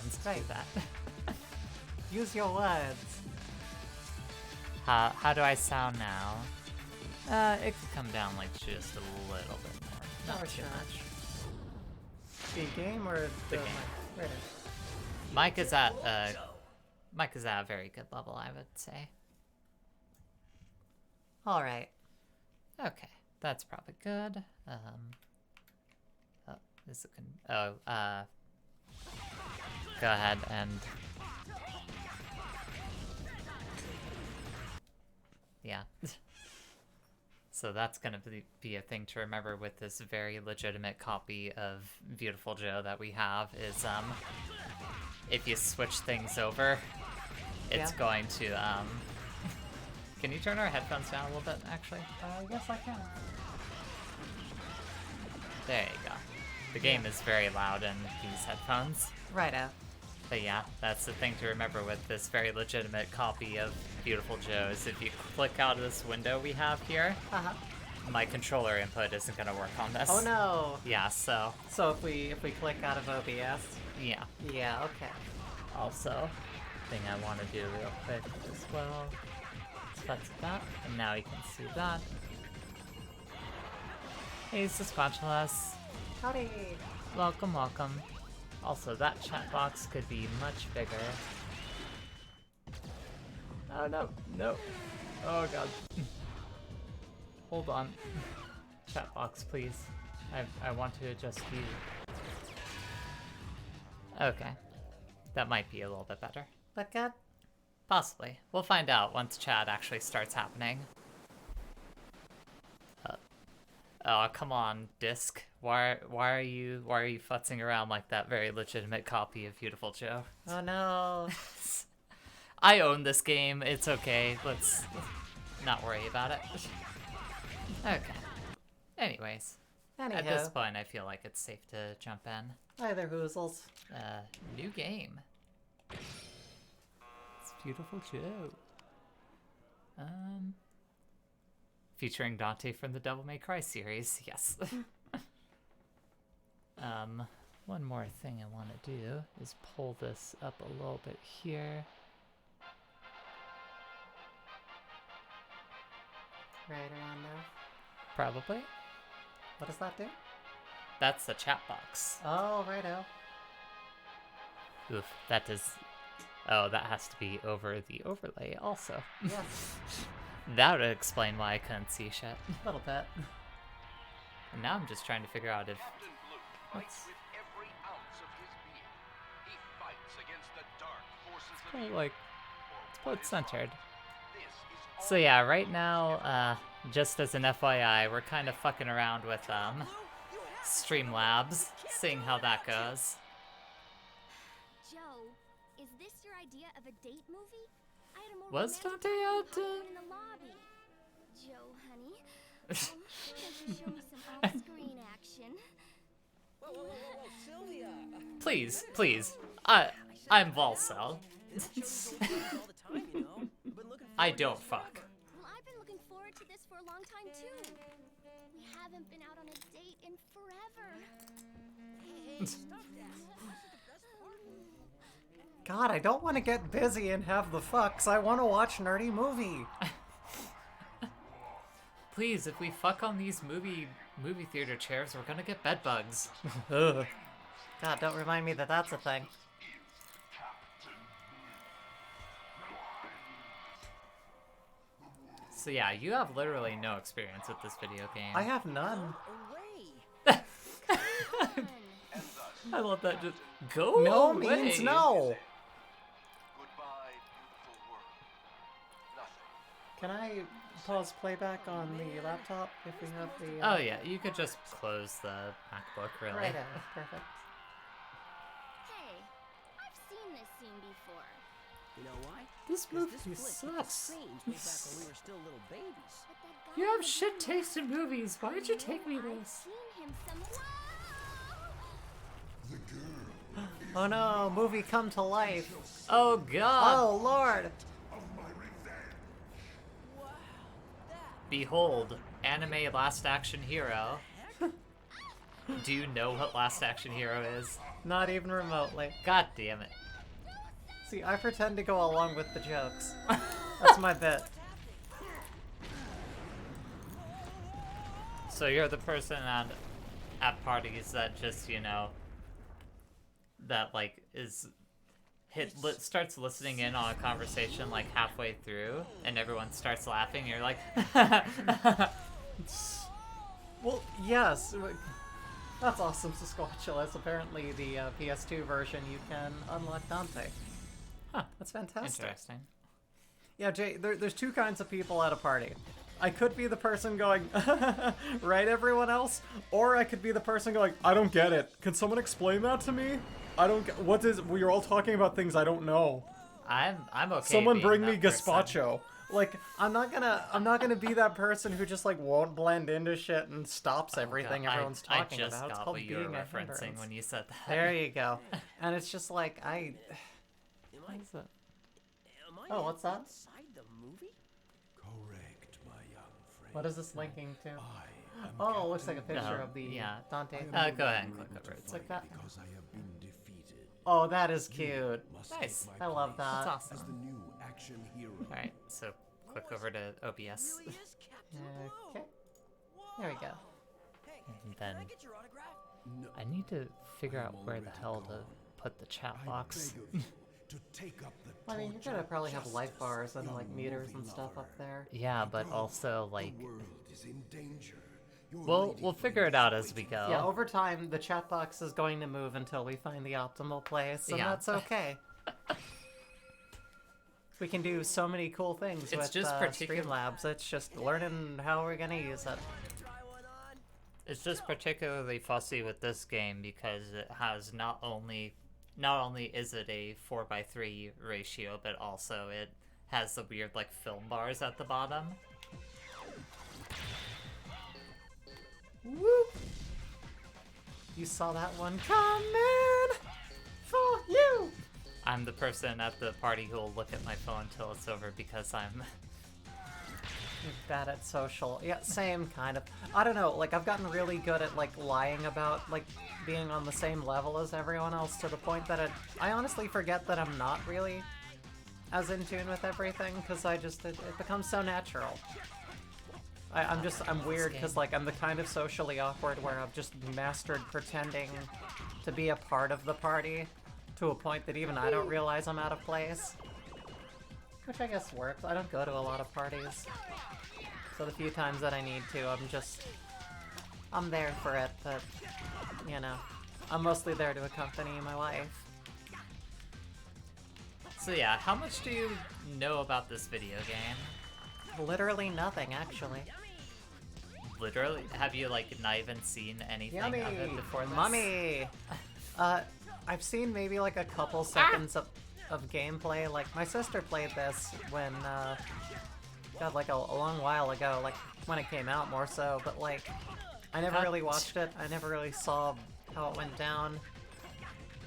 buttons to do that. Use your words. How do I sound now? It could come down like just a little bit more. Not too much. The game or The game. Right. Mike is at a very good level, I would say. All right. Okay, that's probably good. Oh, this can. Oh, go ahead and. Yeah. So that's gonna be a thing to remember with this very legitimate copy of Viewtiful Jae that we have is if you switch things over, it's going to Can you turn our headphones down a little bit actually? Yes, I can. There you go. The game is very loud in these headphones. Righto. But yeah, that's the thing to remember with this very legitimate copy of Viewtiful Jae is if you click out of this window we have here, my controller input isn't gonna work on this. Oh no. Yeah, so So if we click out of OBS. yeah. Yeah. Okay. Also, thing I want to do real quick as well. So that's that, and now you can see that. Hey, Sasquatchulas. Howdy. Welcome, welcome. Also, that chat box could be much bigger. Oh no, no. Oh god. Hold on. Chat box, please. I want to adjust you. Okay. That might be a little bit better. But good. Possibly. We'll find out once chat actually starts happening. Oh, come on, Disc. Why are you futzing around like that very legitimate copy of Viewtiful Jae? Oh no. I own this game. It's okay. Let's not worry about it. Okay. Anyways. At this point, I feel like it's safe to jump in. Hi there, Hoozles. New game. It's Viewtiful Jae. Featuring Dante from the Devil May Cry series, yes. One more thing I want to do is pull this up a little bit here. Right around there. Probably. What does that do? That's the chat box. Oh, righto. Oof, that does... Oh, that has to be over the overlay also. Yes. That would explain why I couldn't see shit. A little bit. And now I'm just trying to figure out if... What's... It's probably like... It's both centered. So yeah, right now, just as an FYI, we're kind of fucking around with Streamlabs, seeing how that goes. Joe, is this your idea of a date movie? I had a more Was romantic Dante out time in the lobby. Joe, honey, why don't you show me some off-screen action? Whoa, Sylvia! Please, please. I'm Volcel. I don't fuck. Well, I've been looking forward to this for a long time too. We haven't been out on a date in forever. Hey, stop that. God, I don't want to get busy and have the fucks. I want to watch nerdy movie. Please, if we fuck on these movie theater chairs, we're gonna get bed bugs. Ugh. God, don't remind me that that's a thing. So yeah, you have literally no experience with this video game. I have none. Away. I love that. Just go No away. means no. Goodbye, beautiful world. Nothing. Can I pause playback on the laptop if we have the... Oh yeah, you could just close the MacBook, really. Right, perfect. Hey, I've seen this scene before. You know why? This 'Cause movie this flick sucks. screens way back when we were still little babies. But that guy You have in the shit video, taste in movies. Why did you take me I've this? seen him somewhere. Oh no, movie come to life. Oh god! Oh lord. Behold, anime Last Action Hero. Do you know what Last Action Hero is? Not even remotely. God damn it. See, I pretend to go along with the jokes. That's my bit. So you're the person at parties that just, you know, that like starts listening in on a conversation like halfway through, and everyone starts laughing. And you're like, Well, yes. That's awesome, Sasquatchulus. Apparently, the PS2 version, you can unlock Dante. Huh, that's fantastic. interesting. Yeah, Jay, there's two kinds of people at a party. I could be the person going, right, everyone else? Or I could be the person going, I don't get it. Can someone explain that to me? I don't get, what is, well, you're all talking about things I don't know. I'm okay. Someone being bring me that person. gazpacho. Like, I'm not gonna be that person who just, like, won't blend into shit and stops everything God, everyone's I talking just about. It's got called what you being were a referencing hindrance. when you said that. There you go. And it's just like, Am I, Oh, what's that? inside the movie? Correct, my young friend. What is this linking to? I am Oh, it looks like a Captain picture No, of the yeah. Dante. I am Go no ahead and longer click over it. to like fight that. because I have been defeated. Oh, that is cute. Must Nice. take my I love place that. That's as awesome. the new action hero. Alright, so click over to OBS. Really is Captain Blue. Okay. There we go. Hey, And can I then get your autograph? No, I need to figure out I'm where the already hell to gone. put the chat I box. beg of you to take up the I mean, you're torch gonna of probably have life justice, bars and, like, young meters and movie stuff lover. up there. Yeah, but also like The world is in danger. Your we'll lady figure friend it out is as we waiting. go. Yeah, over time, the chat box is going to move until we find the optimal place, and Yeah. that's okay. We can do so many cool things It's with just Streamlabs. It's just learning how we're gonna use it. Try one on? It's just particularly fussy with this game because it has not only is it a 4:3 ratio, but also it has the weird like film bars at the bottom. Whoop! You saw that one coming for you! I'm the person at the party who will look at my phone till it's over because I'm You're bad at social. Yeah, same kind of. I don't know, like, I've gotten really good at, like, lying about, like, being on the same level as everyone else to the point that I honestly forget that I'm not really as in tune with everything, because it becomes so natural. I'm weird, because, like, I'm the kind of socially awkward where I've just mastered pretending to be a part of the party to a point that even I don't realize I'm out of place. Which I guess works. I don't go to a lot of parties. So the few times that I need to, I'm there for it, but, you know, I'm mostly there to accompany my wife. So yeah, how much do you know about this video game? Literally nothing, actually. Literally, have you like not even seen anything Yummy! of it before this? Mommy! I've seen maybe like a couple seconds of gameplay. Like, my sister played this when, God, like a long while ago, like when it came out more so, but like, I never really watched it. I never really saw how it went down.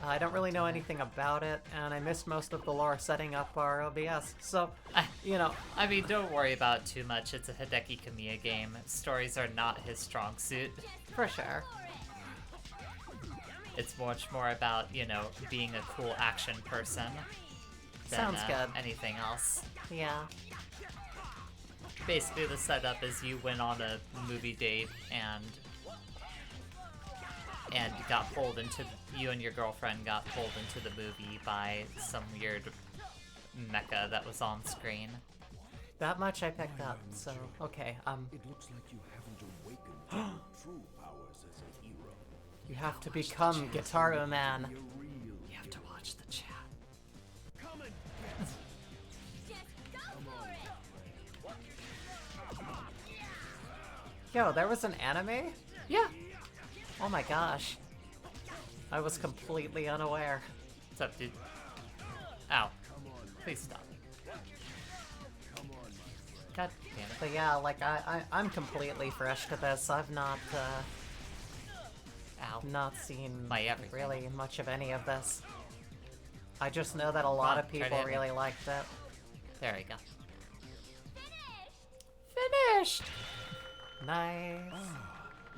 I don't really know anything about it, and I missed most of the lore setting up our OBS. So, you know, I mean, don't worry about it too much. It's a Hideki Kamiya game. Stories are not his strong suit. for sure. It's much more about, you know, being a cool action person than Sounds good. anything else. Yeah. Basically, the setup is you went on a movie date and you and your girlfriend got pulled into the movie by some weird mecha that was on screen. That much I picked up, so, okay, It looks like you haven't awakened to your true powers as a hero. you have to become Gitaru Man. Be a real You have to watch the chat. Come and Just go for it! Yo, there was an anime? Yeah. Oh my gosh. I was completely unaware. What's up, dude? Ow. Please stop. God damn it. But yeah, like, I'm completely fresh to this. I've not Ow. seen My everything. really much of any of this. I just know that a lot of Try to people hit me. really liked it. There we go. Finish! Finished! Nice.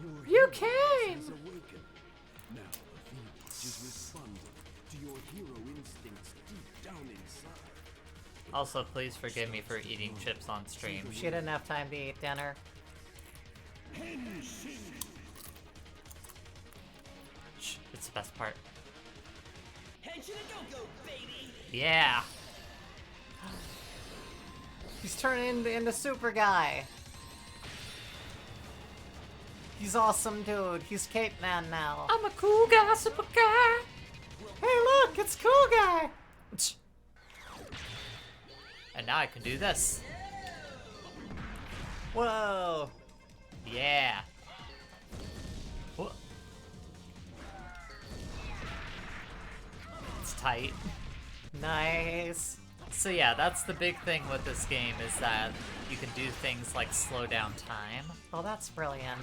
your You hero came! has awakened. Now the Phoenix is responding to your hero instincts deep down inside. Also, please forgive me for eating chips on stream. She didn't have time to eat dinner. Shh, it's the best part. Head to the go-go, baby! Yeah! He's turning into Super Guy. He's awesome, dude. He's Cape Man now. I'm a cool guy, super guy! Hey, look, it's Cool Guy. And now I can do this. Whoa. Yeah! Whoa. It's tight. Nice. So yeah, that's the big thing with this game, is that you can do things like slow down time. Oh, that's brilliant.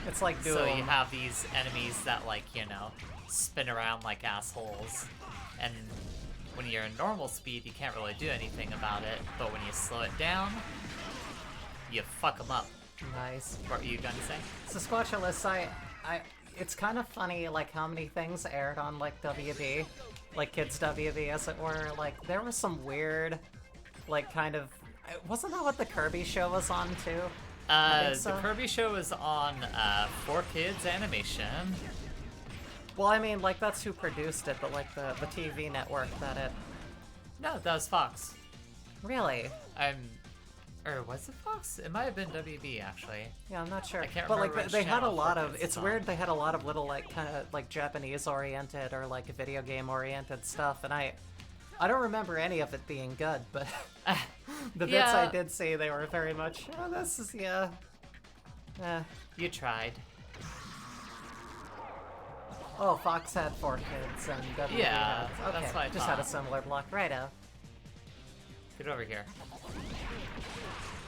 It's like Doom. So you have these enemies that, like, you know, spin around like assholes, and when you're in normal speed you can't really do anything about it, but when you slow it down, you fuck them up. Nice. What were you gonna say? Sasquatchalus, it's kind of funny, like, how many things aired on, like, WB. Like, Kids WB, as it were. Like, there was some weird, like, kind of... Wasn't that what the Kirby show was on, too? I think so. The Kirby show is on 4Kids Animation. Well, I mean, like, that's who produced it, but, like, the TV network that it... No, that was Fox. Really? Or was it Fox? It might have been WB, actually. Yeah, I'm not sure. I can't but remember like which they had a channel lot 4Kids of. It's is weird. on. They had a lot of little like kind of like Japanese oriented or like video game oriented stuff, and I don't remember any of it being good, but the bits Yeah. I did see, they were very much. Oh, this is yeah. You tried. Oh, Fox had 4Kids and WB Yeah, had, okay, that's what I just had a thought. similar block. Righto. Get over here.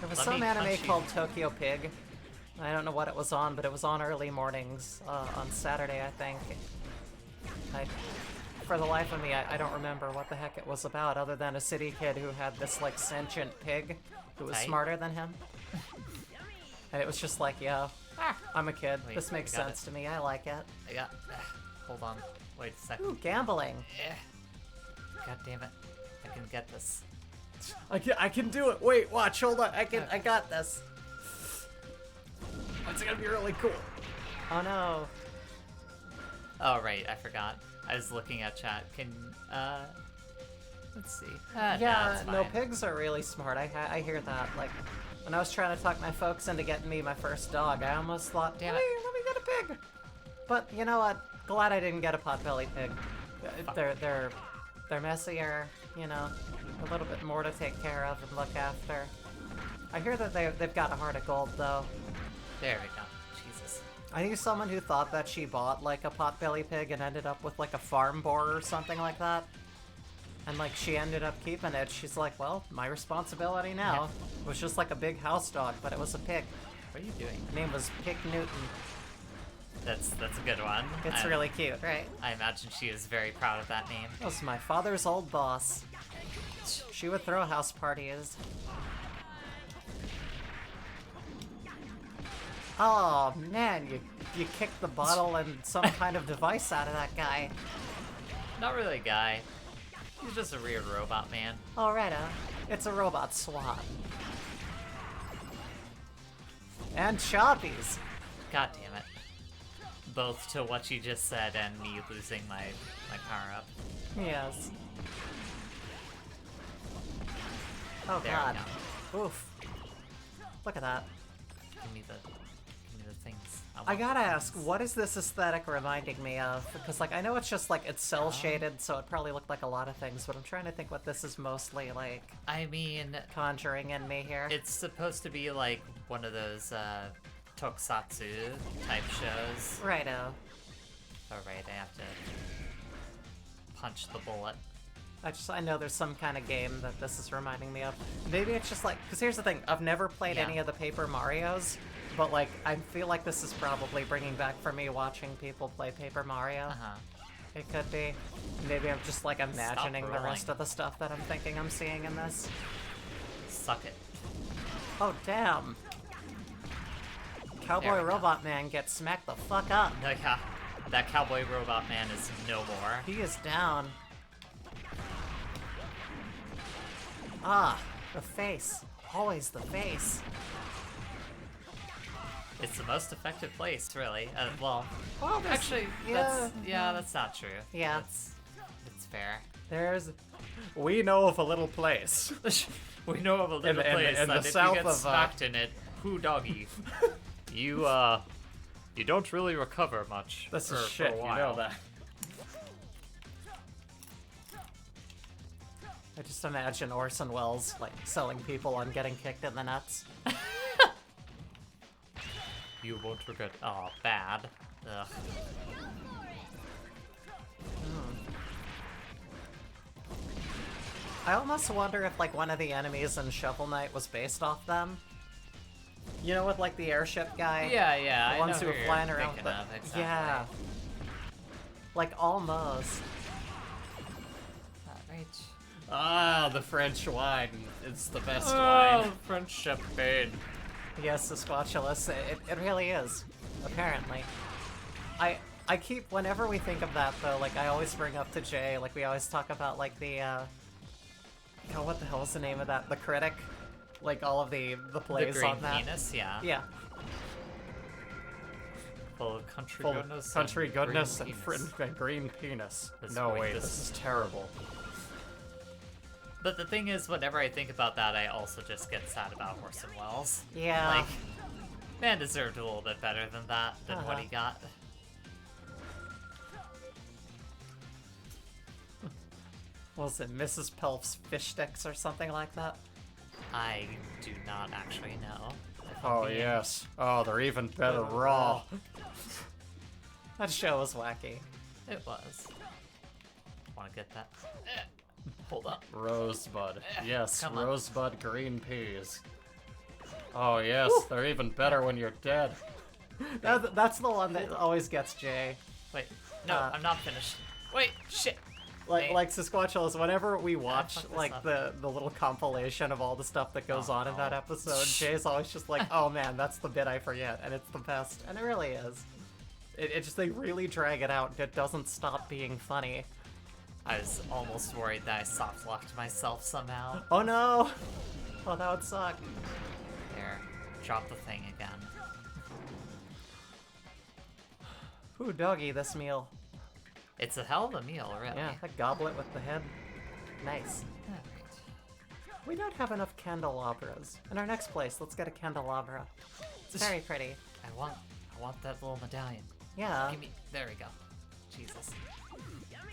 There was Let some me anime punch you. called Tokyo Pig. I don't know what it was on, but it was on early mornings on Saturday, I think. For the life of me, I don't remember what the heck it was about, other than a city kid who had this like sentient pig who was Tight. smarter than him. And it was just like, yeah, I'm a kid. Wait, This makes I got sense to me. I like it. I got. Hold on. Wait a second. Ooh, gambling. Eh. God damn it. I can get this. I can do it. Wait, watch. Hold on. I got this. It's gonna be really cool. Oh no. Oh, right. I forgot. I was looking at chat. Can, let's see. No, Yeah, it's no, fine. pigs are really smart. I hear that. Like, when I was trying to talk my folks into getting me my first dog, I almost thought, Damn hey, it. let me get a pig. But you know what? Glad I didn't get a potbelly pig. Fuck. They're messier, you know, a little bit more to take care of and look after. I hear that they've got a heart of gold though. There we go. Jesus. I knew someone who thought that she bought like a potbelly pig and ended up with like a farm boar or something like that. And like she ended up keeping it. She's like, well, my responsibility now. It was just like a big house dog, but it was a pig. What are you doing? Her name was Pig Newton. That's a good one. It's really cute, right? I imagine she is very proud of that name. That was my father's old boss. She would throw house parties. Oh man, you kicked the bottle and some kind of device out of that guy. Not really a guy. He's just a weird robot man. Alright, it's a robot SWAT. And Choppies. God damn it. Both to what you just said and me losing my power up. Yes. Oh There god. we Oof. Look at that. Give me the things. I want gotta the ask, things. what is this aesthetic reminding me of? Because, like, I know it's just, like, it's cel-shaded, so it probably looked like a lot of things, but I'm trying to think what this is mostly, like, I mean, conjuring in me here. it's supposed to be like one of those tokusatsu type shows. Righto. Alright, I have to punch the bullet. I know there's some kind of game that this is reminding me of. Maybe it's just, like, because here's the thing, I've never played Yeah. any of the Paper Marios, but, like, I feel like this is probably bringing back for me watching people play Paper Mario. Uh-huh. It could be. Maybe I'm just, like, imagining the rolling. rest of the stuff that I'm thinking I'm seeing in this. Suck it. Oh, damn. There Cowboy we go. Robot Man gets smacked the fuck up. No, yeah. That cowboy robot man is no more. He is down. Ah, the face. Always the face. It's the most effective place, really. Well, Well, there's- actually, yeah. that's not true. Yeah. It's fair. We know of a little place. We know of a little place in that the if south you get of, smacked in it, whoo doggy, you don't really recover much. This is for shit, a you while. know that. I just imagine Orson Welles, like, selling people on getting kicked in the nuts. You won't regret. Oh, bad. Ugh. I almost wonder if, like, one of the enemies in Shovel Knight was based off them. You know, with, like, the airship guy? Yeah, The I ones know who who were you're flying around thinking with the... of, exactly. Yeah. Like, almost. Right. Ah, the French wine. It's the best Oh, French champagne. Yes, Sasquatchulus. It really is. Apparently. I keep, whenever we think of that, though, like, I always bring up to Jay, like, we always talk about, like, the, oh, what the hell is the name of that? The Critic? Like, all of the plays the green on that. penis, yeah. Yeah. Full of country Full goodness. of country and goodness green and penis. green penis. This- No, wait, wait, this this is terrible. But the thing is, whenever I think about that, I also just get sad about Orson Welles. Yeah. Like, man deserved a little bit better than that, than what he got. Was it Mrs. Pelf's fish sticks or something like that? I do not actually know. if I'm Oh, being- yes. Oh, they're even better raw. That show was wacky. It was. Want to get that? Hold up. Rosebud. Yes, come on. rosebud green peas. Oh, yes, they're even better when you're dead. That's the one that always gets Jay. Wait, no, I'm not finished. Wait, shit. Like, Hey. like Sasquatchulus, whenever we watch, fuck this like, up. the little compilation of all the stuff that goes on in that Oh. episode, Jay's always just like, oh man, that's the bit I forget, and it's the best. And it really is. It just, they really drag it out, and it doesn't stop being funny. I was almost worried that I soft locked myself somehow. Oh no! Oh, that would suck. There, drop the thing again. Ooh, doggy, this meal. It's a hell of a meal, really. Yeah, that goblet with the head. Nice. Alright. We don't have enough candelabras. In our next place, let's get a candelabra. It's very pretty. I want that little medallion. Yeah. Give me. There we go. Jesus.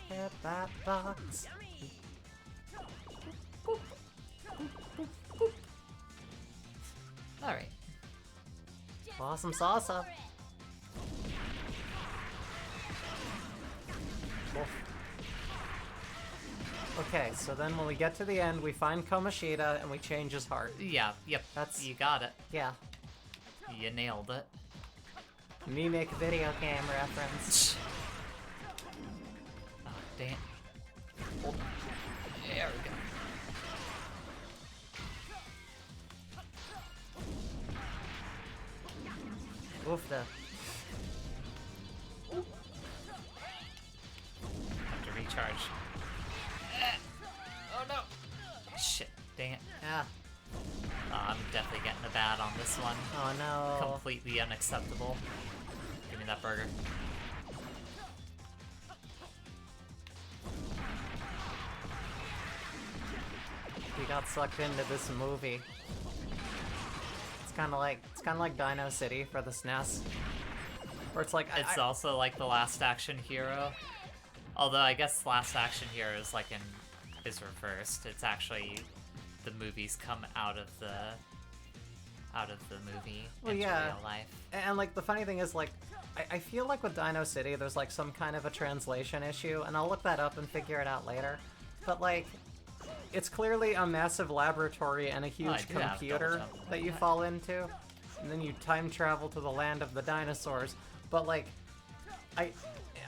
Hit that box. All right. Awesome salsa. Oof. Okay, so then when we get to the end, we find Komashita and we change his heart. Yeah. Yep. That's- You got it. Yeah. You nailed it. Mimic video game reference. Oh, damn. Hold on. There we go. Oofda. Have to recharge. Oh no! Shit. Dang it. Yeah. I'm definitely getting a bad on this one. Oh no. Completely unacceptable. Give me that burger. We got sucked into this movie. It's kind of like Dino City for the SNES, where it's like It's also like the Last Action Hero. Although I guess Last Action Hero is like is reversed. It's actually the movies come out of the movie Well, into yeah. real life. And like the funny thing is, like, I feel like with Dino City, there's like some kind of a translation issue, and I'll look that up and figure it out later. But like, it's clearly a massive laboratory and a I huge do have computer double jump. that you fall into, and then you time travel to the land of the dinosaurs. But like, I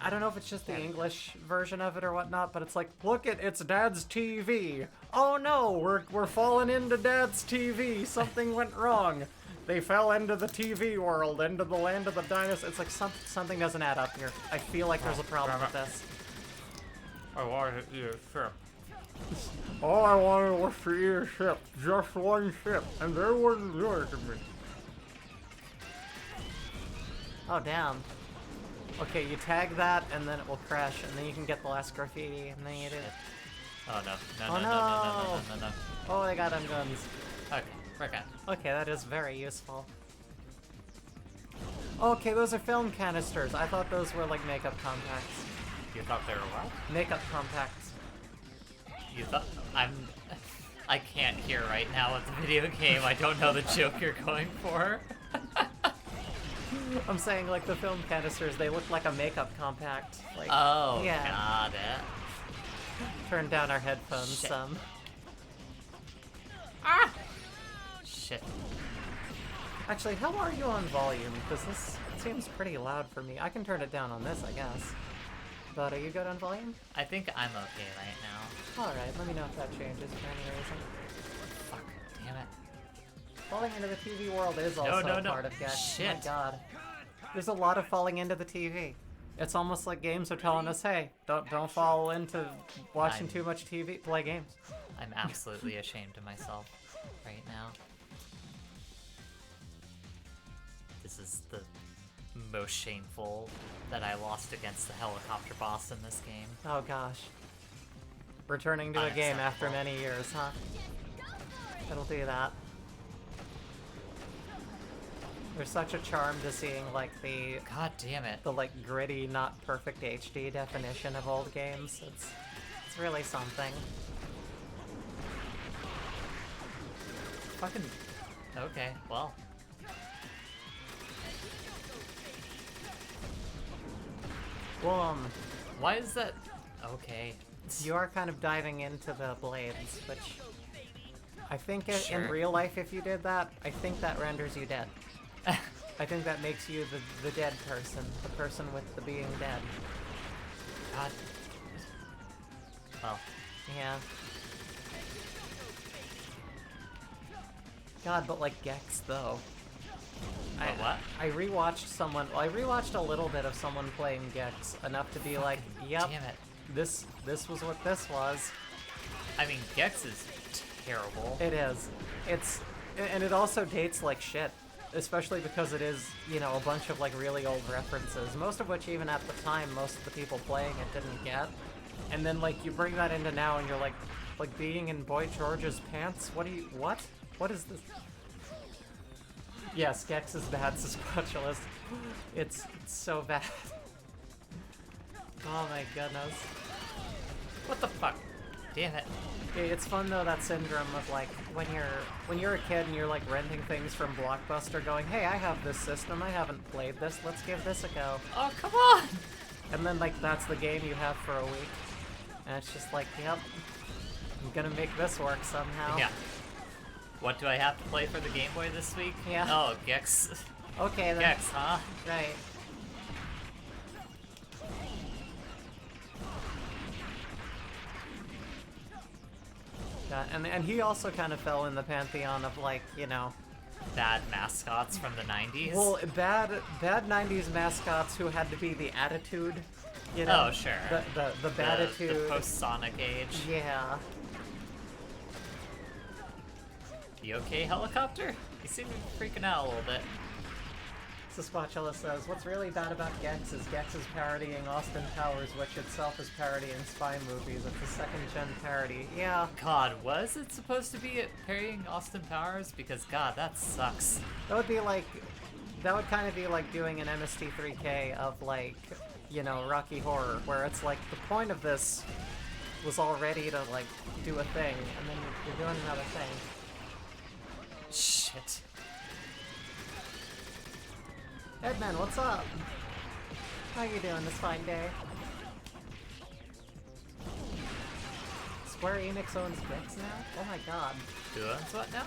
don't know if it's just the English version of it or whatnot, but it's like, look at it's Dad's TV. Oh no, we're falling into Dad's TV. Something went wrong. They fell into the TV world, into the land of the dinosaurs. It's like something doesn't add up here. I feel like there's a problem with this. I wanted to eat a ship. All I wanted was to eat a ship. Just one ship. And they wouldn't do it to me. Oh, damn. Okay, you tag that, and then it will crash, and then you can get the last graffiti, and then you do it. Oh no. Oh, No, no, no, no, no, no, no, no. Oh, they got them guns. Okay, we're good. Okay, that is very useful. Okay, those are film canisters. I thought those were like makeup compacts. You thought they were what? Makeup compacts. You thought I can't hear right now with the video game. I don't know the joke you're going for. I'm saying like the film canisters, they look like a makeup compact. Like, Oh, yeah. got it. Turn down our headphones Shit. some. Ah! Shit. Actually, how are you on volume? Because this seems pretty loud for me. I can turn it down on this, I guess. But are you good on volume? I think I'm okay right now. Alright, let me know if that changes for any reason. Fuck, damn it. Falling into the TV world is also no, a no. part of Gex. Shit. My god. There's a lot of falling into the TV. It's almost like games are telling us, hey, don't fall into watching too much TV, play games. I'm absolutely ashamed of myself right now. This is the most shameful that I lost against the helicopter boss in this game. Oh gosh. Returning to a game after Unacceptable. many years, huh? It'll do that. There's such a charm to seeing like the God damn it. like gritty, not perfect HD definition of old games. It's really something. Fucking... Okay, well. Well, Why is that... Okay. you are kind of diving into the blades, which I think in Sure. real life, if you did that, I think that renders you dead. I think that makes you the dead person, the person with the being dead. God. Well, Yeah. God, but like Gex though. But what? I rewatched a little bit of someone playing Gex, enough to be like, yep, damn it. this was what this was. I mean, Gex is terrible. It is. And it also dates like shit. Especially because it is, you know, a bunch of like really old references, most of which even at the time most of the people playing it didn't get. And then like you bring that into now and you're like being in Boy George's pants? What? What is this? Yes, Gex is bad, Saspatulous. It's so bad. Oh my goodness. What the fuck? Damn it. It's fun though, that syndrome of like when you're a kid and you're like renting things from Blockbuster going, hey, I have this system, I haven't played this, let's give this a go. Oh, come on! And then like that's the game you have for a week. And it's just like, yep, I'm gonna make this work somehow. Yeah. What do I have to play for the Game Boy this week? Yeah. Oh, Gex. Okay then. Gex, huh? Right. Yeah, and he also kind of fell in the pantheon of like, you know, Bad mascots from the 90s. well, bad 90s mascots who had to be the attitude, you know. Oh, sure. The attitude. The post-Sonic age. Yeah. You okay, helicopter? You seem to be freaking out a little bit. Saspatula says, what's really bad about Gex is Gex is parodying Austin Powers, which itself is parodying spy movies. It's a second-gen parody. Yeah. God, was it supposed to be parrying Austin Powers? Because, God, that sucks. That would kind of be like doing an MST3K of like, you know, Rocky Horror, where it's like the point of this was already to like do a thing, and then you're doing another thing. Shit. Edman, what's up? How you doing this fine day? Square Enix owns Gex now? Oh my god. Who owns what now?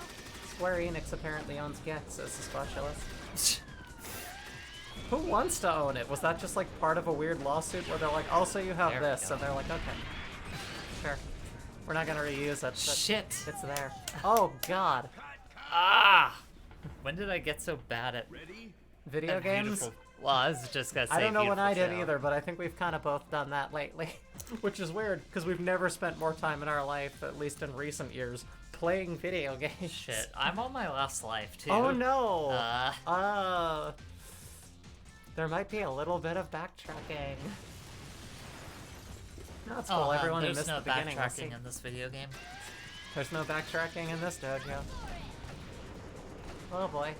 Square Enix apparently owns Gex, says the specialist. Who wants to own it? Was that just like part of a weird lawsuit where they're like, also you have There we this, go. and they're like, okay. Sure. We're not gonna reuse it, but Shit. it's there. Oh god. Ah! When did I get so bad at Video at games? Beautiful? Well, I was just gonna say I don't know when I did Beautiful Joe. either, but I think we've kind of both done that lately. Which is weird, because we've never spent more time in our life, at least in recent years, playing video games. Shit, I'm on my last life too. Oh no! Uh, There might be a little bit of backtracking. No, it's oh, cool. Everyone who there's missed no the beginning will see. backtracking in this video game. There's no backtracking in this dojo. Oh boy.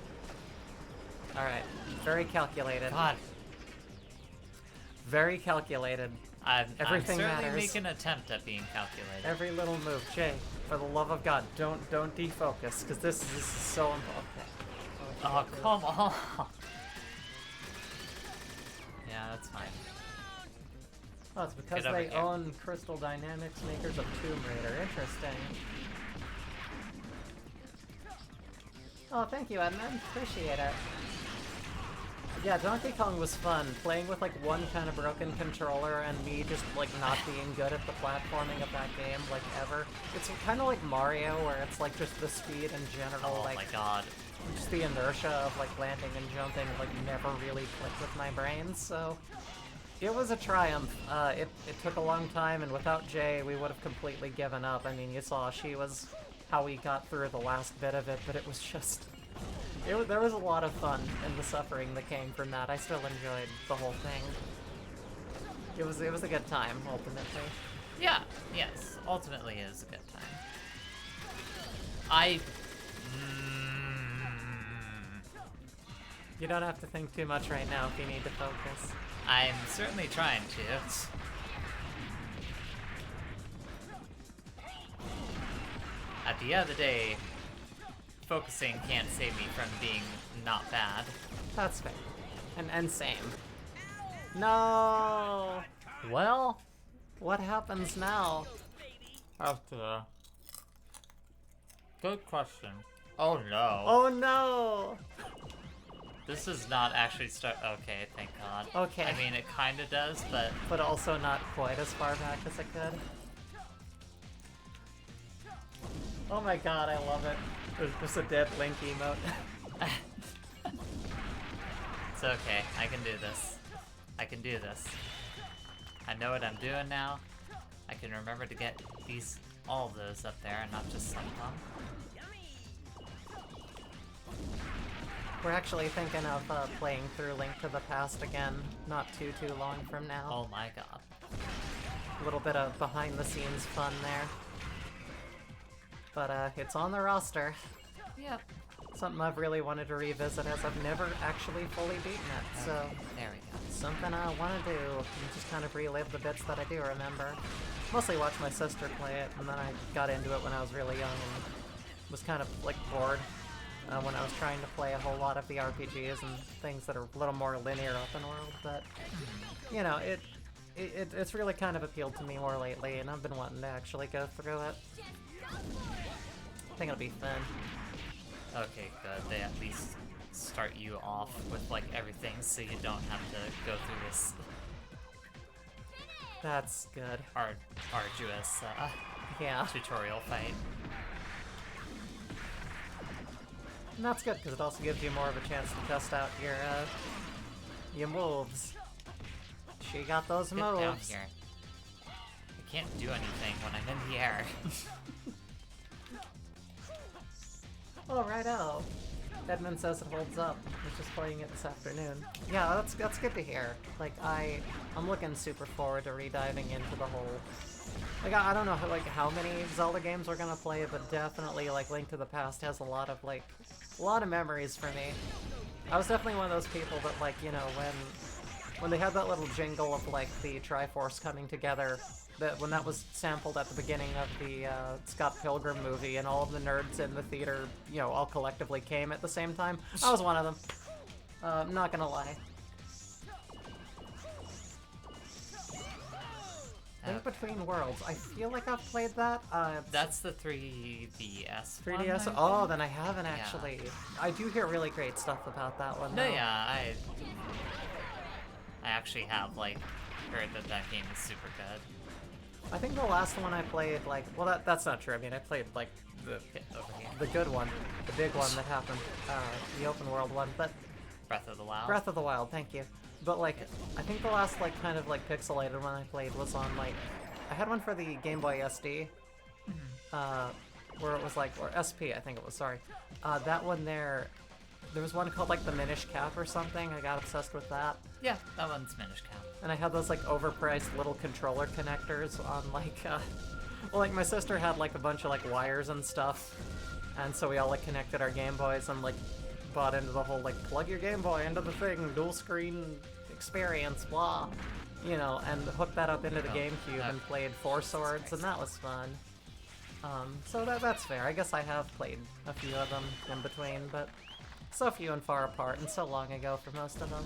Alright. Very calculated. God, Very calculated. I'm Everything certainly matters. make an attempt at being calculated. Every little move. Jay, for the love of God, don't defocus, because this is so important. Oh, come on. Yeah, that's fine. Oh, it's because Get over they here. own Crystal Dynamics, makers of Tomb Raider. Interesting. Oh, thank you, Edmund. Appreciate it. Yeah, Donkey Kong was fun. Playing with, like, one kind of broken controller and me just, like, not being good at the platforming of that game, like, ever. It's kind of like Mario, where it's, like, just the speed in general, Oh like, my god. just the inertia of, like, landing and jumping, like, never really clicked with my brain, so... It was a triumph. It took a long time, and without Jay, we would have completely given up. I mean, you saw she was how we got through the last bit of it, but it was just... there was a lot of fun in the suffering that came from that. I still enjoyed the whole thing. It was a good time, ultimately. Yeah, yes, ultimately it is a good time. You don't have to think too much right now if you need to focus. I'm certainly trying to. At the end of the day, focusing can't save me from being not bad. That's fair. And same. No! Well, What happens now? good question. Oh no. Oh no! This is not actually start. Okay, thank God. Okay. I mean, it kind of does, but But also not quite as far back as it could. Oh my god, I love it. There's a dead Link emote. it's okay. I can do this. I can do this. I know what I'm doing now. I can remember to get all of those up there and not just some of them. We're actually thinking of playing through Link to the Past again, not too long from now. Oh my God. A little bit of behind-the-scenes fun there. But it's on the roster. Yep. Something I've really wanted to revisit as I've never actually fully beaten it, so... Okay, there we go. Something I want to do, and just kind of relive the bits that I do remember. Mostly watch my sister play it, and then I got into it when I was really young and was kind of, like, bored when I was trying to play a whole lot of the RPGs and things that are a little more linear open world, but, you know, it's really kind of appealed to me more lately, and I've been wanting to actually go through it. I think it'll be fun. Okay, good. They at least start you off with like everything so you don't have to go through this That's good. arduous Yeah. tutorial fight. And that's good, because it also gives you more of a chance to test out your moves. She got those Get moves. down here. I can't do anything when I'm in the air. Oh, righto. Edmund says it holds up. I was just playing it this afternoon. Yeah, that's good to hear. Like, I'm looking super forward to rediving into the whole... Like, I don't know how many Zelda games we're gonna play, but definitely, like, Link to the Past has a lot of memories for me. I was definitely one of those people that, like, you know, when they had that little jingle of, like, the Triforce coming together, when that was sampled at the beginning of the Scott Pilgrim movie, and all of the nerds in the theater, you know, all collectively came at the same time, I was one of them. I'm not gonna lie. Link Between Worlds. I feel like I've played that. That's the 3DS 3DS? one, Oh, then I haven't actually. I do hear really great stuff about that one. No, though. yeah, I actually have, like, heard that game is super good. I think the last one I played, like, well, that's not true. I mean, I played, like, Over here. the good one, the big one that happened, the open world one. But Breath of the Wild. Breath of the Wild, thank you. But like, I think the last like kind of like pixelated one I played was on like, I had one for the Game Boy SD, where it was like, or SP I think it was. Sorry, that one there was one called like the Minish Cap or something. I got obsessed with that. Yeah, that one's Minish Cap. And I had those like overpriced little controller connectors on like, well, like my sister had like a bunch of like wires and stuff, and so we all like connected our Game Boys and like bought into the whole like plug your Game Boy into the thing, dual screen experience, blah, you know, and hooked that up into the GameCube and played Four Swords, and that was fun. So that's fair. I guess I have played a few of them in between, but so few and far apart and so long ago for most of them.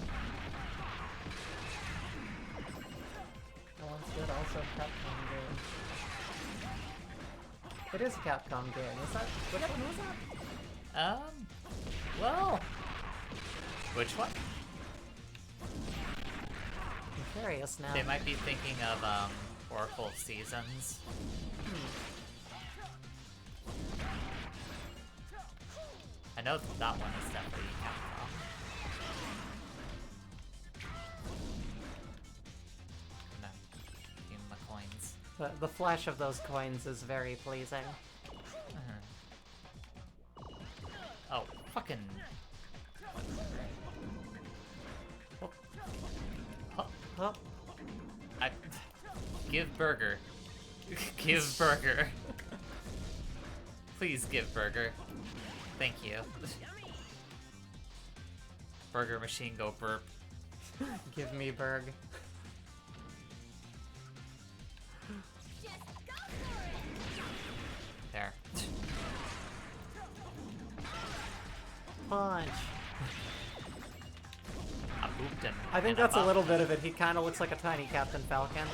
Oh, that's good. Also, Capcom game. It is a Capcom game. Is that which one was that? Well, which one? I'm curious now. They might be thinking of Oracle Seasons. I know that one is definitely Capcom. No, give me my coins. The flash of those coins is very pleasing. Oh, fucking. Oh, I give burger. Give burger. Please give burger. Thank you. Burger machine go burp. give me Berg. There. Punch. I booped him. I think and that's a bopped little him. bit of it. He kind of looks like a tiny Captain Falcon.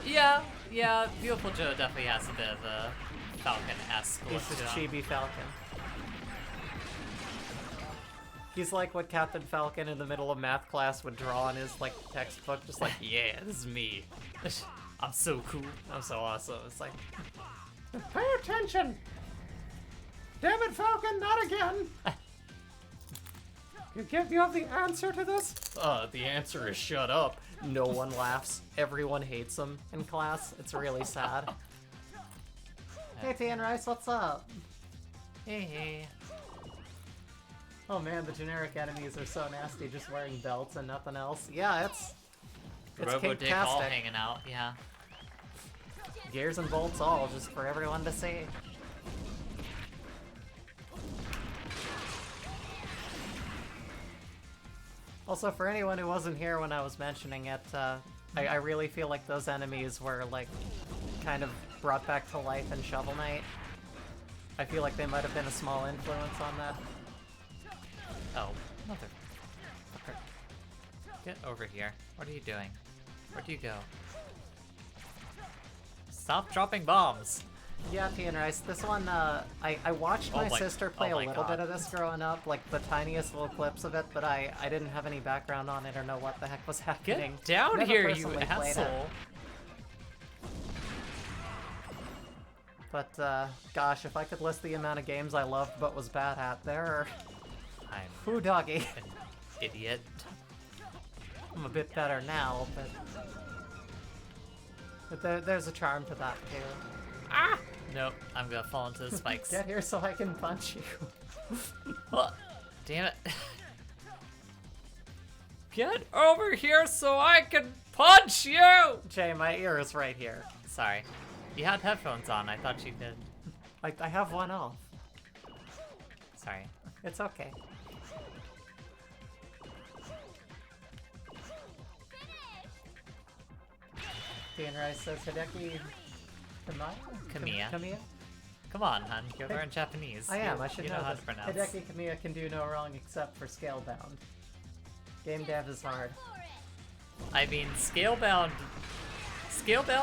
Yeah, Beautiful Joe definitely has a bit of a Falcon-esque look He's to just him. chibi Falcon. He's like what Captain Falcon in the middle of math class would draw in his like textbook, just like, yeah, this is me. I'm so cool. I'm so awesome. It's like, pay attention! Damn it, Falcon, not again! You have the answer to this? The answer is shut up. No one laughs. Everyone hates him in class. It's really sad. Hey, T and Rice, what's up? Hey. Oh man, the generic enemies are so nasty, just wearing belts and nothing else. Yeah, it's Robo Dick all kinktastic. hanging out, yeah. Gears and bolts all, just for everyone to see. Also, for anyone who wasn't here when I was mentioning it, I really feel like those enemies were, like, kind of brought back to life in Shovel Knight. I feel like they might have been a small influence on that. Oh, motherfucker. Get over here. What are you doing? Where'd you go? Stop dropping bombs! Yeah, T and Rice, this one, I watched my sister play a little bit of this growing up, like the tiniest little clips of it, but I didn't have any background on it or know what the heck was happening. Get down Never here, you personally played it. asshole! But, gosh, if I could list the amount of games I loved but was bad at, there are... I'm Whew, doggy. an idiot. I'm a bit better now, but there's a charm to that, too. Ah! Nope, I'm gonna fall into the spikes. Get here so I can punch you. Oh, damn it. Get over here so I can punch you! Jay, my ear is right here. Sorry. You had headphones on, I thought you could. Like, I have one off. Sorry. It's okay. Dan Rice says Hideki Kamiya. Kamiya? Come on, hun, you're learning Japanese. I am, I should you know how this. to pronounce. Hideki Kamiya can do no wrong except for Scalebound. Game dev is hard. I mean, Scalebound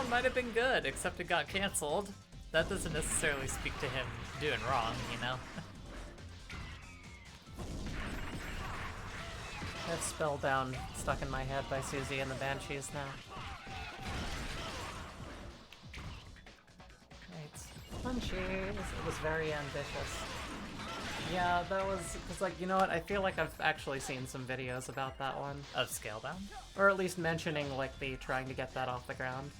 might have been good, except it got canceled. That doesn't necessarily speak to him doing wrong, you know? I have Spellbound stuck in my head by Susie and the Banshees now. Right. Punchies. It was very ambitious. Yeah, that was, cause like, you know what, I feel like I've actually seen some videos about that one. Of Scalebound? Or at least mentioning, like, the trying to get that off the ground.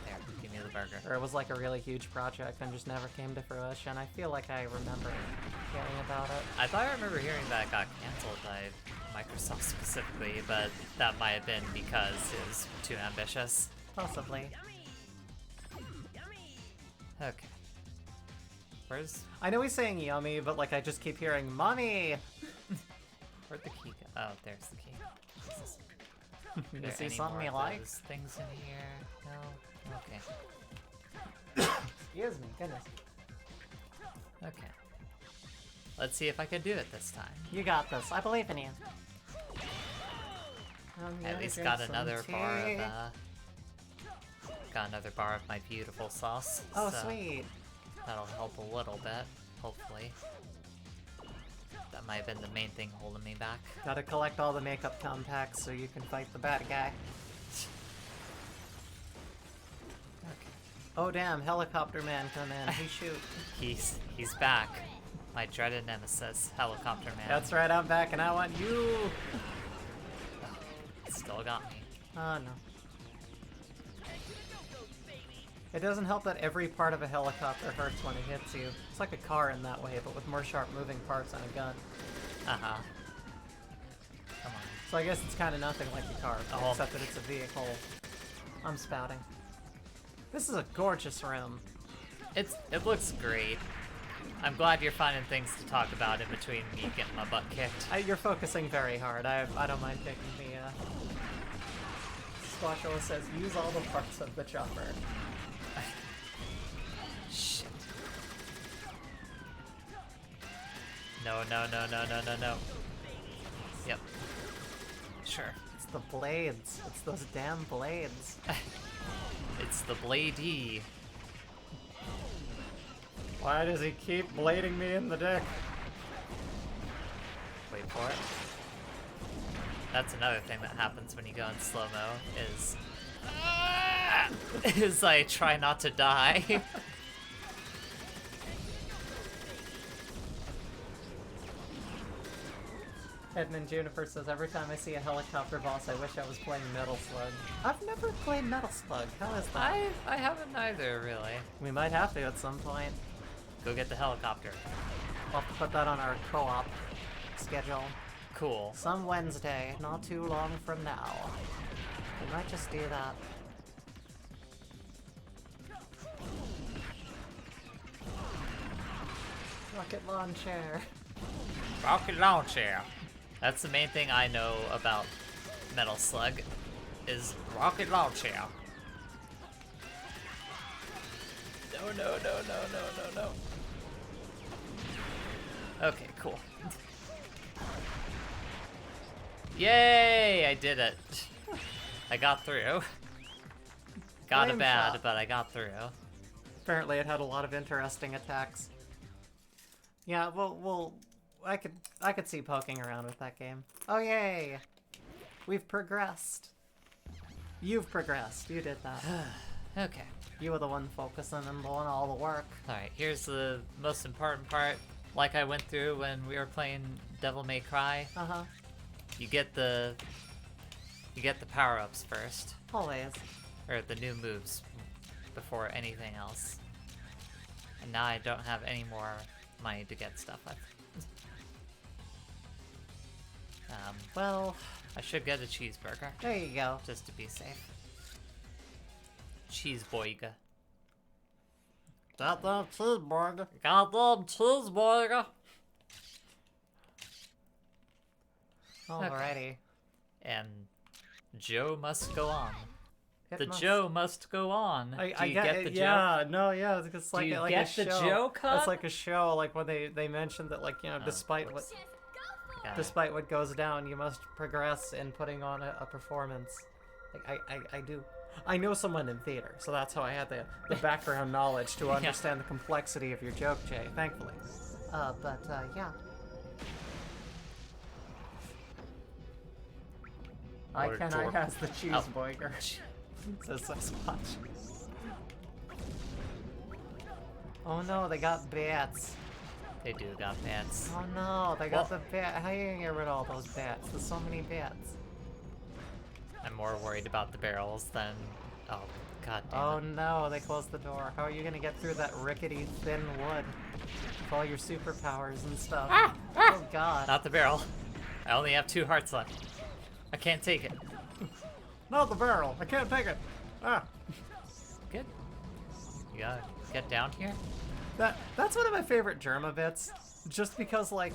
There, give me the burger. Or it was like a really huge project and just never came to fruition. I feel like I remember hearing about it. I thought I remember hearing that it got canceled by Microsoft specifically, but that might have been because it was too ambitious. Possibly. Okay. Where's... I know he's saying yummy, but like I just keep hearing mommy. Where'd the key go? Oh, there's the key. Jesus. You There see any something more you of like? those things in here? No? Okay. Excuse me, goodness. Okay. Let's see if I can do it this time. You got this. I believe in you. At least got another bar of, got another bar of my beautiful sauce. Oh, so sweet. that'll help a little bit, hopefully. That might have been the main thing holding me back. Gotta collect all the makeup compacts so you can fight the bad guy. Okay. Oh damn, helicopter man come in. He shoot. He's back. My dreaded nemesis, Helicopter Man. That's right, I'm back and I want you. Still got me. Oh no. It doesn't help that every part of a helicopter hurts when it hits you. It's like a car in that way, but with more sharp moving parts and a gun. Uh-huh. Come on. So I guess it's kind of nothing like a car, Oh. except that it's a vehicle. I'm spouting. This is a gorgeous room. It looks great. I'm glad you're finding things to talk about in between me getting my butt kicked. You're focusing very hard. I don't mind taking the, Squashula says, use all the parts of the chopper. Shit. No. Yep. Sure. It's the blades. It's those damn blades. It's the bladey. Why does he keep blading me in the dick? Wait for it. That's another thing that happens when you go in slow-mo, is I try not to die. Edmund Juniper says, every time I see a helicopter boss, I wish I was playing Metal Slug. I've never played Metal Slug. How is that? I haven't either, really. We might have to at some point. Go get the helicopter. We'll have to put that on our co-op schedule. Cool. Some Wednesday, not too long from now. We might just do that. Rocket launcher. Rocket launcher. That's the main thing I know about Metal Slug, is rocket launcher. No. Okay, cool. Yay! I did it. I got through. Got Flame it bad, shot. but I got through. Apparently it had a lot of interesting attacks. Yeah, well, I could see poking around with that game. Oh yay! We've progressed. You've progressed. You did that. Okay. You were the one focusing and doing all the work. Alright, here's the most important part. Like I went through when we were playing Devil May Cry. Uh-huh. You get the power-ups first. Always. Or the new moves before anything else. And now I don't have any more money to get stuff with. Well, I should get a cheeseburger, there you go. just to be safe. Cheeseburger. Goddamn cheeseburger. Goddamn cheeseburger! Alrighty. And Joe must go on. It The must- Joe must go on. I Do you get get it, the yeah, no, yeah, it's like, you like get a the show. Joe cut? It's like a show, like when they mentioned that, like, you know, despite what Just go for Got it. despite what goes down, you must progress in putting on a performance. Like, I do. I know someone in theater, so that's how I had the background knowledge to understand the complexity of your joke, Jay, thankfully. Yeah. I Or can George. has the cheeseburger. Says Sasquatch. Oh no, they got bats. They do got bats. Oh no, they got Well- the bat. How are you gonna get rid of all those bats? There's so many bats. I'm more worried about the barrels than... Oh, god damn Oh it. no, they closed the door. How are you gonna get through that rickety thin wood? With all your superpowers and stuff. Oh god. Not the barrel. I only have 2 hearts left. I can't take it. Not the barrel. I can't take it. Ah. Good. You gotta get down here? That's one of my favorite Germa bits. Just because, like,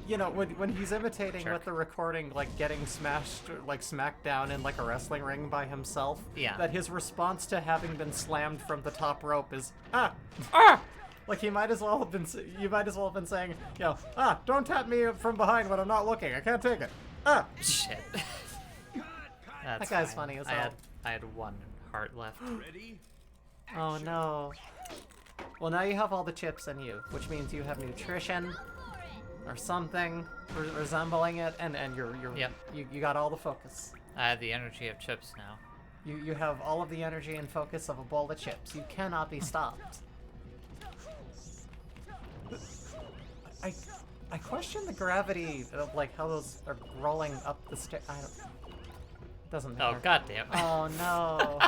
you know, when he's imitating Jerk. with the recording, like getting smashed, like smacked down in like a wrestling ring by himself. Yeah. That his response to having been slammed from the top rope is ah. Ah! Like you might as well have been saying, you know, ah, don't tap me from behind when I'm not looking. I can't take it. Ah. Shit. That's That guy's fine. funny as I hell. had 1 heart left. Ready? Oh no. Well, now you have all the chips in you, which means you have nutrition or something resembling it, and you're Yep. you got all the focus. I have the energy of chips now. You have all of the energy and focus of a bowl of chips. You cannot be stopped. I question the gravity of like how those are rolling up the stair. I don't. Doesn't Oh matter. goddamn! Oh no.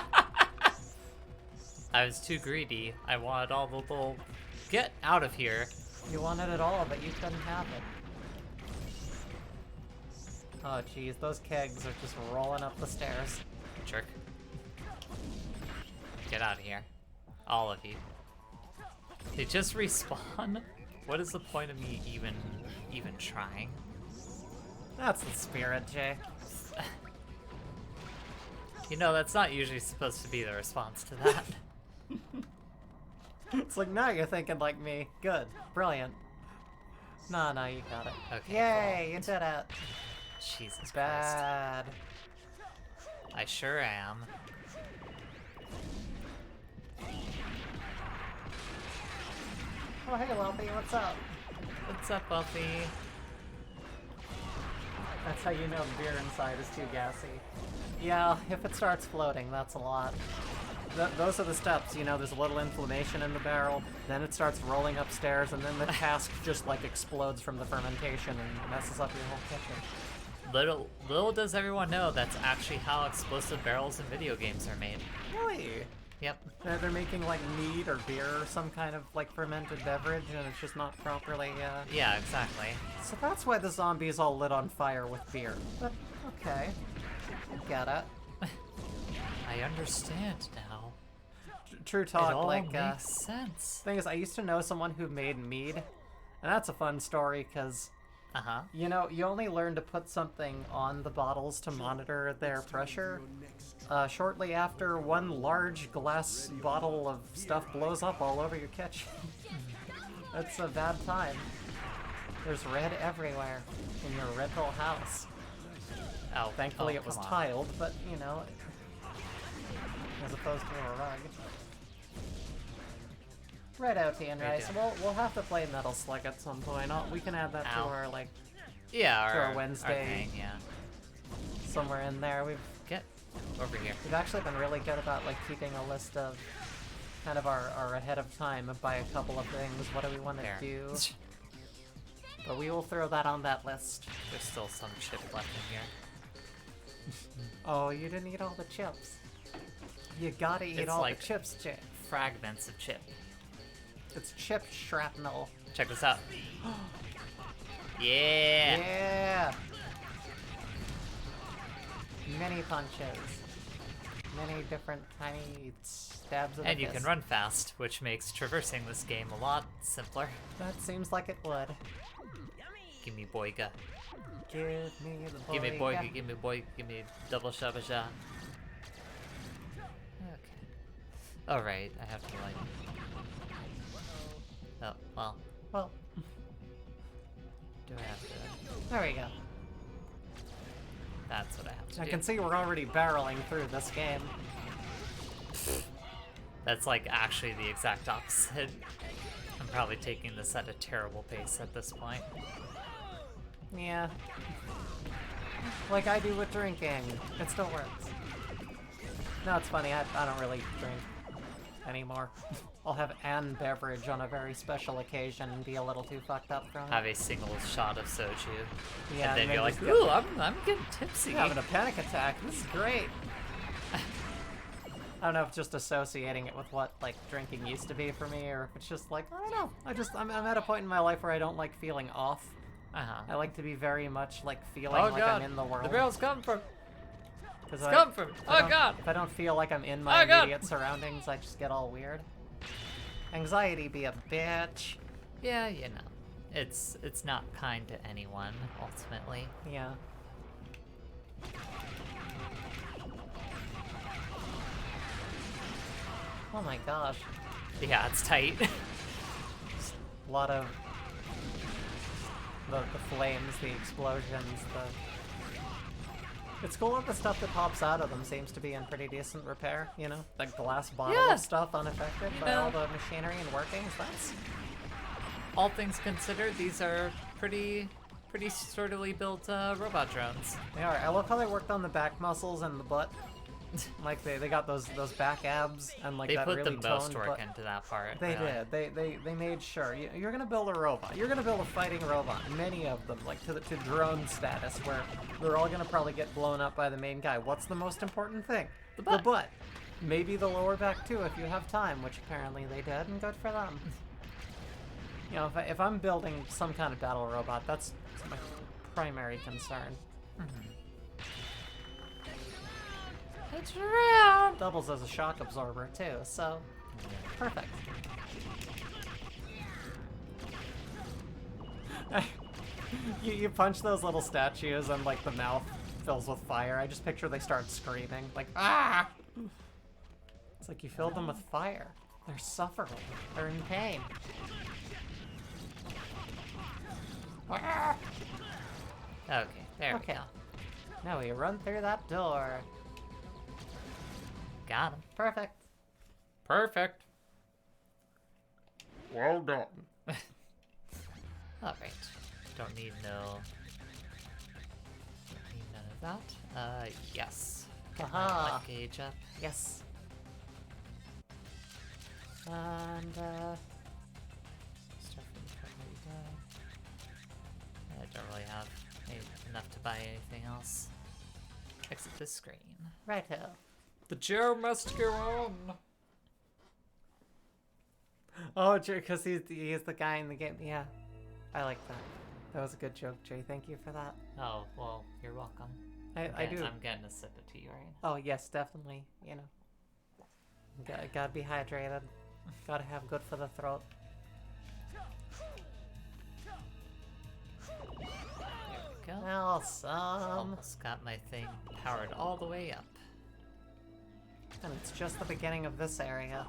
I was too greedy. I wanted all the little. Get out of here! You wanted it all, but you couldn't have it. Oh jeez, those kegs are just rolling up the stairs. Jerk. Get out of here, all of you. They just respawn. What is the point of me even trying? That's the spirit, Jay. You know, that's not usually supposed to be the response to that. It's like, now you're thinking like me. Good. Brilliant. No, you got it. Okay, Yay, you did it. Jesus Christ. Bad. I sure am. Oh, hey, Lumpy, what's up? What's up, Buffy? That's how you know the beer inside is too gassy. Yeah, if it starts floating, that's a lot. Those are the steps, you know, there's a little inflammation in the barrel, then it starts rolling upstairs, and then the cask just, like, explodes from the fermentation and messes up your whole kitchen. Little does everyone know that's actually how explosive barrels in video games are made. Really? Yep. They're making, like, mead or beer or some kind of, like, fermented beverage, and it's just not properly, Yeah, exactly. So that's why the zombie's all lit on fire with beer. But, okay. I get it. I understand now. True talk, it all like, makes sense. thing is, I used to know someone who made mead, and that's a fun story, because, Uh-huh. you know, you only learn to put something on the bottles to monitor their pressure shortly after one large glass bottle of stuff blows up all over your kitchen. That's a bad time. There's red everywhere in your rental house. Oh, Thankfully it was come on. tiled, but, you know, as opposed to a rug. Right out, Ian Right Rice. down. We'll have to play Metal Slug at some point. We can add that to Ow. our, like, Yeah, For our a Wednesday. thing, yeah. somewhere in there. Get over here. We've actually been really good about, like, keeping a list of kind of our ahead of time by a couple of things. What do we want to There. do? But we will throw that on that list. There's still some chip left in here. Oh, you didn't eat all the chips. You gotta eat It's all like- the chips, Jay. Fragments of chip. It's chip shrapnel. Check this out. Yeah. Yeah! Many punches. Many different tiny stabs of And the you can fist. run fast, which makes traversing this game a lot simpler. That seems like it would. Give me boyga. Give me the boy. Give me boyga, give me boy, give me double shabasha. Okay. Alright, I have to like... Oh, well, Well, do I have to... there we go. That's what I have to I do. can see we're already barreling through this game. That's like actually the exact opposite. I'm probably taking this at a terrible pace at this point. Yeah. Like I do with drinking. It still works. No, it's funny. I don't really drink. anymore. I'll have an beverage on a very special occasion and be a little too fucked up from it. Have a single shot of soju. Yeah, and then maybe you're like, just ooh, I'm getting tipsy. having a panic attack. This is great. I don't know if just associating it with what like drinking used to be for me, or if it's just like I don't know. I'm at a point in my life where I don't like feeling off. I like to be very much like feeling Oh like god, I'm in the world. the barrel's coming from. It's coming from. Oh god. If I don't feel like I'm in my Oh, God. immediate surroundings, I just get all weird. Anxiety be a bitch. Yeah, you know, it's not kind to anyone ultimately. Yeah. Oh my gosh. Yeah, it's tight. A lot of the flames, the explosions, It's cool that the stuff that pops out of them seems to be in pretty decent repair, you know? The glass bottle Yeah. of stuff unaffected by know. all the machinery and workings, that's... All things considered, these are pretty sturdily built robot drones. They are. I love how they worked on the back muscles and the butt. Like, they got those back abs and, like, They that put really the most toned work butt. into that part. They really. did. They made sure. You're gonna build a robot. You're gonna build a fighting robot. Many of them, like to drone status, where they're all gonna probably get blown up by the main guy. What's the most important thing? The butt. Maybe the lower back too, if you have time, which apparently they did, and good for them. You know, if I'm building some kind of battle robot, that's my primary concern. It's real. Doubles as a shock absorber too, so perfect. You punch those little statues and like the mouth fills with fire. I just picture they start screaming like ah. It's like you filled them with fire. They're suffering. They're in pain. Ah. Okay, there Okay. we go. Now we run through that door. Got him. Perfect. Perfect. Well done. All right. Don't need none of that. Yes. Get my Aha. life gauge up. Yes. And Start from the part where we died. I don't really have enough to buy anything else. Exit this screen. righto. The Joe must go on. Oh, because he is the guy in the game. Yeah, I like that. That was a good joke, Jay. Thank you for that. Oh, well, you're welcome. I do. I'm getting a sip of tea right now. Oh yes, definitely. You know, gotta be hydrated. Gotta have good for the throat. There we go. Awesome. Almost got my thing powered all the way up. And it's just the beginning of this area.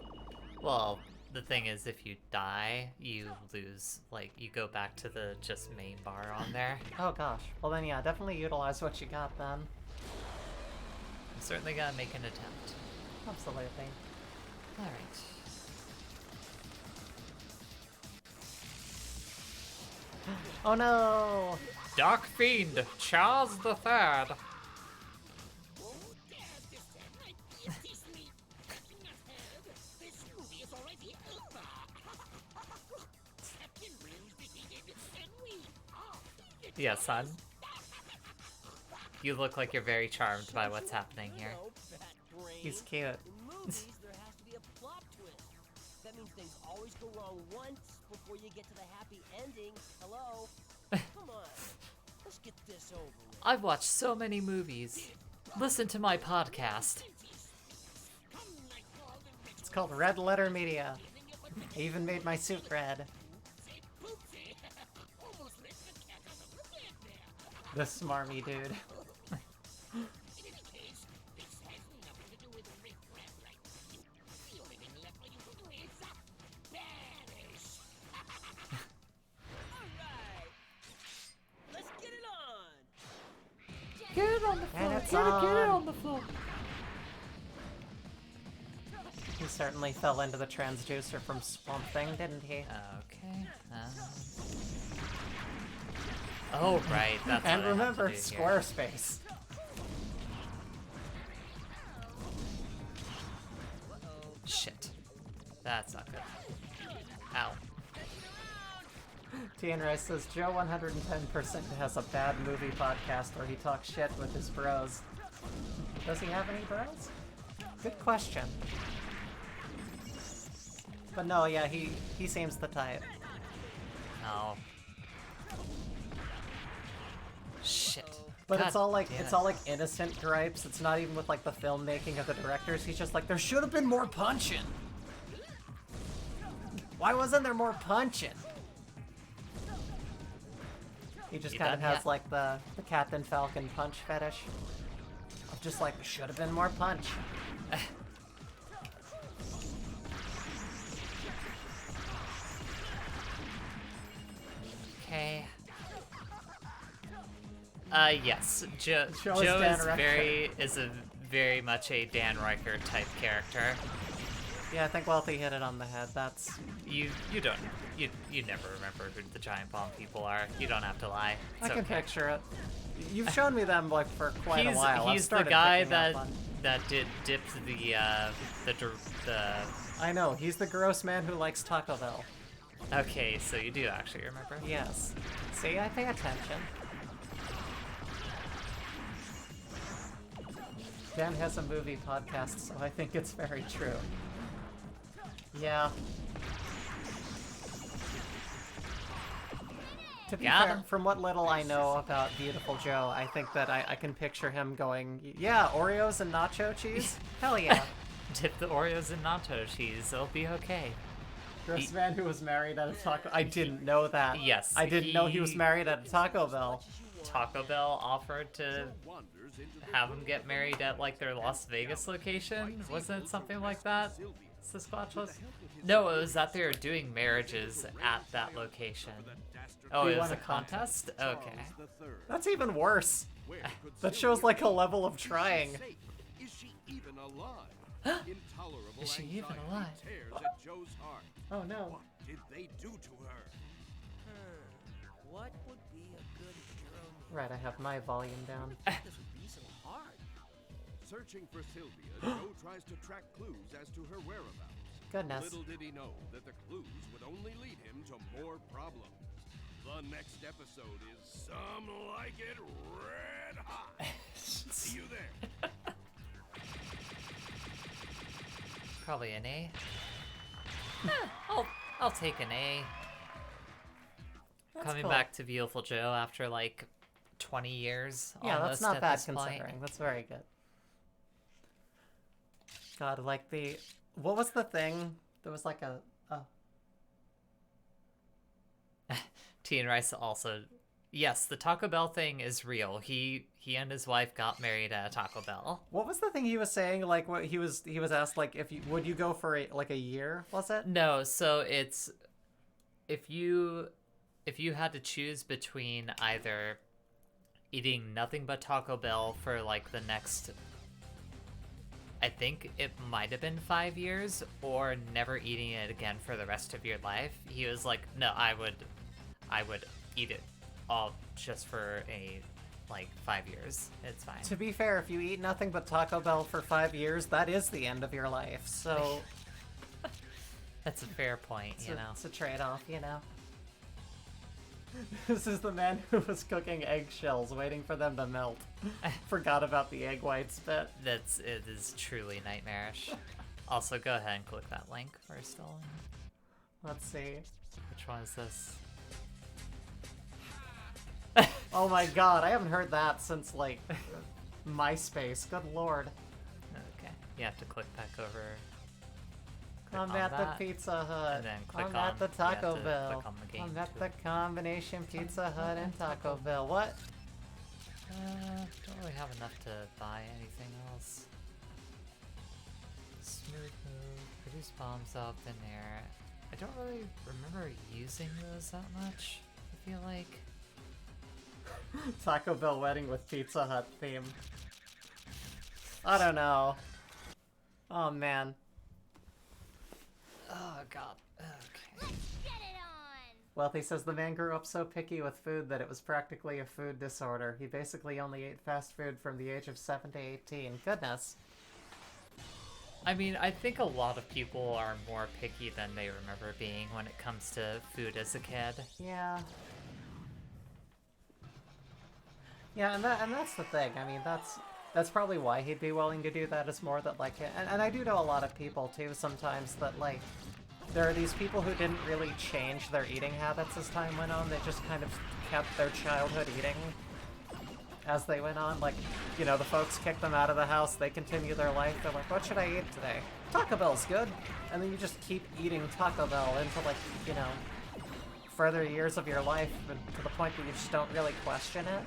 Well, the thing is, if you die, you lose, like, you go back to the just main bar on there. Oh gosh. Well then, yeah, definitely utilize what you got then. I'm certainly gonna make an attempt. Absolutely. Alright. Oh no! Dark Fiend, Charles the Third. Yeah, son. You look like you're very charmed by what's happening here. He's cute. In movies, there has to be a plot twist. That means things always go wrong once before you get to the happy ending. Hello? Come on. Let's get this over with. I've watched so many movies. Listen to my podcast. It's called Red Letter Media. I even made my suit red. The smarmy dude. Let's get it on. Get it on the And floor. it's Get it on. on the floor. He certainly fell into the transducer from Swamp Thing, didn't he? Okay. Oh, right. That's And what I have to remember, do here. Squarespace. Shit. That's not good. Ow. Tian Rice says Joe 110% has a bad movie podcast where he talks shit with his bros. Does he have any bros? Good question. But no, yeah, he seems the type. No. Shit. But God it's all like damn it. innocent gripes. It's not even with like the filmmaking of the directors. He's just like, there should have been more punching. Why wasn't there more punching? He just You kind of done has yet? like the Captain Falcon punch fetish. Of just like, there should have been more punch. Okay. Yes. Joe Joe is Joe Dan is Riker. very much a Dan Riker type character. Yeah, I think Wealthy hit it on the head. That's You never remember who the giant bomb people are. You don't have to lie. It's I can okay. picture it. You've shown me them like for quite a while. I've He's the started guy picking up that on- dipped the I know, he's the gross man who likes Taco Bell. Okay, so you do actually remember. Yes. See, I pay attention. Dan has a movie podcast, so I think it's very true. Yeah. To be Got fair, him. from what little I know about Viewtiful Joe, I think that I can picture him going, yeah, Oreos and nacho cheese? Hell yeah. Dip the Oreos in nacho cheese. It'll be okay. Gross man who was married at a Taco... I didn't know that. Yes, I didn't know he was he- married at a Taco Bell. Taco Bell offered to Wanders into the have them get married at like their Las Vegas location. Wasn't it something like that? Sasquatch was? No, it was that they were doing marriages at that location. Oh, He it won was a a contest? Okay. the third. That's even worse. Where could That Sylvia shows like a be? level of trying. Safe? Is she even alive? Intolerable Is she even anxiety alive? tears at Joe's heart. Oh no. What did they do to her? What would be a good journey? Right, I have my volume down. This would be so hard. Searching for Sylvia, Joe tries to track clues as to her whereabouts. Goodness. Little did he know that the clues would only lead him to more problems. The next episode is Some Like It Red Hot. See you there. Probably an A. I'll take an A. That's Coming cool. back to Viewtiful Joe after like 20 years. Yeah, almost that's not at bad this point. considering. That's very good. God, like the... What was the thing? There was like a... T and Rice also. Yes, the Taco Bell thing is real. He and his wife got married at a Taco Bell. What was the thing he was saying? Like, what he was asked, like, if you... Would you go for like a year, was it? No, so it's if you had to choose between either eating nothing but Taco Bell for like the next, I think it might have been 5 years, or never eating it again for the rest of your life, he was like, no, I would eat it all just for a like 5 years. It's fine. To be fair, if you eat nothing but Taco Bell for 5 years, that is the end of your life. So That's a fair point, you know. it's a trade-off, you know. This is the man who was cooking eggshells, waiting for them to melt. Forgot about the egg whites bit. It is truly nightmarish. Also, go ahead and click that link. We're still in. Let's see. Which one is this? Oh my god, I haven't heard that since, like, MySpace. Good lord. Okay. You have to click back over. Click I'm on at the that, Pizza Hut. and then click I'm on- at the you have Taco to Bell. click on the game I'm at to- the combination Pizza Hut and Taco Bell. What? Don't really have enough to buy anything else. Smooth move, produce bombs up in air. I don't really remember using those that much, I feel like. Taco Bell wedding with Pizza Hut theme. I don't know. Oh man. Oh god. Okay. Get it on! Wealthy says the man grew up so picky with food that it was practically a food disorder. He basically only ate fast food from the age of 7 to 18. Goodness. I mean, I think a lot of people are more picky than they remember being when it comes to food as a kid. Yeah. Yeah, and that's the thing. I mean, that's probably why he'd be willing to do that. Is more that like, and I do know a lot of people too sometimes that like, there are these people who didn't really change their eating habits as time went on. They just kind of kept their childhood eating as they went on. Like, you know, the folks kicked them out of the house, they continue their life, they're like, what should I eat today? Taco Bell's good! And then you just keep eating Taco Bell into, like, you know, further years of your life, and to the point that you just don't really question it.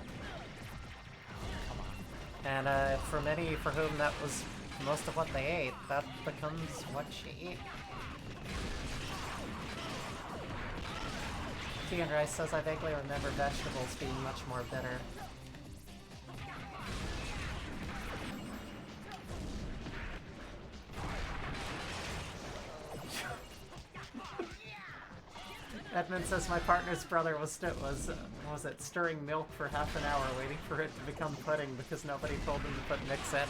And for many for whom that was most of what they ate, that becomes what you eat. Tea and Rice says, I vaguely remember vegetables being much more bitter. Edmund says my partner's brother was stirring milk for half an hour waiting for it to become pudding because nobody told him to put mix in.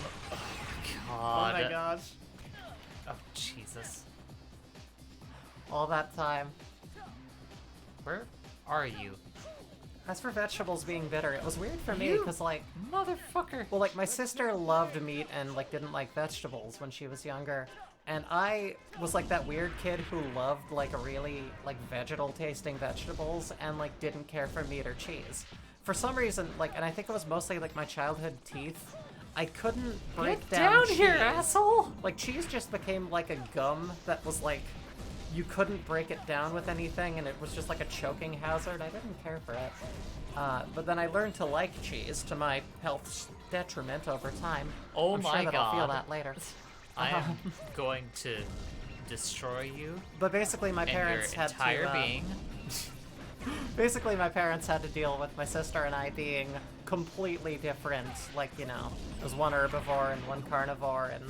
God. Oh my gosh. Oh, Jesus. All that time. Where are you? As for vegetables being bitter, it was weird for me You because, like, motherfucker. well, like, my sister loved meat and, like, didn't like vegetables when she was younger. And I was, like, that weird kid who loved, like, really, like, vegetal-tasting vegetables and, like, didn't care for meat or cheese. For some reason, like, and I think it was mostly, like, my childhood teeth, I couldn't break Get down down cheese. here, asshole! Like, cheese just became, like, a gum that was, like, you couldn't break it down with anything, and it was just, like, a choking hazard. I didn't care for it. But then I learned to like cheese, to my health's detriment over time. Oh I'm my sure that I'll feel God. that later. I am going to destroy you But basically, my and parents your had entire to. being. Basically, my parents had to deal with my sister and I being completely different. Like, you know, it was one herbivore and one carnivore, and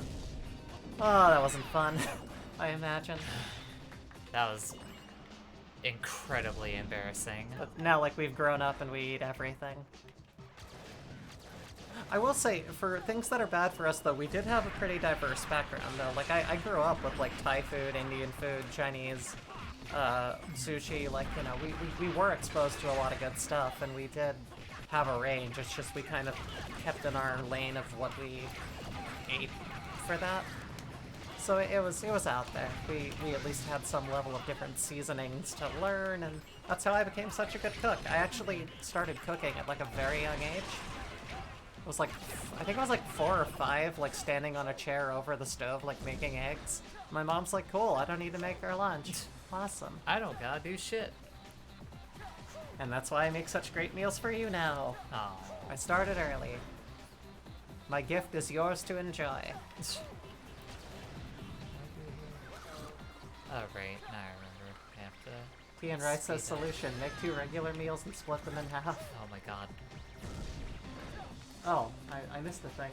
oh, that wasn't fun. I imagine. That was incredibly embarrassing. But now, like, we've grown up and we eat everything. I will say, for things that are bad for us, though, we did have a pretty diverse background, though. Like, I grew up with, like, Thai food, Indian food, Chinese, sushi. Like, you know, we were exposed to a lot of good stuff, and we did have a range. It's just we kind of kept in our lane of what we ate for that. So it was out there. We at least had some level of different seasonings to learn, and that's how I became such a good cook. I actually started cooking at, like, a very young age. It was like, I think I was like 4 or 5, like standing on a chair over the stove, like making eggs. My mom's like, cool, I don't need to make her lunch. Awesome. I don't gotta do shit. And that's why I make such great meals for you now. Oh. I started early. My gift is yours to enjoy. Oh, right. Now I remember. I have to... Tea and Rice says speed up. solution, make 2 regular meals and split them in half. Oh my god. Oh, I missed the thing.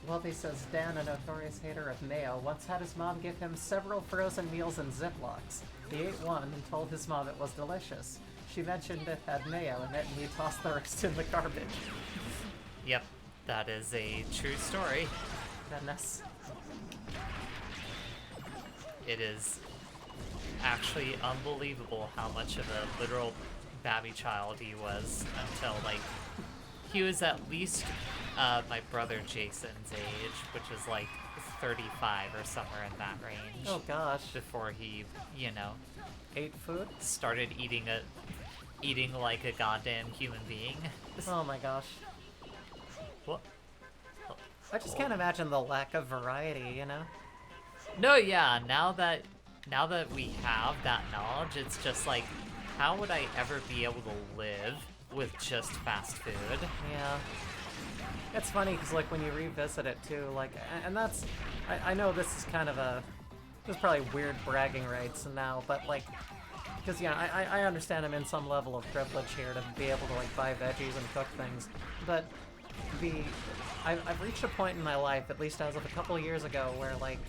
Wealthy says, Dan, a notorious hater of mayo, once had his mom give him several frozen meals in Ziplocs. He ate one and told his mom it was delicious. She mentioned it had mayo in it and he tossed the rest in the garbage. Yep. That is a true story. Goodness. It is actually unbelievable how much of a literal babby child he was until, like, he was at least my brother Jason's age, which is like 35 or somewhere in that range. Oh gosh. Before he, you know, Ate food? started eating like a goddamn human being. Oh my gosh. What? I just can't imagine the lack of variety, you know? No, yeah, now that we have that knowledge, it's just like, how would I ever be able to live with just fast food? Yeah. It's funny because, like, when you revisit it too, like, and that's, I know this is kind of this is probably weird bragging rights now, but like, because yeah, I understand I'm in some level of privilege here to be able to, like, buy veggies and cook things, but I've reached a point in my life, at least as of a couple of years ago, where, like,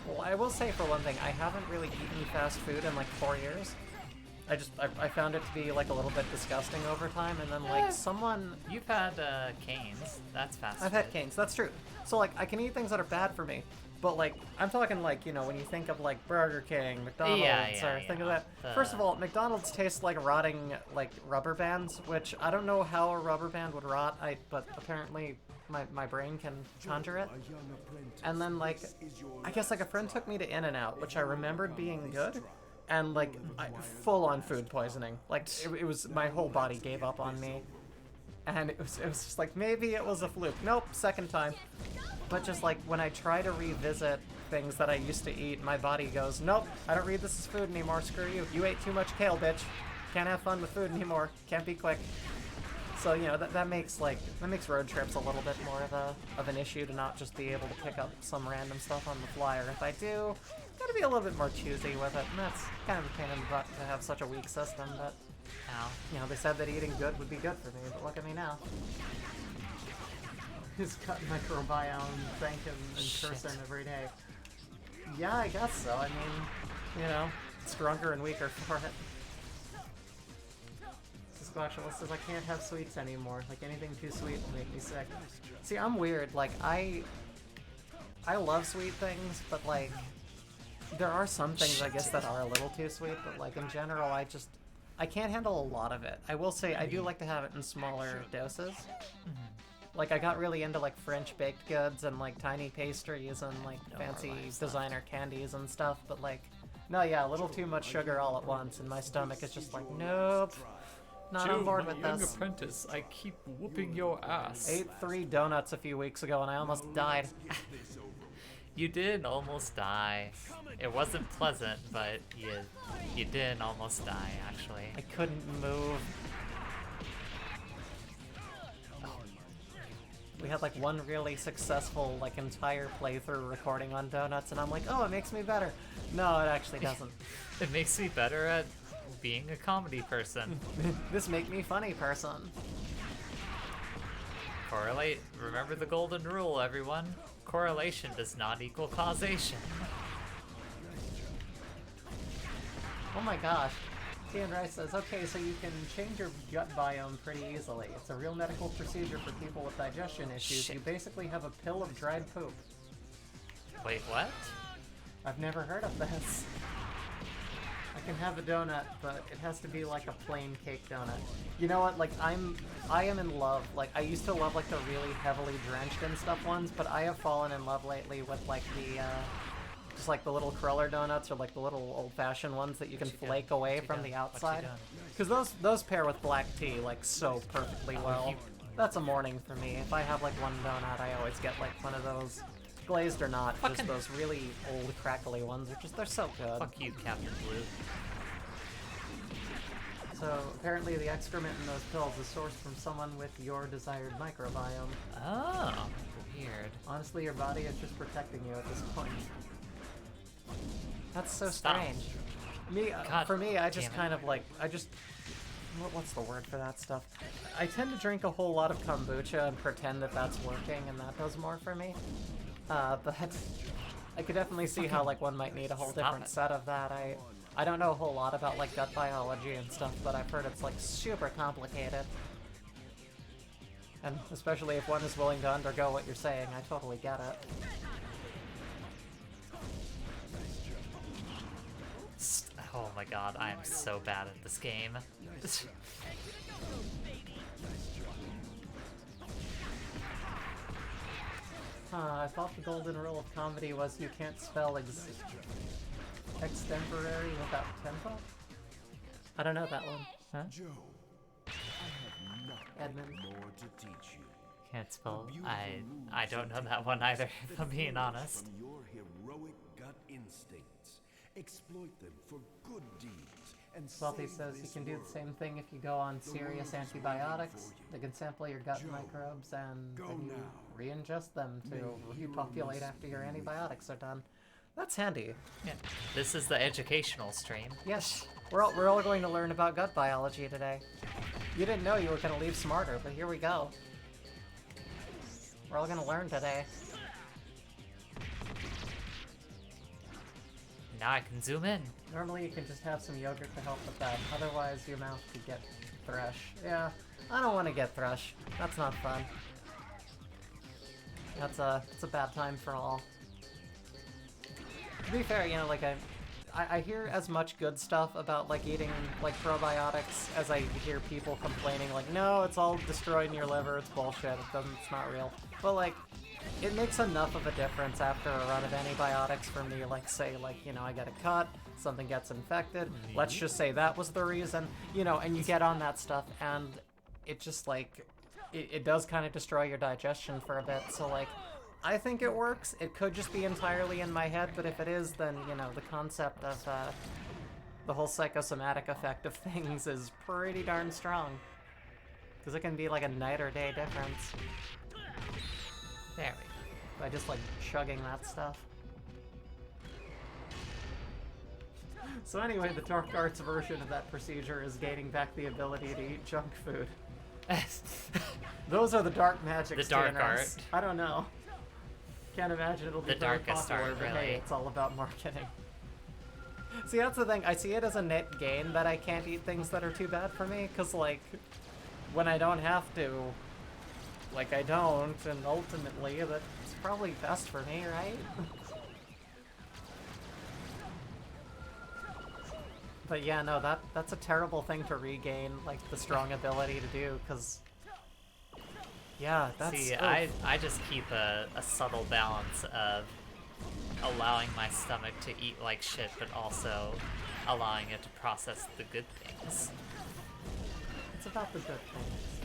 well, I will say for one thing, I haven't really eaten fast food in like 4 years. I found it to be, like, a little bit disgusting over time, and then, like, someone... You've had Cane's. That's fast I've food. had Cane's, that's true. So, like, I can eat things that are bad for me, But like, I'm talking like, you know, when you think of like Burger King, McDonald's, or think of that. First of all, McDonald's tastes like rotting like rubber bands, which I don't know how a rubber band would rot. But apparently my brain can conjure it. And then like, I guess like a friend took me to In-N-Out, which I remembered being good. And like, full-on food poisoning. Like it was, my whole body gave up on me. And it was just like, maybe it was a fluke. Nope, second time. But just like, when I try to revisit things that I used to eat, my body goes, nope, I don't read this as food anymore, screw you. You ate too much kale, bitch. Can't have fun with food anymore. Can't be quick. So, you know, that makes road trips a little bit more of an issue to not just be able to pick up some random stuff on the fly. Or if I do, gotta be a little bit more choosy with it. And that's kind of a pain in the butt to have such a weak system, but... You know, they said that eating good would be good for me, but look at me now. Just cut microbiome, thank him in person every day. Yeah, I guess so. I mean, you know, stronger and weaker for it. Squatchala says, I can't have sweets anymore. Like, anything too sweet will make me sick. See, I'm weird. Like, I love sweet things, but, like, there are some things, I guess, that are a little too sweet, but, like, in general, I can't handle a lot of it. I will say, I do like to have it in smaller doses. Like, I got really into, like, French baked goods and, like, tiny pastries and, like, fancy designer candies and stuff, but, like, no, yeah, a little too much sugar all at once, and my stomach is just like, nope, not on board with young this. apprentice, I keep whooping your ass. Ate 3 donuts a few weeks ago and I almost died. You did almost die. It wasn't pleasant, but you did almost die, actually. I couldn't move. We had like one really successful like entire playthrough recording on donuts and I'm like, oh, it makes me better. No, it actually doesn't. It makes me better at being a comedy person. This make me funny person. Correlate. Remember the golden rule, everyone. Correlation does not equal causation. Oh my gosh. Dan Rice says, okay, so you can change your gut biome pretty easily. It's a real medical procedure for people with digestion issues. Shit. You basically have a pill of dried poop. Wait, what? I've never heard of this. I can have a donut, but it has to be like a plain cake donut. You know what, like, I am in love. Like, I used to love, like, the really heavily drenched and stuff ones, but I have fallen in love lately with, like, the, just like the little cruller donuts or like the little old-fashioned ones that you can flake away from the outside. Because those pair with black tea, like, so perfectly well. That's a morning for me. If I have, like, one donut, I always get, like, one of those, glazed or not, just those really old, crackly ones. They're so good. Fuck you, Captain Blue. So, apparently the excrement in those pills is sourced from someone with your desired microbiome. Oh, weird. Honestly, your body is just protecting you at this point. That's so Stop. strange. For me, I just kind of like, what's the word for that stuff? I tend to drink a whole lot of kombucha and pretend that that's working, and that does more for me. But I could definitely see how like one might need a whole different set of that. I don't know a whole lot about like gut biology and stuff, but I've heard it's like super complicated. And especially if one is willing to undergo what you're saying, I totally get it. Oh my god, I am so bad at this game. I thought the golden rule of comedy was you can't spell extemporary without tempo? I don't know that one. Huh? Joe, I have nothing Edmund. more to teach you. Can't spell. I don't know that one either, if I'm being honest. From your heroic gut instincts. Exploit them for good deeds. And Wealthy save says you this can do the world. same thing if you go on serious antibiotics. They can sample your gut microbes and then you re-ingest them to repopulate after your antibiotics are done. That's handy. Yeah. This is the educational stream. Yes, we're all going to learn about gut biology today. You didn't know you were going to leave smarter, but here we go. We're all going to learn today. Now I can zoom in. Normally you can just have some yogurt to help with that, otherwise your mouth could get thrush. Yeah, I don't want to get thrush. That's not fun. It's a bad time for all. To be fair, you know, like I hear as much good stuff about like eating like probiotics as I hear people complaining like, no, it's all destroyed in your liver, it's bullshit, it's not real. But like, it makes enough of a difference after a run of antibiotics for me, like say like, you know, I get a cut, something gets infected, let's just say that was the reason, you know, and you get on that stuff and it just like, it does kind of destroy your digestion for a bit, so like, I think it works. It could just be entirely in my head, but if it is, then, you know, the concept of the whole psychosomatic effect of things is pretty darn strong. Because it can be like a night or day difference There we go. by just like chugging that stuff. So anyway, the Dark Arts version of that procedure is gaining back the ability to eat junk food. Those are the dark magic The dark standards. art. I don't know. Can't imagine it'll be The very darkest popular, art, but hey, really. it's all about marketing. See, that's the thing. I see it as a net gain that I can't eat things that are too bad for me, because, like, when I don't have to, like, I don't, and ultimately, that's probably best for me, right? But yeah, no, that's a terrible thing to regain, like, the strong ability to do, because... Yeah, that's... See, oof. I just keep a subtle balance of allowing my stomach to eat like shit, but also allowing it to process the good things. It's about the good things.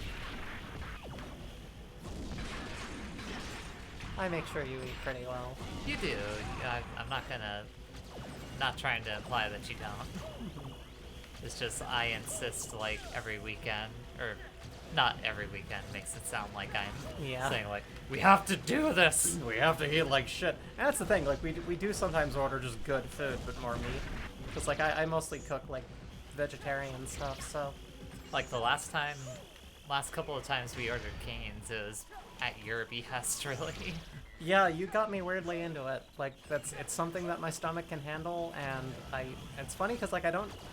I make sure you eat pretty well. You do. I'm not trying to imply that you don't. It's just I insist like every weekend, or not every weekend, makes it sound like I'm Yeah. saying like, we have to do this! We have to eat like shit. And that's the thing, like, we do sometimes order just good food, but more meat. Because, like, I mostly cook, like, vegetarian stuff, so... Like the last couple of times we ordered Cane's, it was at your behest, really. Yeah, you got me weirdly into it. Like, it's something that my stomach can handle, and it's funny, because, like,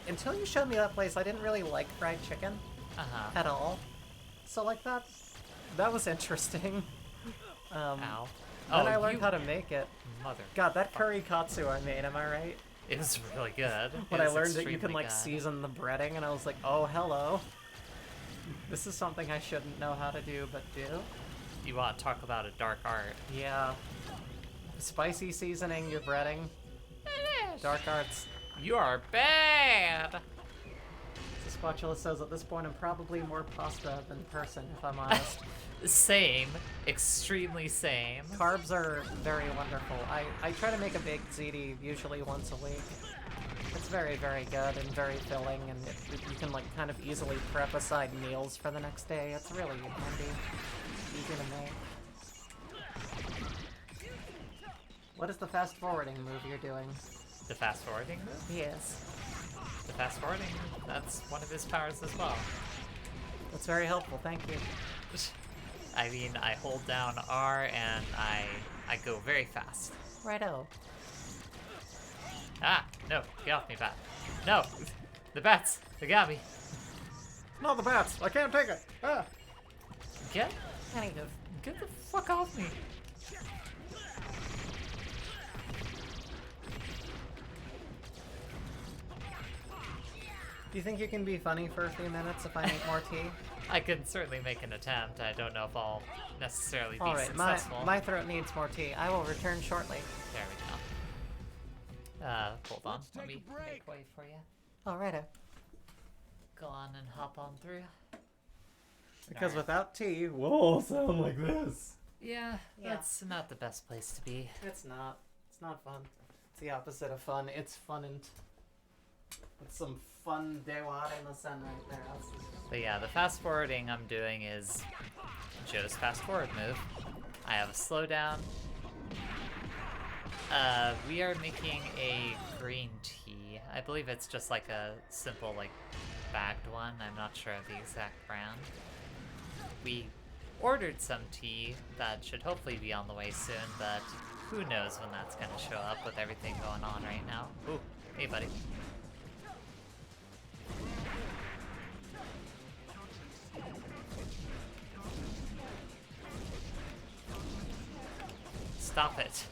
until you showed me that place, I didn't really like fried chicken at all. So, like, that was interesting. Ow. Then I learned how to make it. Mother. God, that curry katsu I made, am I right? It was really good. When It I was learned that you can, extremely like, good. season the breading, and I was like, oh, hello. This is something I shouldn't know how to do, but do. You want to talk about a dark art? Yeah. Spicy seasoning your breading. Dark arts. You are bad! So Spatula says, at this point, I'm probably more pasta than person, if I'm honest. Same. Extremely same. Carbs are very wonderful. I try to make a baked ziti usually once a week. It's very, very good and very filling, and you can, like, kind of easily prep aside meals for the next day. It's really handy. Easy to make. What is the fast forwarding move you're doing? The fast forwarding move? Yes. The fast forwarding, that's one of his powers as well. That's very helpful, thank you. I mean, I hold down R and I go very fast. Righto. Ah, no, get off me, bat. No, the bats, they got me. Not the bats! I can't take it! Ah! Get Anywho. the fuck off me. Do you think you can be funny for a few minutes if I make more tea? I can certainly make an attempt. I don't know if I'll necessarily be Alright, successful. my throat needs more tea. I will return shortly. There we go. Hold on. Let me make way for you. Alrighto. Go on and hop on through. Because Alright. without tea, we'll sound like this. Yeah, Yeah. that's not the best place to be. It's not. It's not fun. It's the opposite of fun. It's funnant. It's some fun dewat in the sun right there. But yeah, the fast forwarding I'm doing is Joe's fast forward move. I have a slowdown. We are making a green tea. I believe it's just like a simple, like, bagged one. I'm not sure of the exact brand. We ordered some tea that should hopefully be on the way soon, but who knows when that's gonna show up with everything going on right now. Ooh, hey buddy. Stop it.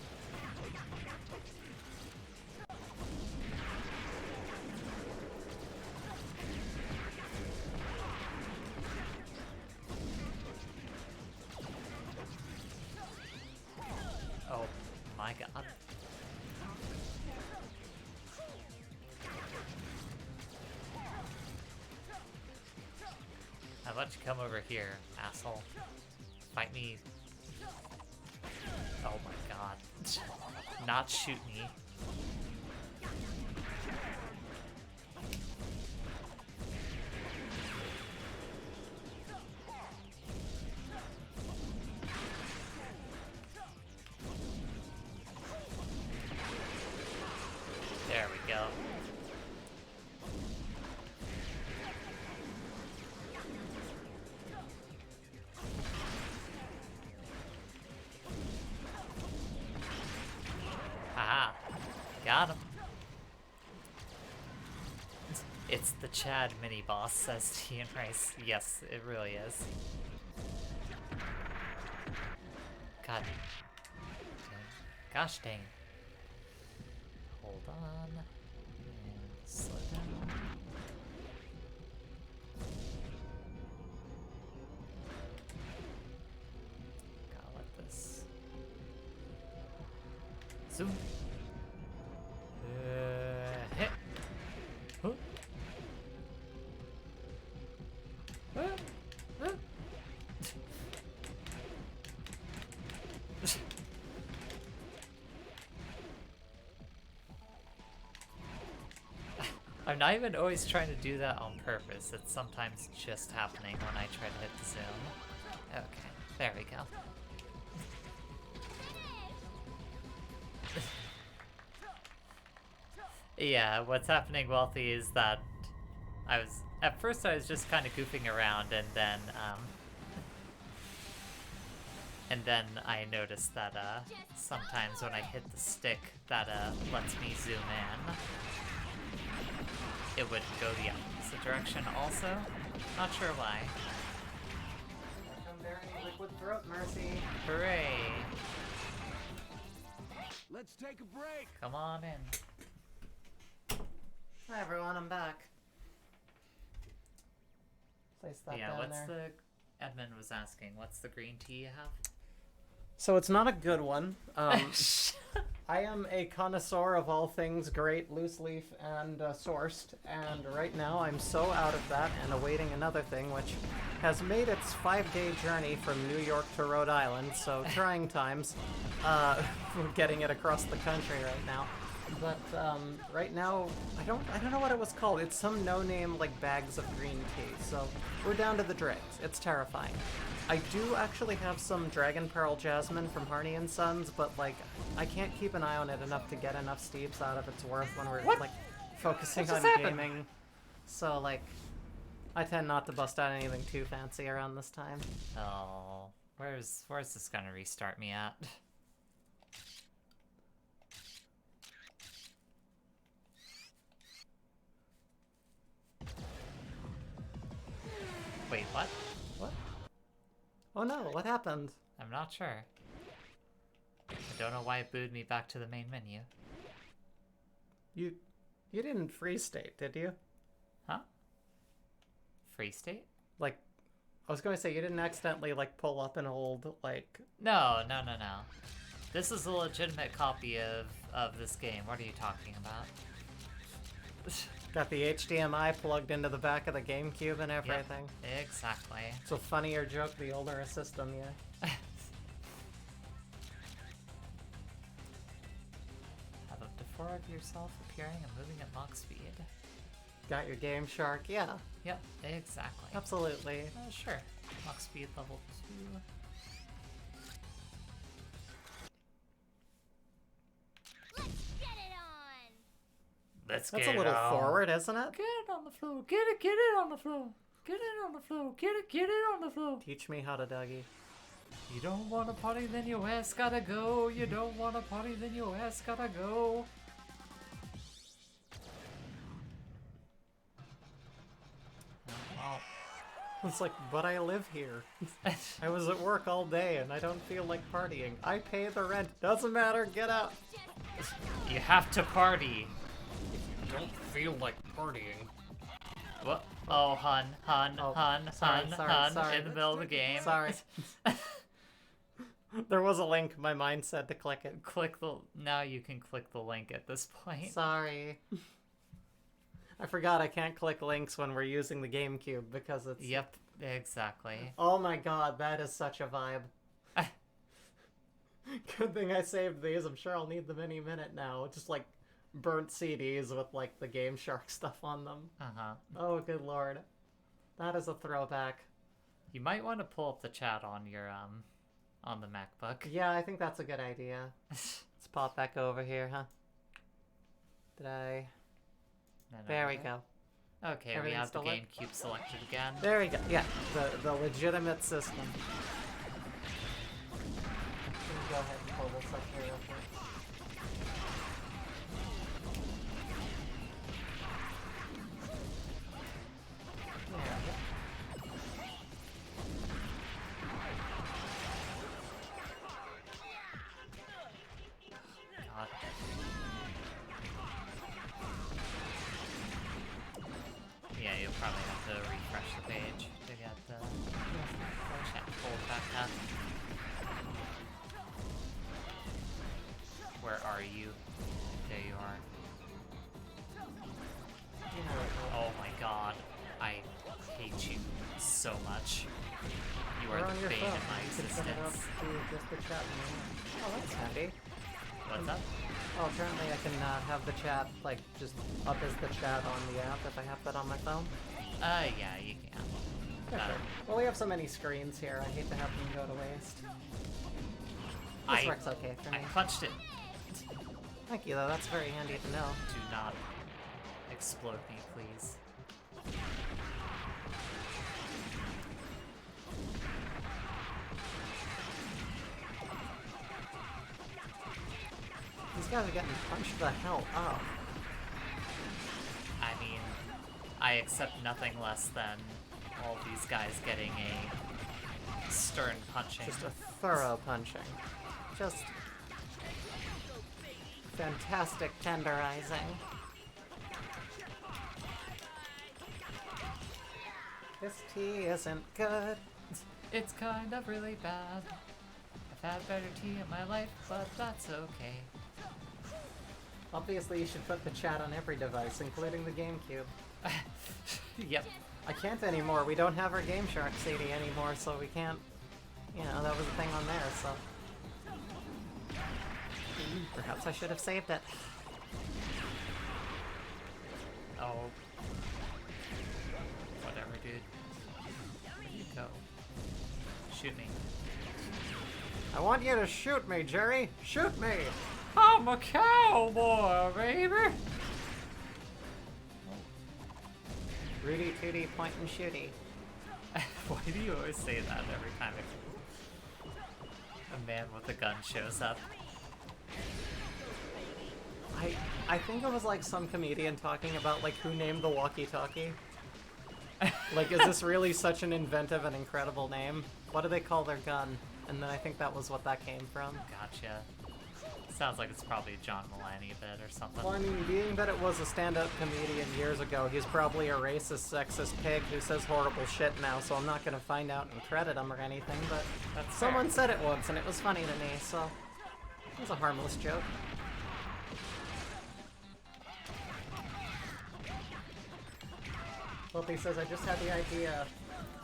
why don't you come over here, asshole? Fight me. Oh my god. Not shoot me. There we go. Haha. Got him. It's the Chad mini-boss, says T and Rice. Yes, it really is. God. Gosh dang. Hold on. And slow down. Gotta let this. Zoom. Hit. Huh? Huh? I'm not even always trying to do that on purpose. It's sometimes just happening when I try to hit the zoom. Okay, there we go. Yeah, what's happening, Wealthy, is that at first I was just kind of goofing around, and then I noticed that sometimes when I hit the stick that lets me zoom in, it would go the opposite direction also. Not sure why. I'm very liquid throat, Mercy. Hooray! Let's take a break. Come on in. Hi everyone, I'm back. Place that Yeah, down what's there. the... Edmund was asking, what's the green tea you have? So it's not a good one. I am a connoisseur of all things great, loose leaf, and sourced, and right now I'm so out of that and awaiting another thing, which has made its 5-day journey from New York to Rhode Island, so trying times. We're getting it across the country right now. But right now, I don't know what it was called. It's some no-name like bags of green tea. So we're down to the dregs. It's terrifying. I do actually have some Dragon Pearl Jasmine from Harney and Sons, but like I can't keep an eye on it enough to get enough steeps out of its worth when we're like focusing on gaming. So like I tend not to bust out anything too fancy around this time. Oh, where's this gonna restart me at? Wait, what? What? Oh no, what happened? I'm not sure. I don't know why it booted me back to the main menu. You didn't freeze state, did you? Huh? Free state? Like I was going to say you didn't accidentally like pull up an old like No. This is a legitimate copy of this game. What are you talking about? got the HDMI plugged into the back of the GameCube and everything. Yep, exactly. It's a funnier joke the older a system, yeah. Have up to 4 of yourself appearing and moving at Mach speed. Got your Game Shark, yeah. Yep, exactly. Absolutely. Sure. Mach speed level 2. Let's get it on! Let's That's get a little it on. forward, isn't it? Get it on the floor. Get it on the floor. Get it on the floor. Get it on the floor. Teach me how to Dougie. You don't want to party, then your ass gotta go. You don't want to party, then your ass gotta go. Oh. It's like, but I live here. I was at work all day and I don't feel like partying. I pay the rent. Doesn't matter, get out. You have to party. Don't feel like partying. What? Oh, hun, sorry, in the middle of the game. Sorry. There was a link, my mind said to click it. Now you can click the link at this point. Sorry. I forgot I can't click links when we're using the GameCube because it's Exactly. Oh my god, that is such a vibe. Good thing I saved these. I'm sure I'll need them any minute now. Just like burnt CDs with like the Game Shark stuff on them. Uh-huh. Oh, good lord. That is a throwback. You might want to pull up the chat on your, on the MacBook. Yeah, I think that's a good idea. Let's pop back over here, huh? Did I... Then There over we go. Okay, we Everything's have the still lit? GameCube selected again. There we go. Yeah, the legitimate system. Let me go ahead and pull this up here real quick. There we go. God. Yeah, you'll probably have to refresh the page to get the chat pulled back up. Where are you? There you are. You know it. Oh my god. I hate you so much. You are We're on the your bane phone. of my You can set it up existence. to just the chat menu. Oh, that's handy. What's up? Oh, apparently I can have the chat, like, just up as the chat on the app if I have that on my phone. Yeah, you can. Okay. Well, we have so many screens here. I hate to have them go to waste. This I- works okay for I me. punched it. Thank you, though. That's very handy to know. Do not explode me, please. These guys are getting punched the hell up. I mean, I accept nothing less than all these guys getting a stern punching. Just a thorough punching. Just fantastic tenderizing. This tea isn't good. It's kind of really bad. I've had better tea in my life, but that's okay. Obviously, you should put the chat on every device, including the GameCube. Yep. I can't anymore. We don't have our Game Shark CD anymore, so we can't... You know, that was a thing on there, so... Perhaps I should have saved it. Oh. Whatever, dude. Where'd you go? Shoot me. I want you to shoot me, Jerry! Shoot me! I'm a cowboy, baby! Rudy Tooty point and shooty. Why do you always say that every time a man with a gun shows up? I think it was like some comedian talking about like who named the walkie-talkie. Like, is this really such an inventive and incredible name? What do they call their gun? And then I think that was what that came from. Gotcha. Sounds like it's probably a John Mulaney bit or something. Well, I mean, being that it was a stand-up comedian years ago, he's probably a racist, sexist pig who says horrible shit now, so I'm not gonna find out and credit him or anything, but That's someone fair. said it once and it was funny to me, so it was a harmless joke. Whoopi says, I just had the idea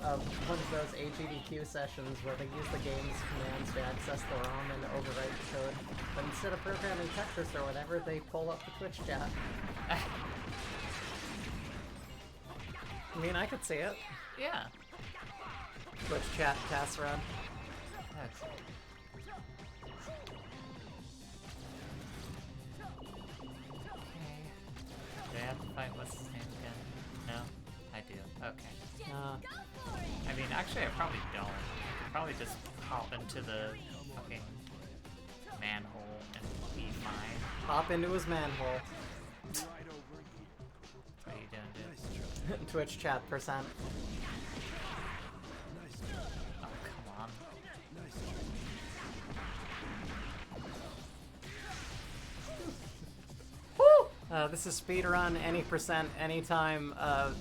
of one of those AGDQ sessions where they use the game's commands to access the ROM and overwrite the code, but instead of programming Tetris or whatever, they pull up the Twitch chat. I mean, I could see it. Yeah. Twitch chat, task run. That's okay. Do I have to fight what's his name again? No? I do. Okay. I mean, actually, I probably don't. I could probably just hop into the fucking manhole and be fine. Hop into his manhole. What are you doing, dude? Twitch chat percent. Oh, come on. This is speedrun, any percent, anytime,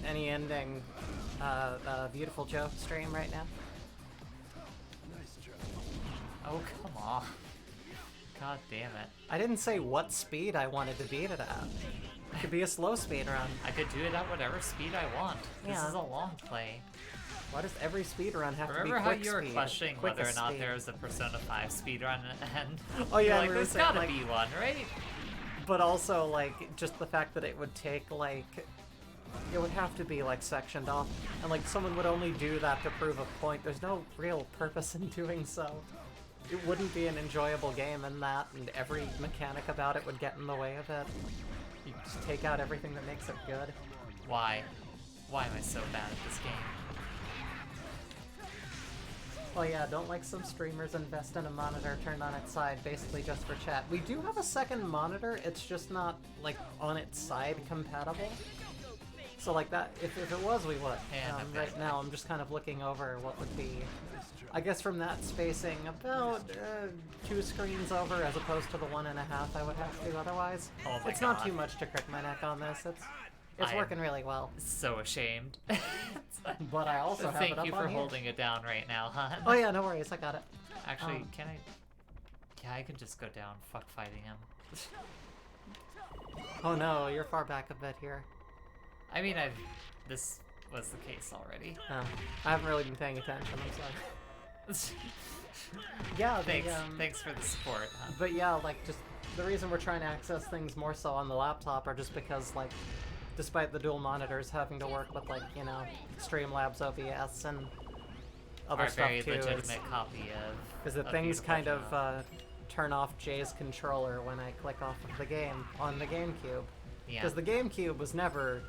any ending, Viewtiful Jae stream right now. Oh, come on. God damn it. I didn't say what speed I wanted to beat it at. It could be a slow speedrun. I could do it at whatever speed I want. This Yeah. is a long play. Why does every speedrun have Remember to be how quick you were speed? questioning whether or Quickest not speed. there was a Persona 5 speedrun, and Oh, yeah, you're and like, we were there's saying, gotta like- be one, right? But also, like, just the fact that it would take, like... It would have to be, like, sectioned off. And, like, someone would only do that to prove a point. There's no real purpose in doing so. It wouldn't be an enjoyable game in that, and every mechanic about it would get in the way of it. You just take out everything that makes it good. Why? Why am I so bad at this game? Oh yeah, don't like some streamers invest in a monitor turned on its side basically just for chat. We do have a second monitor, it's just not, like, on its side compatible. So like that, if it was, we would. Yeah, okay. Right now I'm just kind of looking over what would be, I guess from that spacing, about 2 screens over as opposed to the 1.5 I would have to otherwise. Oh my It's not God. too much to crick my neck on this, it's I am- working really well. So ashamed. But I also have it Thank up you on for here. holding it down right now, hon. Oh yeah, no worries, I got it. Actually, can I... Yeah, I can just go down. Fuck fighting him. Oh no, you're far back a bit here. I mean, this was the case already. I haven't really been paying attention, I'm sorry. Yeah, Thanks, the, thanks for the support, huh? but yeah, like, just the reason we're trying to access things more so on the laptop are just because, like, despite the dual monitors having to work with, like, you know, Streamlabs OBS and other Our stuff very too, legitimate copy of... is that of things Viewtiful kind Jae. of turn off Jay's controller when I click off of the game on the GameCube. Yeah. Because the GameCube was never,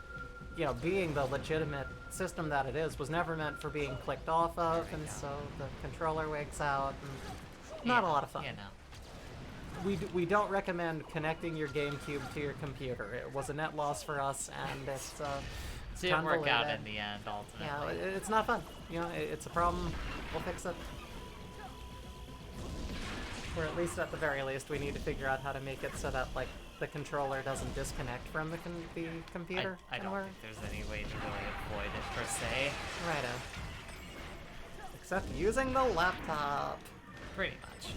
you know, being the legitimate system that it is, was never meant for being clicked off of, and so the controller wigs out, and not a Yeah, lot of fun. You know. We don't recommend connecting your GameCube to your computer. It was a net loss for us, and it's Didn't work out convoluted. in the end, ultimately. Yeah, it's not fun. You know, it's a problem. We'll fix it. Or at least, at the very least, we need to figure out how to make it so that, like, the controller doesn't disconnect from the computer. I don't anywhere. think there's any way to really avoid it, per se. Righto. Except using the laptop. Pretty much.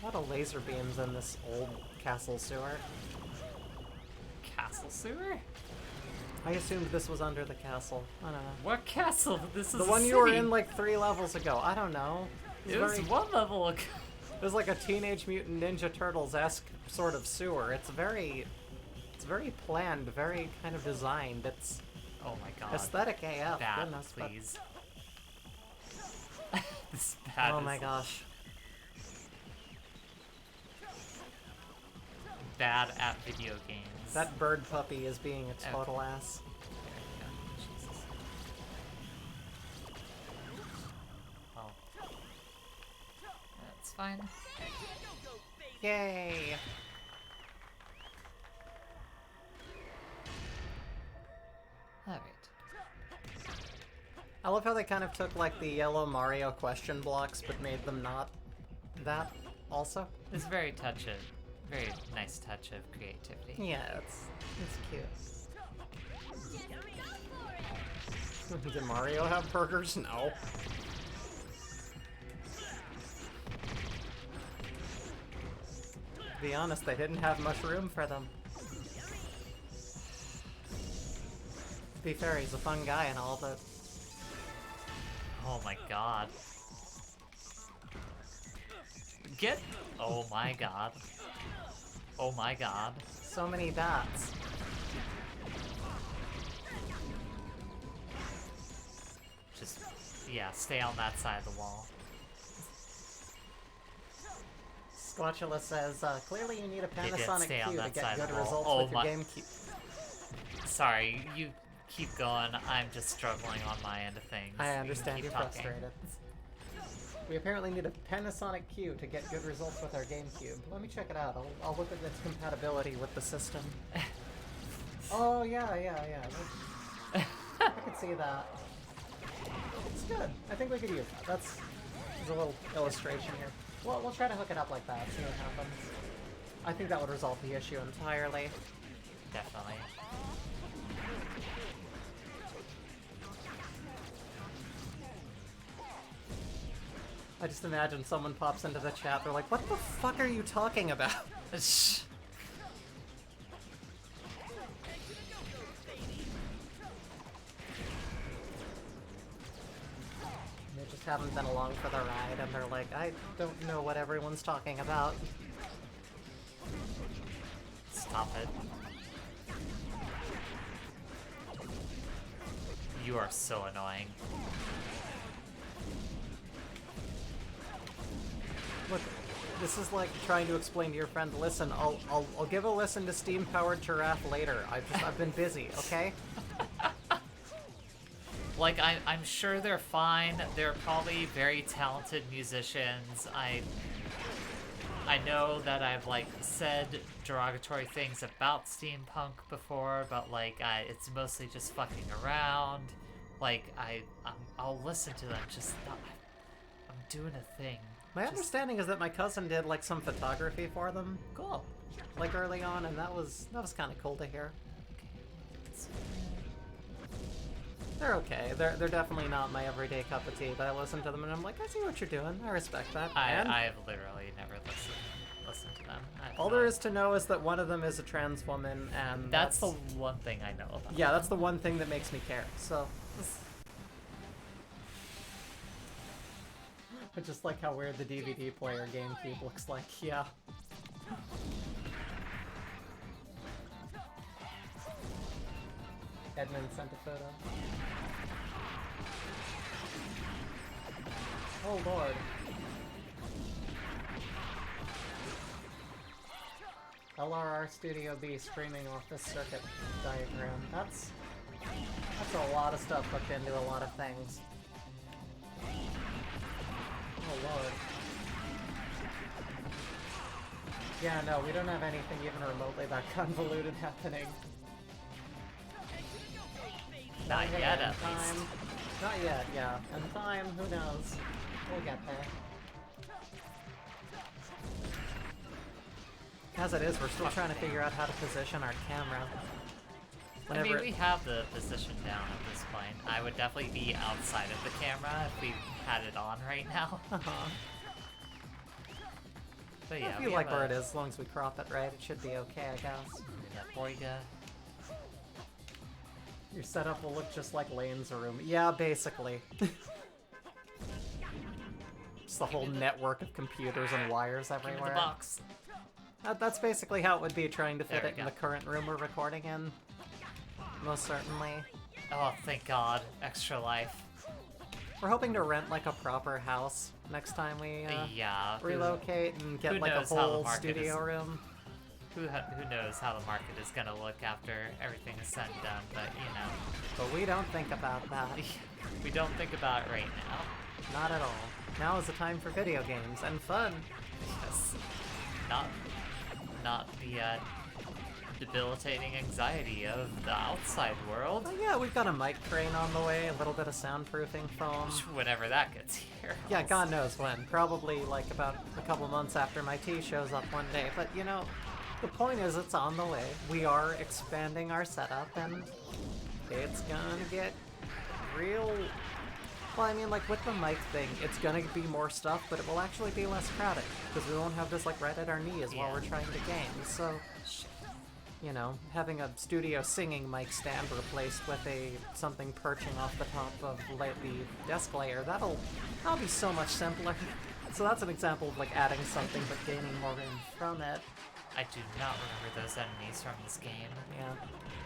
A lot of laser beams in this old castle sewer. Castle sewer? I assumed this was under the castle. I don't know. What castle? This is The a one you were city. in like 3 levels ago. I don't know. It was very- one level ago. It was like a Teenage Mutant Ninja Turtles-esque sort of sewer. It's very planned, very kind of designed. It's Oh my god. aesthetic AF. Bad, Goodness, but- please. This bad Oh is my gosh. bad at video games. That bird puppy is being a Okay. total ass. There we go. Jesus. Oh. That's fine. Yay! Alright. I love how they kind of took like the yellow Mario question blocks but made them not that also. It's very very nice touch of creativity. Yeah, it's cute. Just go for it. Did Mario have burgers? No. To be honest, they didn't have much room for them. To be fair, he's a fun guy and all, but Oh my god. Get. Oh my god. Oh my god. so many bats. Just, yeah, stay on that side of the wall. Squatula says, clearly you need a did Panasonic stay on Q to that get side of good the wall. results Oh with your my- GameCube. Sorry, you keep going. I'm just struggling on my end of things. I You can understand keep you're talking. frustrated. We apparently need a Panasonic Q to get good results with our GameCube. Let me check it out. I'll look at its compatibility with the system. Oh, yeah. I can see that. It's good. I think we could use that. That's a little illustration here. Well, we'll try to hook it up like that, see what happens. I think that would resolve the issue entirely. Definitely. I just imagine someone pops into the chat, they're like, what the fuck are you talking about? just haven't been along for the ride, and they're like, I don't know what everyone's talking about. Stop it. You are so annoying. Look, this is like trying to explain to your friend, listen, I'll give a listen to Steam-Powered Giraffe later. I've been busy, okay? Like, I'm sure they're fine. They're probably very talented musicians. I know that I've, like, said derogatory things about steampunk before, but, like, it's mostly just fucking around. Like, I'll listen to them, just not, I'm doing a thing. My understanding is that my cousin did, like, some photography for them. Cool. Like, early on, and that was kind of cool to hear. They're okay. They're definitely not my everyday cup of tea, but I listen to them and I'm like, I see what you're doing. I respect that. And I have literally never listened to them. all there is to know is that one of them is a trans woman, and That's the one thing I know about. yeah, that's the one thing that makes me care. So I just like how weird the DVD player GameCube looks like. Yeah. Edmund sent a photo. Oh lord. LRR Studio B streaming off this circuit diagram. That's a lot of stuff hooked into a lot of things. Oh lord. Yeah, no, we don't have anything even remotely that convoluted happening. Not Hey, yet, in at time. least. Not yet, yeah. In time, who knows? We'll get there. As it is, we're still trying to figure out how to position our camera. I mean, we have the position down at this point. I would definitely be outside of the camera if we had it on right now. But yeah, I feel like where it is, as long as we crop it right, it should be okay, I guess. Yeah, Boyga. Your setup will look just like Lane's room. Yeah, basically. Just the whole network of computers and wires Give me everywhere. the box. That's basically how it would be trying to fit There we it in go. the current room we're recording in. Most certainly. Oh, thank God. Extra life. We're hoping to rent like a proper house next time we Yeah. relocate and get who like a knows how the whole market studio is- room. Who knows how the market is gonna look after everything is said and done, but you know. But we don't think about that. We don't think about it right now. Not at all. Now is the time for video games and fun. Yes. Not the debilitating anxiety of the outside world. Oh yeah, we've got a mic crane on the way, a little bit of soundproofing foam. Whenever that gets here. Yeah, God knows when. Probably like about a couple months after my tea shows up one day. But you know, the point is it's on the way. We are expanding our setup and it's gonna get real... Well, I mean, like with the mic thing, it's gonna be more stuff, but it will actually be less crowded. Because we won't have this like right at our knees while Yeah. we're trying to game. So, you know, having a studio singing mic stand replaced with something perching off the top of the desk layer, that'll be so much simpler. So that's an example of like adding something but gaining more room from it. I do not remember those enemies from this game. Yeah.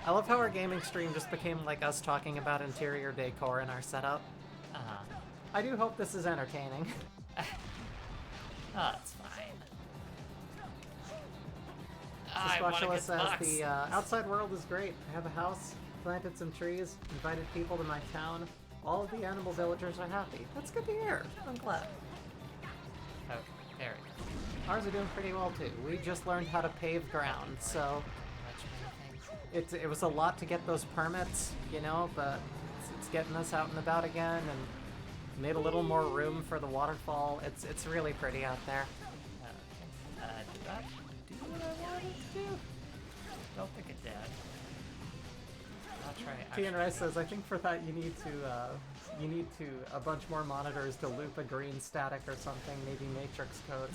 I love how our gaming stream just became like us talking about interior decor in our setup. I do hope this is entertaining. Oh, it's fine. The I wanna get specialist the says box. the outside world is great. I have a house, planted some trees, invited people to my town. All of the animal villagers are happy. That's good to hear. I'm glad. Oh, there we go. Ours are doing pretty well too. We just learned how to pave ground, so Much better things. it was a lot to get those permits, you know, but it's getting us out and about again and made a little more room for the waterfall. It's really pretty out there. Okay. Did that do what I wanted to do? Don't think it did. I'll try it. Tian Rice says, I think for that you need to a bunch more monitors to loop a green static or something, maybe matrix code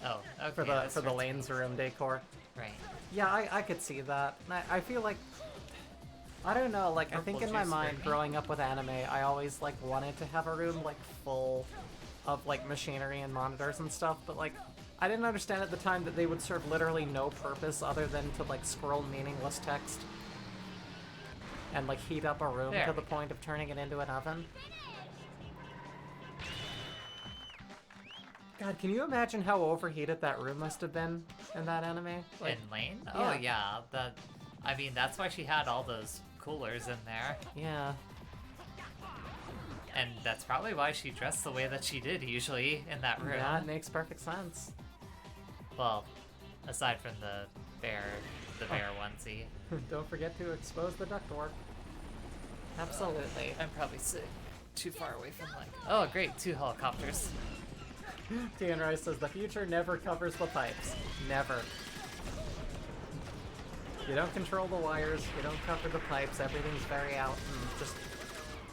Oh, okay. for that's the right. lanes room decor. Right. Yeah, I could see that. I feel like I don't know, like, I think Purple in my juice for mind, me. growing up with anime, I always, like, wanted to have a room, like, full of, like, machinery and monitors and stuff, but, like, I didn't understand at the time that they would serve literally no purpose other than to, like, scroll meaningless text and, like, heat up a room There to we the go. point of turning it into an oven. God, can you imagine how overheated that room must have been in that anime? Like, In Lane? Oh yeah. yeah, I mean, that's why she had all those coolers in there. yeah. And that's probably why she dressed the way that she did usually in that room. Yeah, it makes perfect sense. Well, aside from the bear onesie. Don't forget to expose the ductwork. Absolutely. I'm probably sitting too far away from like... Oh great, 2 helicopters. Dan Rice says the future never covers the pipes. Never. You don't control the wires, you don't cover the pipes, everything's very out and just...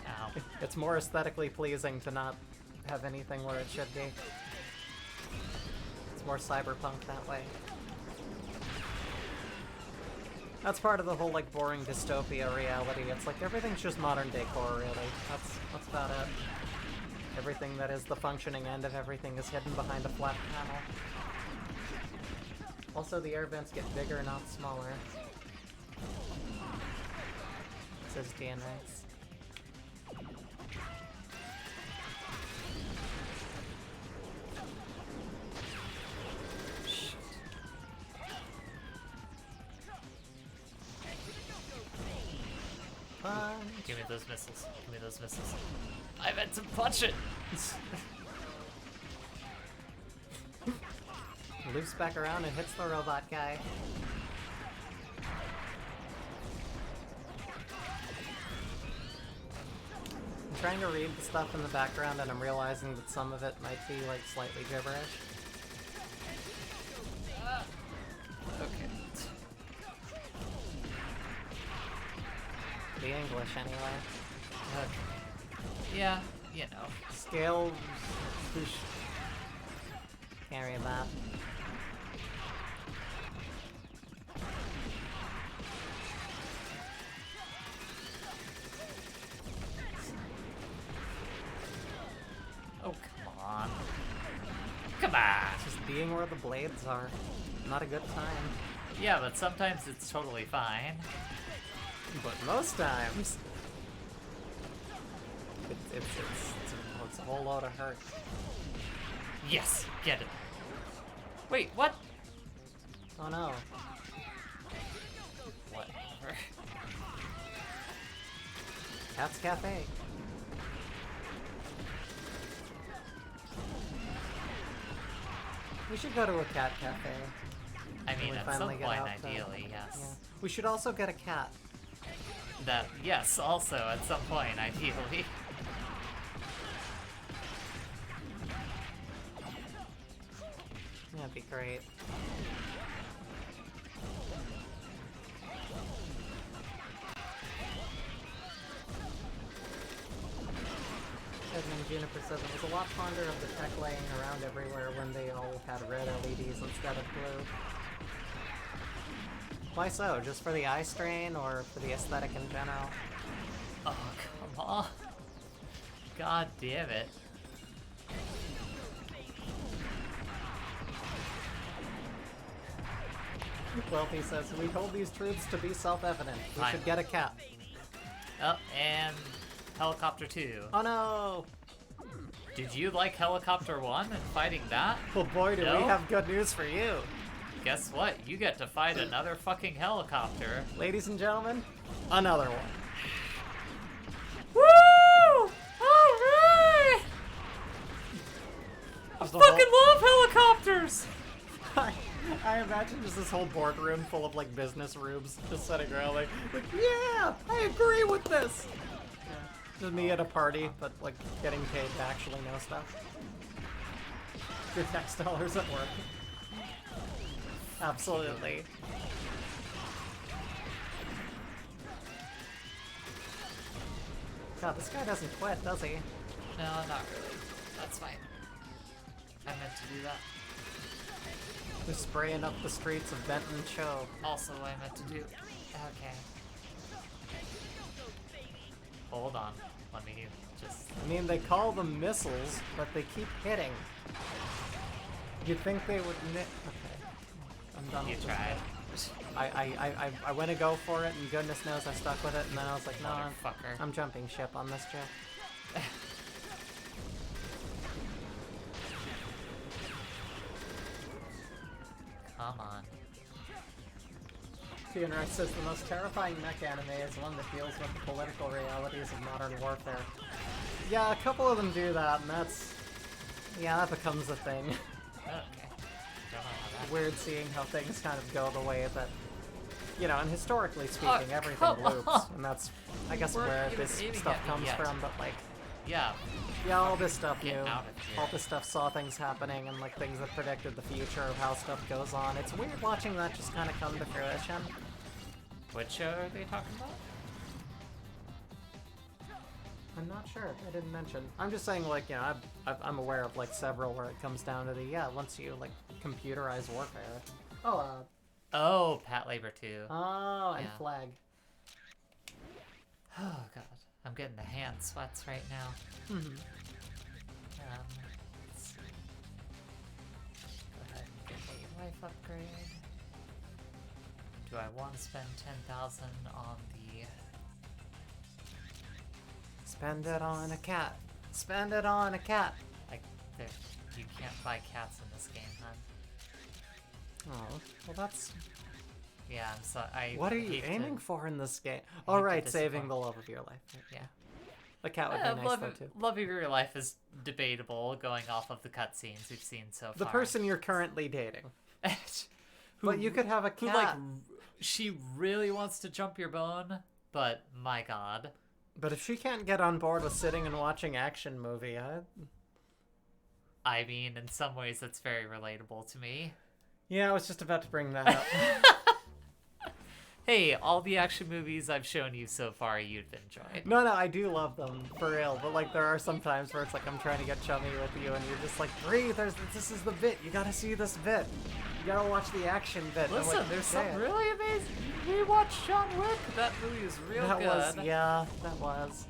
Ow. It's more aesthetically pleasing to not have anything where it should be. It's more cyberpunk that way. That's part of the whole, like, boring dystopia reality. It's like everything's just modern decor, really. That's about it. Everything that is the functioning end of everything is hidden behind a flat panel. Also, the air vents get bigger, not smaller. Says Dan Rice. Give me those missiles. Give me those missiles. I meant to punch it! Loops back around and hits the robot guy. I'm trying to read the stuff in the background and I'm realizing that some of it might be like slightly gibberish. Okay. The English, anyway. Okay. Yeah, you know. Scale... Can't read that. Oh, come on. Come on! Just being where the blades are. Not a good time. Yeah, but sometimes it's totally fine. But most times... It's a whole lot of hurt. Yes! Get it! Wait, what? Oh no. Whatever. Cat's Cafe. We should go to a cat cafe. I mean, we at some finally get point, out to- ideally, yes. Yeah. We should also get a cat. That, yes, also, at some point, ideally. That'd be great. Edmund Juniper says it was a lot fonder of the tech laying around everywhere when they all had red LEDs instead of blue. Why so? Just for the eye strain or for the aesthetic in general? Oh, come on. God damn it. Wealthy says, we hold these truths to be self-evident. We Fine. should get a cat. Oh, and Helicopter 2. Oh no! Did you like Helicopter 1 and fighting that? Well boy, do No? we have good news for you. Guess what? You get to fight another fucking helicopter. Ladies and gentlemen, another one. Woo! Alright! I Just a fucking love helicopters! I imagine just this whole boardroom full of like business rubes just sitting around like yeah, I agree with this. Yeah. Just me at a party, but like getting paid to actually know stuff. Your tax dollars at work. Absolutely. God, this guy doesn't quit, does he? No, not really. That's fine. I meant to do that. Just spraying up the streets of Benton Cho. Also, I meant to do... Okay. hold on. Let me just... I mean, they call them missiles, but they keep hitting. You'd think they would Okay. I'm done You with tried. this. I went to go for it, and goodness knows I stuck with it, and then I was like, no, Motherfucker. I'm jumping ship on this jet. Come on. TNR says the most terrifying mech anime is one that deals with the political realities of modern warfare. Yeah, a couple of them do that, and that's... Yeah, that becomes a thing. Okay. Don't know how that... Weird seeing how things kind of go the way that... You know, and historically speaking, Oh, everything come loops, on. and that's, I guess, We're where even this aiming stuff at me comes yet. from, but like... Yeah. Yeah, all this stuff Get knew. out of here. All this stuff saw things happening and like things that predicted the future of how stuff goes on. It's weird watching that just kind of come to fruition. What show are they talking about? I'm not sure. I didn't mention. I'm just saying, like, you know, I'm aware of like several where it comes down to the once you like computerize warfare. Oh, Oh, Pat Labor 2. oh, and Yeah. Flag. Oh god, I'm getting the hand sweats right now. Mm-hmm. Let's see. Go ahead and get a life upgrade. Do I want to spend 10,000 on the... Spend it on a cat. Spend it on a cat. Like, you can't buy cats in this game, huh? Oh, well, that's. Yeah, I'm sorry. What are you hate aiming to, for in this game? hate All to right, saving disappoint. the love of your life. Yeah. The cat would be nice though too. Love of your life is debatable, going off of the cutscenes we've seen so far. The person you're currently dating. who, But you could have a cat. who like she really wants to jump your bone, but my god. But if she can't get on board with sitting and watching action movie, I mean, in some ways, that's very relatable to me. yeah, I was just about to bring that up. Hey, all the action movies I've shown you so far, you've enjoyed. No, I do love them for real. But like, there are some times where it's like I'm trying to get chummy with you, and you're just like, breathe. This is the bit. You gotta see this bit. You gotta watch the action bit. And I'm Listen, like, there's "Okay." some really amazing. We watched John Wick. That movie is real That good. was, yeah, that was.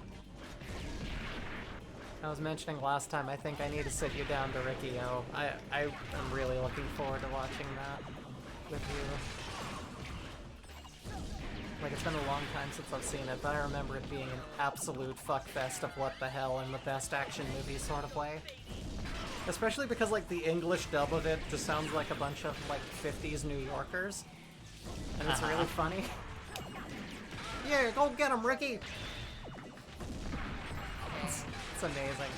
I was mentioning last time, I think I need to sit you down to Ricky O. I'm really looking forward to watching that with you. Like, it's been a long time since I've seen it, but I remember it being an absolute fuckfest of what the hell in the best action movie sort of way. Especially because, like, the English dub of it just sounds like a bunch of, like, 50s New Yorkers. And it's really funny. Yeah, go get him, Ricky! It's amazing.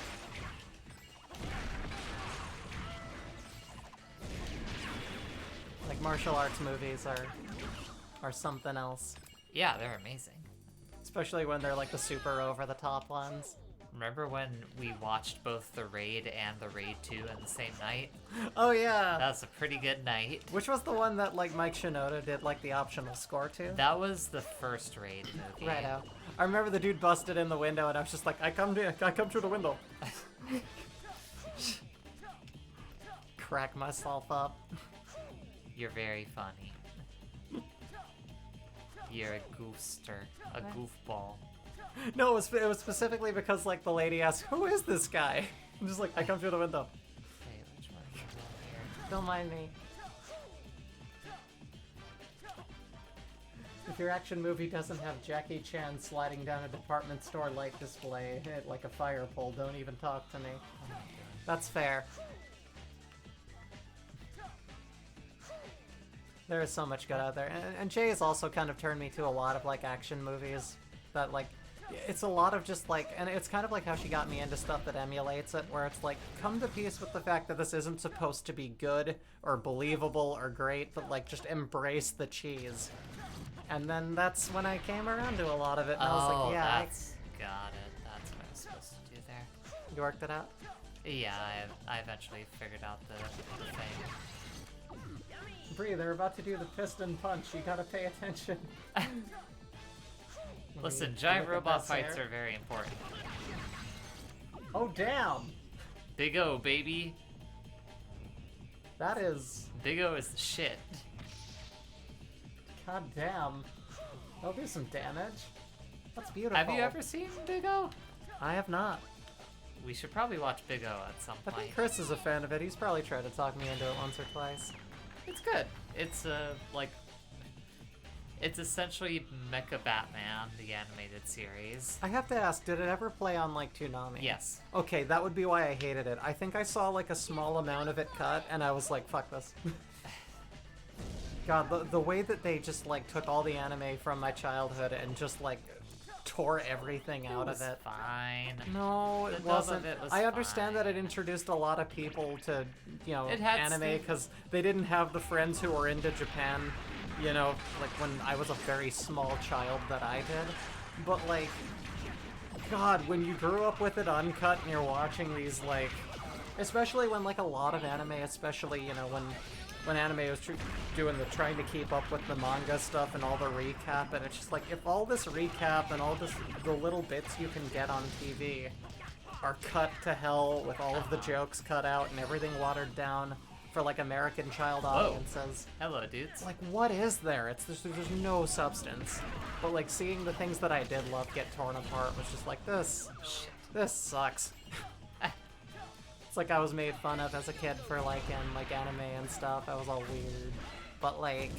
Like, martial arts movies are something else. Yeah, they're amazing. Especially when they're like the super over-the-top ones. Remember when we watched both The Raid and The Raid 2 in the same night? Oh yeah! That was a pretty good night. Which was the one that like Mike Shinoda did like the optional score to? That was the first Raid movie. Righto. I remember the dude busted in the window and I was just like, I come through the window. Crack myself up. You're very funny. You're a goofster. A goofball. No, it was specifically because like the lady asked, who is this guy? I'm just like, I come through the window. Okay, which one is here? Don't mind me. If your action movie doesn't have Jackie Chan sliding down a department store light display like a fire pole, don't even talk to me. That's fair. There is so much good out there. And Jay has also kind of turned me to a lot of like action movies that like, it's a lot of just like, and it's kind of like how she got me into stuff that emulates it, where it's like, come to peace with the fact that this isn't supposed to be good or believable or great, but like just embrace the cheese. And then that's when I came around to a lot of it, and I was like, yeah, got it. That's what I was supposed to do there. you worked it out? Yeah, I eventually figured out the thing. Bree, they're about to do the piston punch. You gotta pay attention. Listen, giant look at robot that fights stare. are very important. Oh, damn! Big O, baby. That is... Big O is the shit. God damn. That'll do some damage. That's beautiful. Have you ever seen Big O? I have not. We should probably watch Big O at some I point. think Chris is a fan of it. He's probably tried to talk me into it once or twice. It's good. It's like it's essentially Mecha Batman, the animated series. I have to ask, did it ever play on like Toonami? Yes. Okay, that would be why I hated it. I think I saw like a small amount of it cut, and I was like, fuck this. God, the way that they just like took all the anime from my childhood and just like tore everything out of it. Fine. No, it The dub wasn't. of it was I understand that fine. it introduced a lot of people to, you know, It had anime Steve- because they didn't have the friends who were into Japan, you know, like when I was a very small child that I did. But like, God, when you grew up with it uncut and you're watching these like, especially when like a lot of anime, especially, you know, when anime was trying to keep up with the manga stuff and all the recap, and it's just like, if all this recap and all the little bits you can get on TV are cut to hell with all of the jokes cut out and everything watered down for like American child audiences, Hello, dudes. like, what is there? There's no substance. But like seeing the things that I did love get torn apart was just like, this sucks. It's like I was made fun of as a kid for liking like anime and stuff. I was all weird. But like,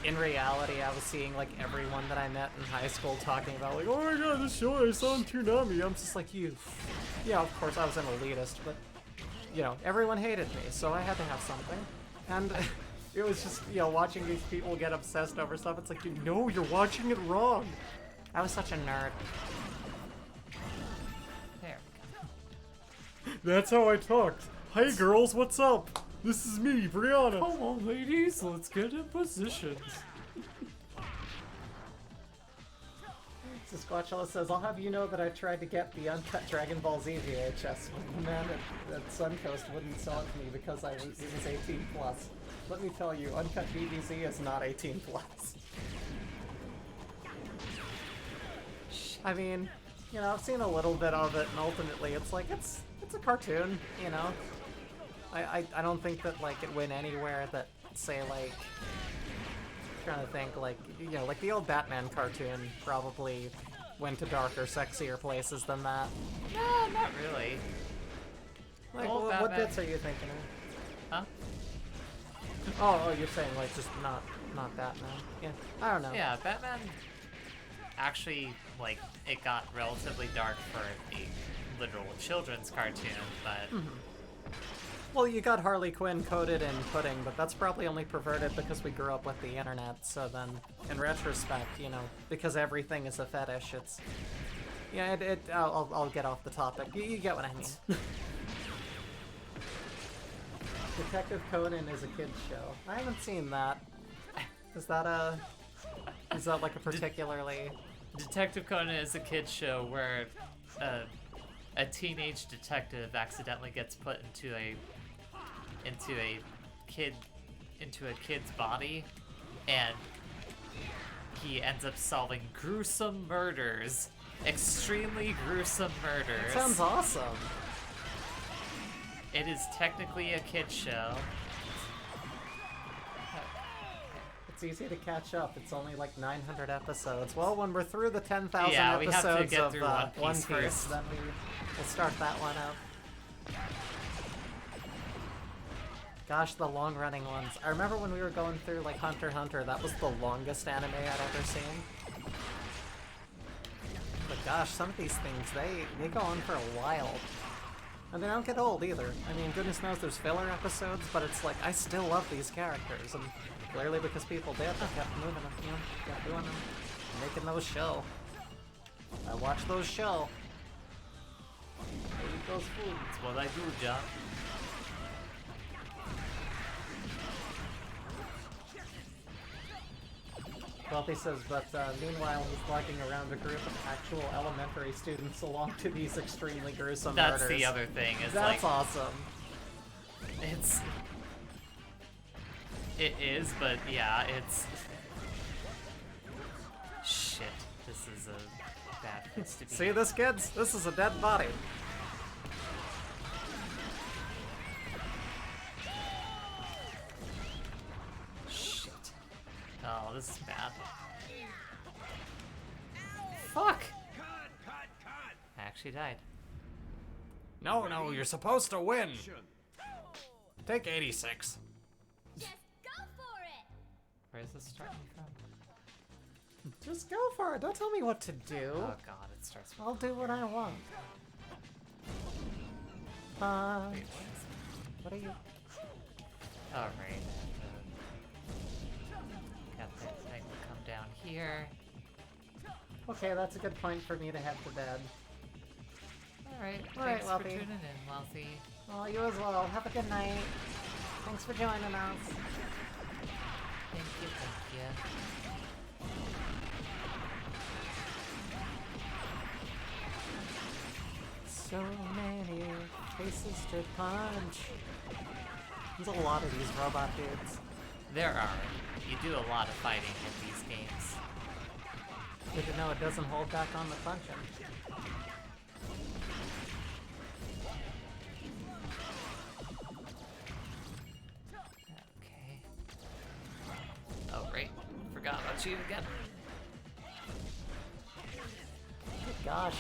in reality, I was seeing like everyone that I met in high school talking about like, oh my god, this show I saw on Toonami. I'm just like, you. Yeah, of course I was an elitist, but you know, everyone hated me, so I had to have something. And it was just, you know, watching these people get obsessed over stuff. It's like, no, you're watching it wrong. I was such a nerd. There. That's how I talked. Hey girls, what's up? This is me, Brianna. Come on, ladies, let's get in positions. So Squatchella says, I'll have you know that I tried to get the uncut Dragon Ball Z VHS, but the man at Suncoast wouldn't sell it to me because it was 18 plus. Let me tell you, uncut DBZ is not 18 plus. I mean, you know, I've seen a little bit of it, and ultimately it's like, it's a cartoon, you know? I don't think that, like, it went anywhere that, say, like, trying to think, like, you know, like the old Batman cartoon probably went to darker, sexier places than that. No, not really. Like, Old what Batman- bits are you thinking of? Huh? Oh, you're saying, like, just not Batman. Yeah, I don't know. Yeah, Batman actually, like, it got relatively dark for a literal children's cartoon, but Well, you got Harley Quinn coated in pudding, but that's probably only perverted because we grew up with the internet, so then, in retrospect, you know, because everything is a fetish, it's... Yeah, I'll get off the topic. You get what I mean. Detective Conan is a kid's show. I haven't seen that. Is that like a particularly... Detective Conan is a kid's show where a teenage detective accidentally gets put into a kid's body, and he ends up solving gruesome murders, extremely gruesome murders. Sounds awesome. It is technically a kid's show. It's easy to catch up. It's only like 900 episodes. Well, when we're through the 10,000 Yeah, we have to episodes get of through One Piece first. then we'll start that one up. Gosh, the long-running ones. I remember when we were going through like Hunter x Hunter, that was the longest anime I'd ever seen. But gosh, some of these things, they go on for a while. And they don't get old either. I mean, goodness knows there's filler episodes, but it's like, I still love these characters, and clearly because people did, they kept moving them, you know, kept doing them, making those show. I watch those show. I eat those foods. That's what I do, John. Wealthy says, but meanwhile he's walking around a group of actual elementary students along to these extremely gruesome That's murders. the other thing. Is That's like awesome. It is, but yeah, it's shit. This is a bad place to be. See this, kids? This is a dead body. Shit. Oh, this is bad. Fuck! she died. No, you're supposed to win. Take 86. Just go for it! Where is this starting from? Just go for it. Don't tell me what to do. Oh god, it starts with I'll do what I want. Wait, What are you? Alright. Got that thing to come down here. Okay, that's a good point for me to head to bed. Alright, Alright, thanks Wealthy. for tuning in, Wealthy. Well, you as well. Have a good night. Thanks for joining us. Thank you. So many faces to punch. There's a lot of these robot dudes. There are. You do a lot of fighting in these games. Good to know it doesn't hold back on the punching. Okay. Oh, right. Forgot about you again. Good gosh.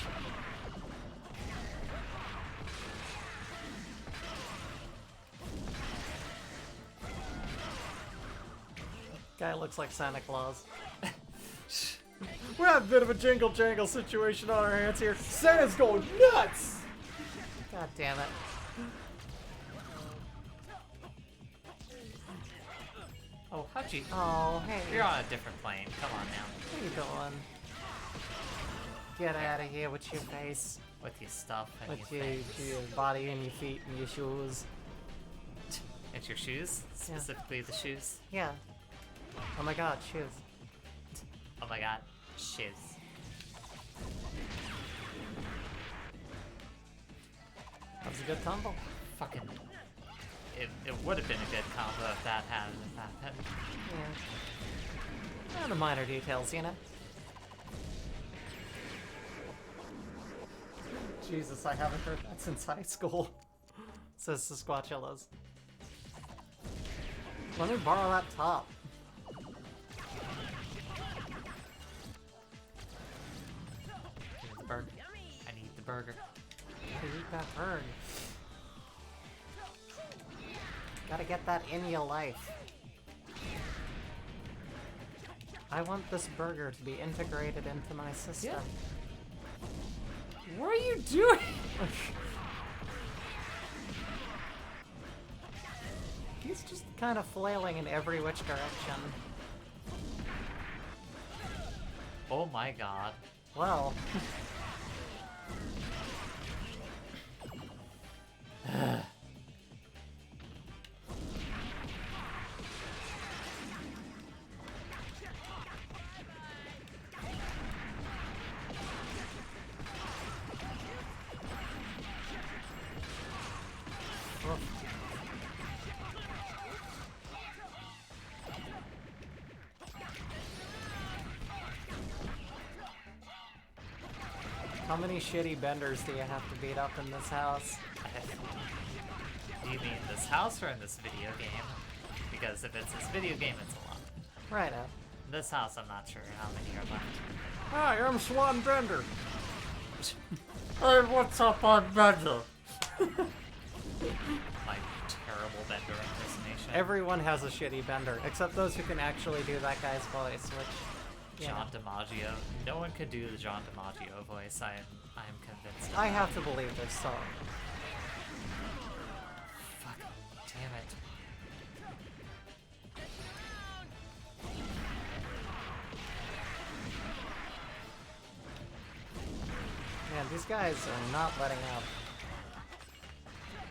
Guy looks like Santa Claus. We have a bit of a jingle jangle situation on our hands here. Santa's going nuts! God damn it. Oh, how'd you? Oh, hey. You're on a different plane. Come on now. What are you doing? Get out of here with your face. With your stuff and With your things. your body and your feet and your shoes. And your shoes? Yeah. Specifically the shoes? Yeah. Oh my god, shoes. Oh my god. Shoes. That was a good tumble. Fucking... It would have been a good combo if that hadn't happened. Yeah. The minor details, you know? Jesus, I haven't heard that since high school. Says Sasquatchillas. Let me borrow that top. Give me the burger. I need the burger. Gotta eat that bird. Gotta get that in your life. I want this burger to be integrated into my system. What are you doing? He's just kind of flailing in every which direction. Oh my god. Well, how many shitty benders do you have to beat up in this house? Do you mean this house or in this video game? Because if it's this video game, it's a lot. Righto. This house, I'm not sure how many are left. Hi, I'm Swan Bender. Hey, what's up on Bender? My terrible Bender impersonation. Everyone has a shitty bender, except those who can actually do that guy's voice, which... you know, John DiMaggio. No one could do the John DiMaggio voice. I am convinced. Of I that. have to believe this song. Fuck. Damn it. Man, these guys are not letting up.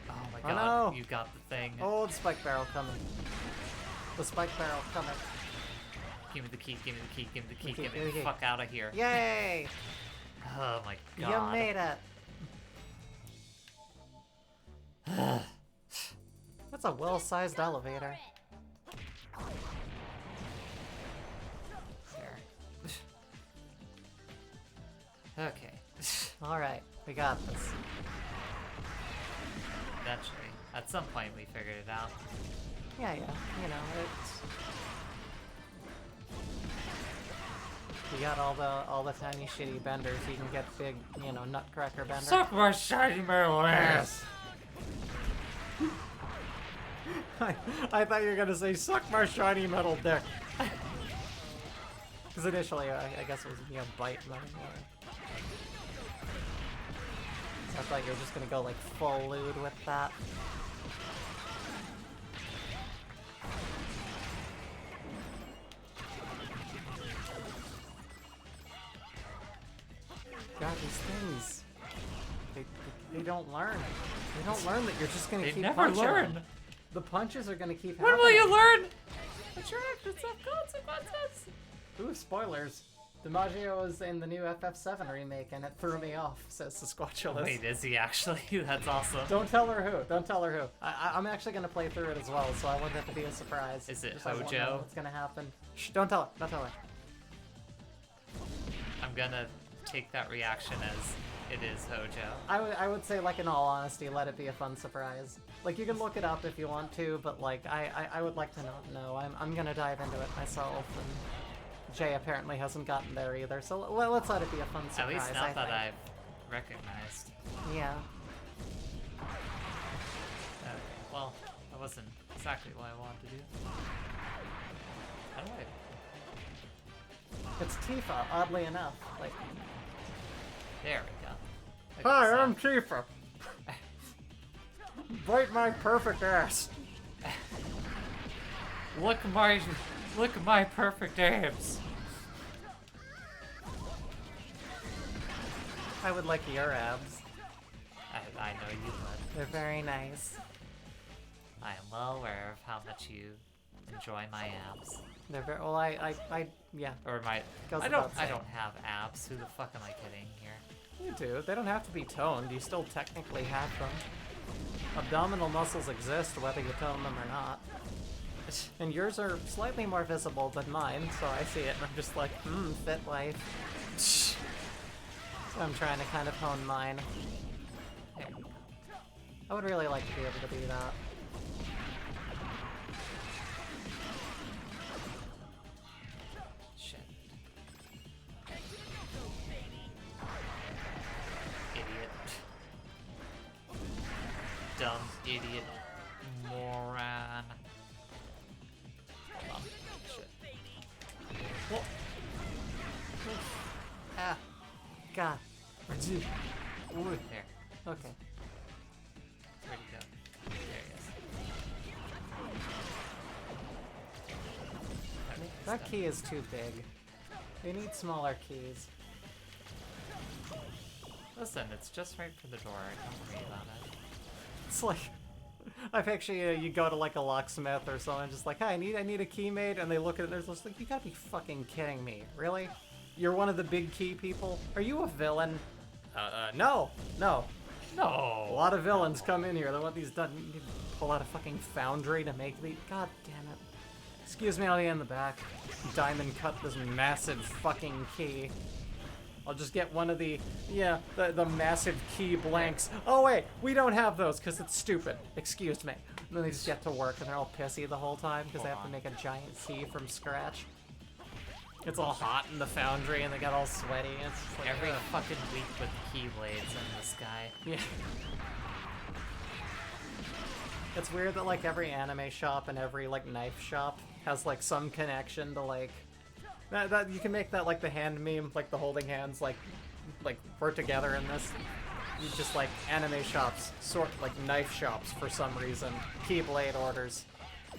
Oh my Oh god. no. You got the thing. Old spike barrel coming. The spike barrel coming. Give me the key. Give me the key. Give me the key. Okay, Get me the okay. fuck out of here. Yay! Oh my You god. made it! That's a well-sized elevator. There. Okay. Alright, we got this. Eventually. At some point we figured it out. Yeah, you know, it's... You got all the tiny shitty benders. You can get big, you know, nutcracker bender. Suck my shiny metal ass! I thought you were gonna say suck my shiny metal dick. Because initially, I guess it was, you know, bite. So I thought you were just gonna go like full lewd with that. God, these things. They don't learn. They don't learn that you're just gonna They keep never punching learn. them. The punches are gonna keep When happening. will you learn? That your actions have consequences. Ooh, spoilers. DiMaggio is in the new FF7 remake, and it threw me off, says Sasquatchulus. Wait, is he actually? That's awesome. Don't tell her who. Don't tell her who. I'm actually gonna play through it as well, so I want that to be a surprise. Is it Just I won't know Hojo? what's gonna happen? Shh, don't tell her. Don't tell her. I'm gonna take that reaction as it is Hojo. I would say, like, in all honesty, let it be a fun surprise. Like, you can look it up if you want to, but like, I would like to not know. I'm gonna dive into it myself, and Jay apparently hasn't gotten there either, so let's let it be a fun surprise. At least not that think. I've recognized. Yeah. Okay, well, that wasn't exactly what I wanted to do. How do I... It's Tifa, oddly enough. Like, There we go. hi, Okay, I'm Tifa. Bite my perfect ass. Look at my perfect abs. I would like your abs. I know you would. They're very nice. I am well aware of how much you enjoy my abs. They're very, well, yeah. Or my... Goes I without don't saying. have abs. Who the fuck am I kidding here? You do. They don't have to be toned. You still technically have them. Abdominal muscles exist whether you tone them or not. And yours are slightly more visible than mine, so I see it and I'm just like, fit life. So I'm trying to kind of hone mine. I would really like to be able to do that. Shit. Idiot. Dumb idiot. Moron. Hold on. Shit. Whoa. Ah. God. There. Okay. Where'd he go? There he is. Okay, That he's key is too big. We need smaller keys. done. Listen, it's just right for the door. Don't worry about it. It's like, I picture you go to like a locksmith or someone just like, hey, I need a key made, and they look at it and they're just like, you gotta be fucking kidding me. Really? You're one of the big key people? Are you a villain? No. A No! lot of villains come in here. They want these done. You need to pull out a fucking foundry to make these. God damn it. Excuse me, I'll be in the back. Diamond cut this massive fucking key. I'll just get one of the massive key blanks. Oh wait, we don't have those because it's stupid. Excuse me. And then they just get to work and they're all pissy the whole time because they have to make a giant key from scratch. It's all hot in the foundry and they got all sweaty. It's just like, Every ugh. fucking week with keyblades in this guy. Yeah. It's weird that like every anime shop and every like knife shop has like some connection to like that you can make that like the hand meme, like the holding hands, like we're together in this. You just like anime shops, sort like knife shops for some reason. Keyblade orders.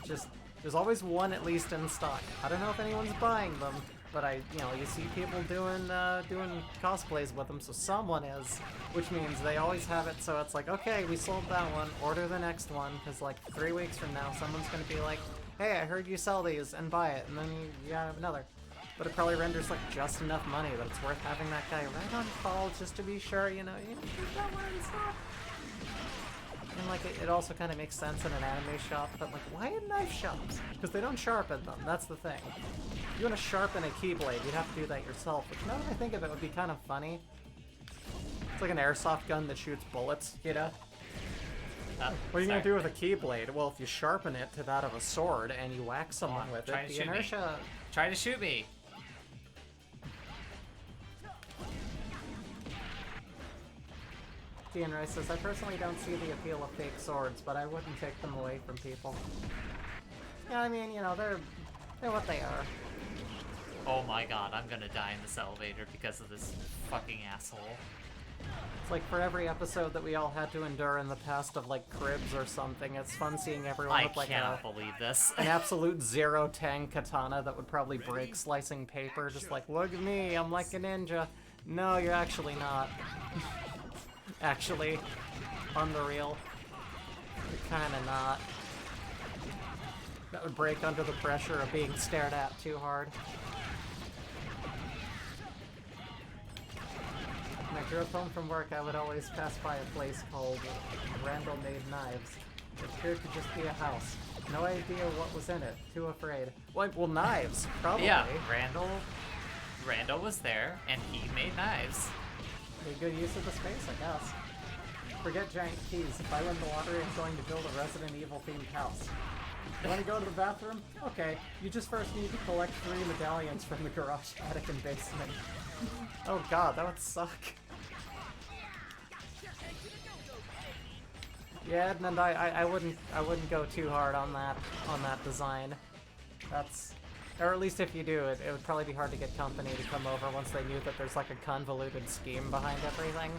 Just there's always one at least in stock. I don't know if anyone's buying them, but you see people doing cosplays with them, so someone is, which means they always have it. So it's like, okay, we sold that one, order the next one, because like 3 weeks from now, someone's gonna be like, hey, I heard you sell these, and buy it, and then you have another. But it probably renders like just enough money that it's worth having that guy right on call just to be sure, you keep that one in stock. And like it also kind of makes sense in an anime shop, but like why in knife shops? Because they don't sharpen them, that's the thing. If you want to sharpen a keyblade, you'd have to do that yourself, which now that I think of it would be kind of funny. It's like an airsoft gun that shoots bullets, you know? What are you going to do with a keyblade? Well, if you sharpen it to that of a sword and you whack someone with Try it, to the shoot me. inertia... Try to shoot me! Dean Rice says, I personally don't see the appeal of fake swords, but I wouldn't take them away from people. Yeah, I mean, you know, they're what they are. Oh my god, I'm gonna die in this elevator because of this fucking asshole. It's like for every episode that we all had to endure in the past of like cribs or something, it's fun seeing everyone I with like cannot believe this. an absolute zero tang katana that would probably break slicing paper. Just like, look at me, I'm like a ninja. No, you're actually not. Actually, on the real, you're kinda not. That would break under the pressure of being stared at too hard. When I drove home from work, I would always pass by a place called Randall Made Knives. It appeared to just be a house. No idea what was in it. Too afraid. Well, knives, probably. Yeah, Randall was there, and he made knives. Made good use of the space, I guess. Forget giant keys. If I win the lottery, I'm going to build a Resident Evil themed house. You want to go to the bathroom? Okay. You just first need to collect 3 medallions from the garage, attic, and basement. Oh god, that would suck. Yeah, Edmund, I wouldn't go too hard on that design. That's, or at least if you do, it would probably be hard to get company to come over once they knew that there's like a convoluted scheme behind everything.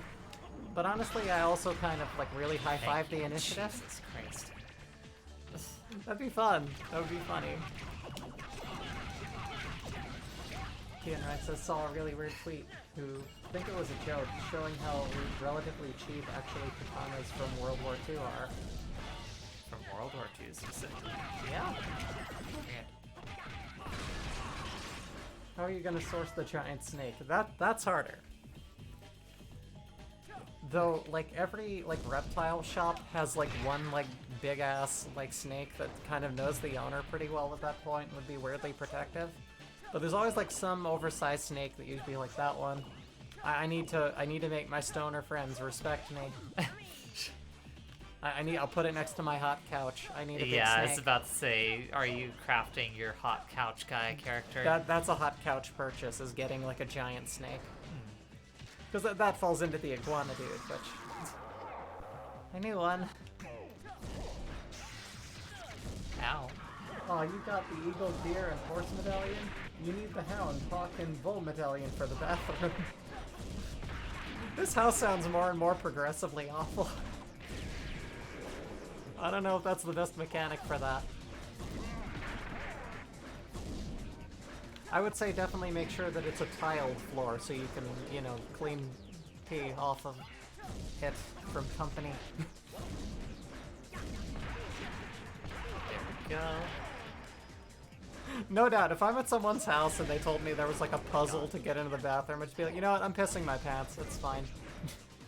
But honestly, I also kind of like really high-five the initiative. Jesus Christ. That'd be fun. That would be funny. Kian Rex says, saw a really weird tweet who think it was a joke, showing how relatively cheap actually katanas from World War II are. From World War II specifically. Yeah. Weird. How are you gonna source the giant snake? That's harder. Though, like, every, like, reptile shop has, like, one, like, big-ass, like, snake that kind of knows the owner pretty well at that point and would be weirdly protective. But there's always, like, some oversized snake that you'd be like, that one. I need to make my stoner friends respect me. I'll put it next to my hot couch. I need a big snake. Yeah, I was about to say, are you crafting your hot couch guy character? That's a hot couch purchase, is getting, like, a giant snake. Because that falls into the iguana dude, which... I knew one. Ow. Oh, you got the eagle, deer, and horse medallion? You need the hound, hawk, and bull medallion for the bathroom. This house sounds more and more progressively awful. I don't know if that's the best mechanic for that. I would say definitely make sure that it's a tiled floor so you can, you know, clean pee off of it from company. There we go. No doubt, if I'm at someone's house and they told me there was like a puzzle to get into the bathroom, I'd just be like, you know what, I'm pissing my pants, it's fine.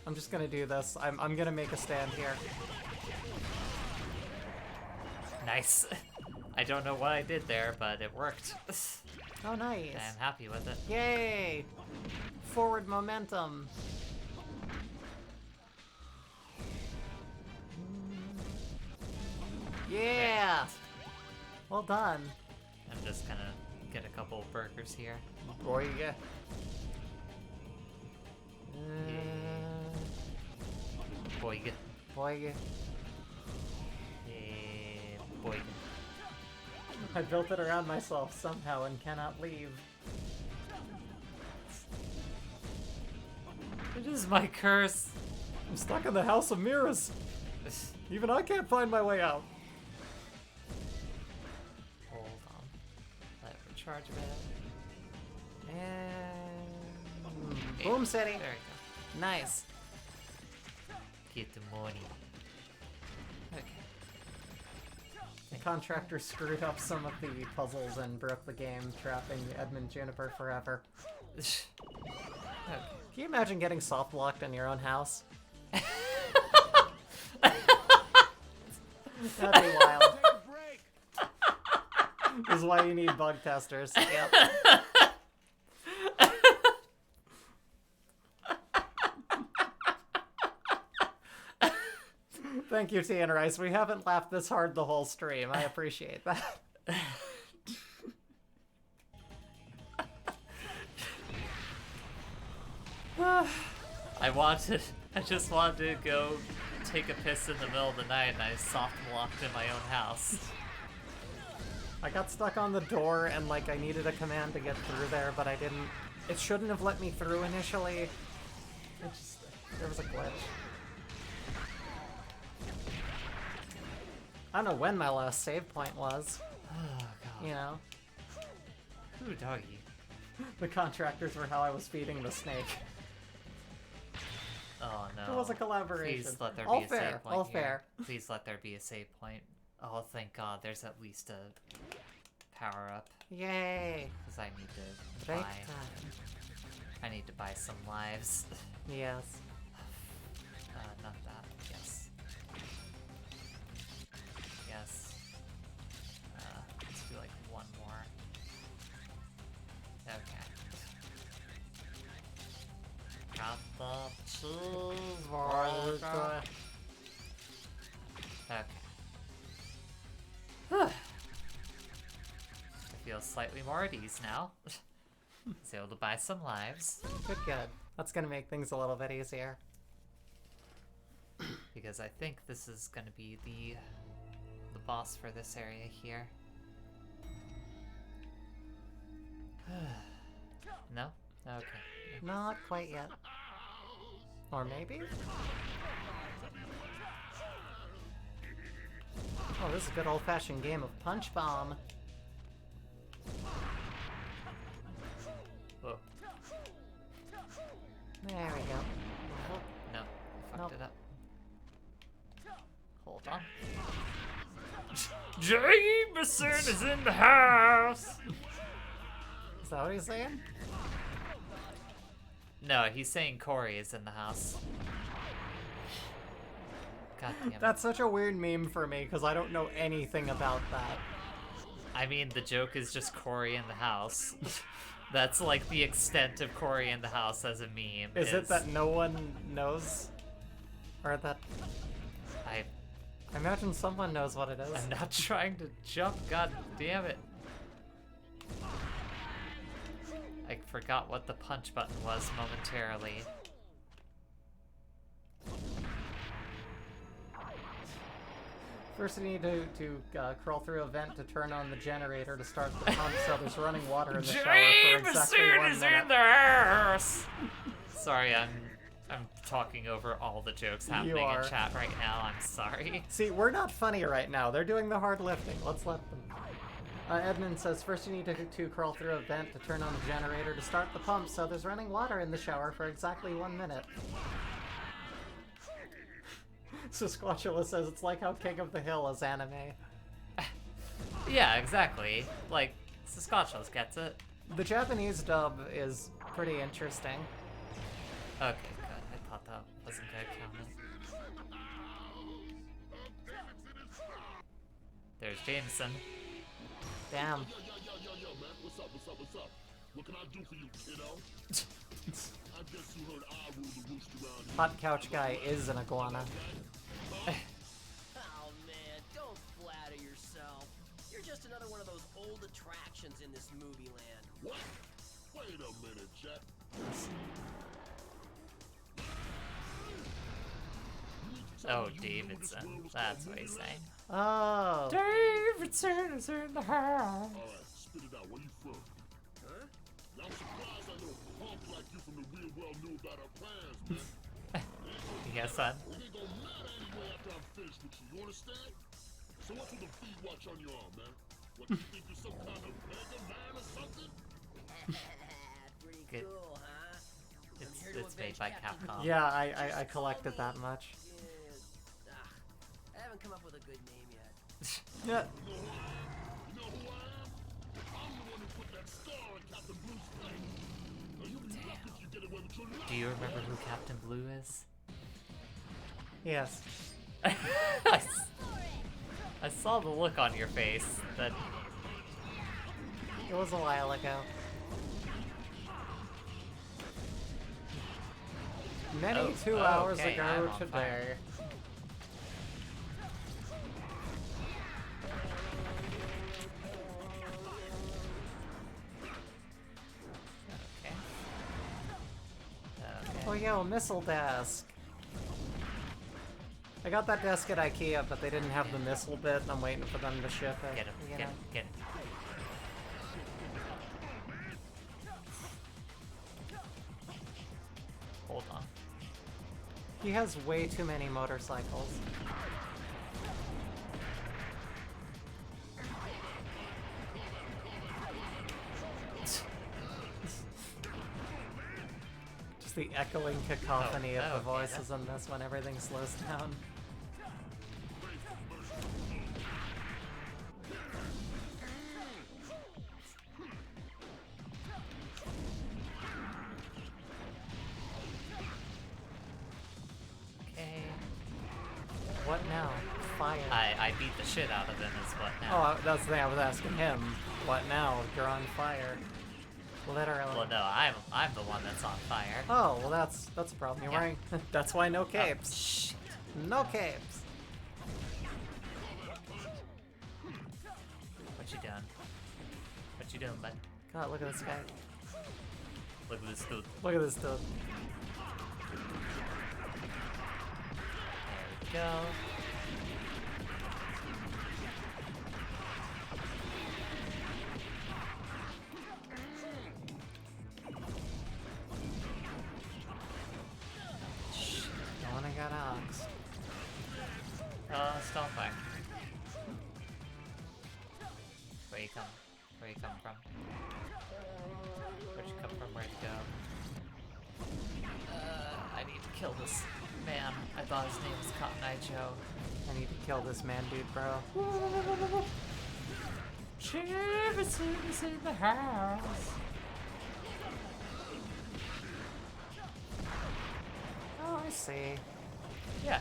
I'm just gonna do this. I'm gonna make a stand here. Nice. I don't know what I did there, but it worked. Oh, nice. I'm happy with it. Yay! Forward momentum. Yeah! Well done. I'm just gonna get a couple burgers here. Boy, yeah. Boy. Boy, yeah. Boy. I built it around myself somehow and cannot leave. It is my curse. I'm stuck in the House of Mirrors. Even I can't find my way out. Hold on. Let it recharge a bit. And... Boom City. There we Nice. go. Get the money. Okay. The contractor screwed up some of the puzzles and broke the game, trapping Edmund Juniper forever. Okay. Can you imagine getting soft locked in your own house? That'd be wild. Take a break. This is why you need bug testers. Yep. Thank you, Tea and Rice. We haven't laughed this hard the whole stream. I appreciate that. I wanted I just wanted to go take a piss in the middle of the night and I soft locked in my own house. I got stuck on the door and like I needed a command to get through there, but I didn't. It shouldn't have let me through initially. It just, there was a glitch. I don't know when my last save point was. Oh god. You know, Ooh, doggy. the contractors were how I was feeding the snake. Oh no. It was a collaboration. Please let there All be a fair, save point all here. fair. Please let there be a save point. Oh, thank god, there's at least a power up. Yay! Because I need to Break buy. time. I need to buy some lives. Yes. Not that. Yes. Yes. Let's do like one more. Okay. Got the cheeseburger. Okay. I feel slightly more at ease now. Was able to buy some lives. Good, good. That's gonna make things a little bit easier. Because I think this is gonna be the boss for this area here. No? Okay. Not quite yet. Or maybe? Oh, this is a good old-fashioned game of Punch Bomb. Whoa. There we go. No, I fucked Nope. it up. Hold on. Jameson is in the house! Is that what he's saying? No, he's saying Corey is in the house. God damn it. That's such a weird meme for me, because I don't know anything about that. I mean, the joke is just Corey in the house. That's like the extent of Corey in the house as a meme. Is it that no one knows? Or that... I imagine someone knows what it is. I'm not trying to jump, god damn it. I forgot what the punch button was momentarily. First, you need to crawl through a vent to turn on the generator to start the pump, so there's running water in the shower for exactly 1 is minute. in the house! Sorry, I'm talking over all the jokes happening are. in chat right now. I'm sorry. See, we're not funny right now. They're doing the hard lifting. Let's let them. Edmund says, first you need to crawl through a vent to turn on the generator to start the pump, so there's running water in the shower for exactly 1 minute. Sasquatchula says, it's like how King of the Hill is anime. Yeah, exactly. Like, Saskatchewan gets it. The Japanese dub is pretty interesting. Okay, good. I thought that wasn't gonna count it. There's Jameson. Damn. Yo, man. What's up? What can I do for you, kiddo? I guess you heard I rule the roost around here. Hot couch guy is an iguana. Oh man, don't flatter yourself. You're just another one of those old attractions in this movie land. What? Wait a minute, Jack. Oh, Davidson. That's what he's saying. Oh. Davidson is in the house. Alright, spit it out. Where you from? Huh? I'm surprised I know a punk like you from the real world knew about our plans, man. Yes, son. It ain't gonna matter anyway after I'm finished with you. You understand? So what's with the feed watch on your arm, man? What, you think you're some kind of mega man or something? Pretty Good. cool, huh? It's I'm here to made avenge by Captain Capcom. Blue. Yeah, I collected that much. Yeah. I haven't come up with a good name yet. Yeah. You know who I am? I'm the one who put that star on Captain Blue's face. Now you be lucky if you get away with your life. Do you remember who Captain Blue is? Yes. I saw the look on your face that It was a while ago. Many Oh, 2 hours okay, I'm ago on today. fire. Okay. Oh, yo, missile desk. I got that desk at IKEA, but they didn't have the missile bit, and I'm waiting for them to ship it. Get him, you get know? him, get him. Hold on. He has way too many motorcycles. Just the echoing cacophony Oh, of the okay, voices in this when everything slows down. Okay. What now? Fire. I beat the shit out of him is what Oh, now. that's the thing I was asking him. What now? You're on fire. Literally. Well, no, I'm the one that's on fire. Oh, well that's a problem. You're Yeah. wearing... that's why no Oh, capes. shit. No capes. What you doing? What you doing, bud? God, look at this guy. Look at this dude. Look at this dude. There we go. No one got ox. Starfire. Where you come? Where you come from? Where'd you come from? Where'd you go? I need to kill this man. I thought his name was Cotton Eye Joe. I need to kill this man, dude, bro. Shivers in the house. Oh, I see. Yeah.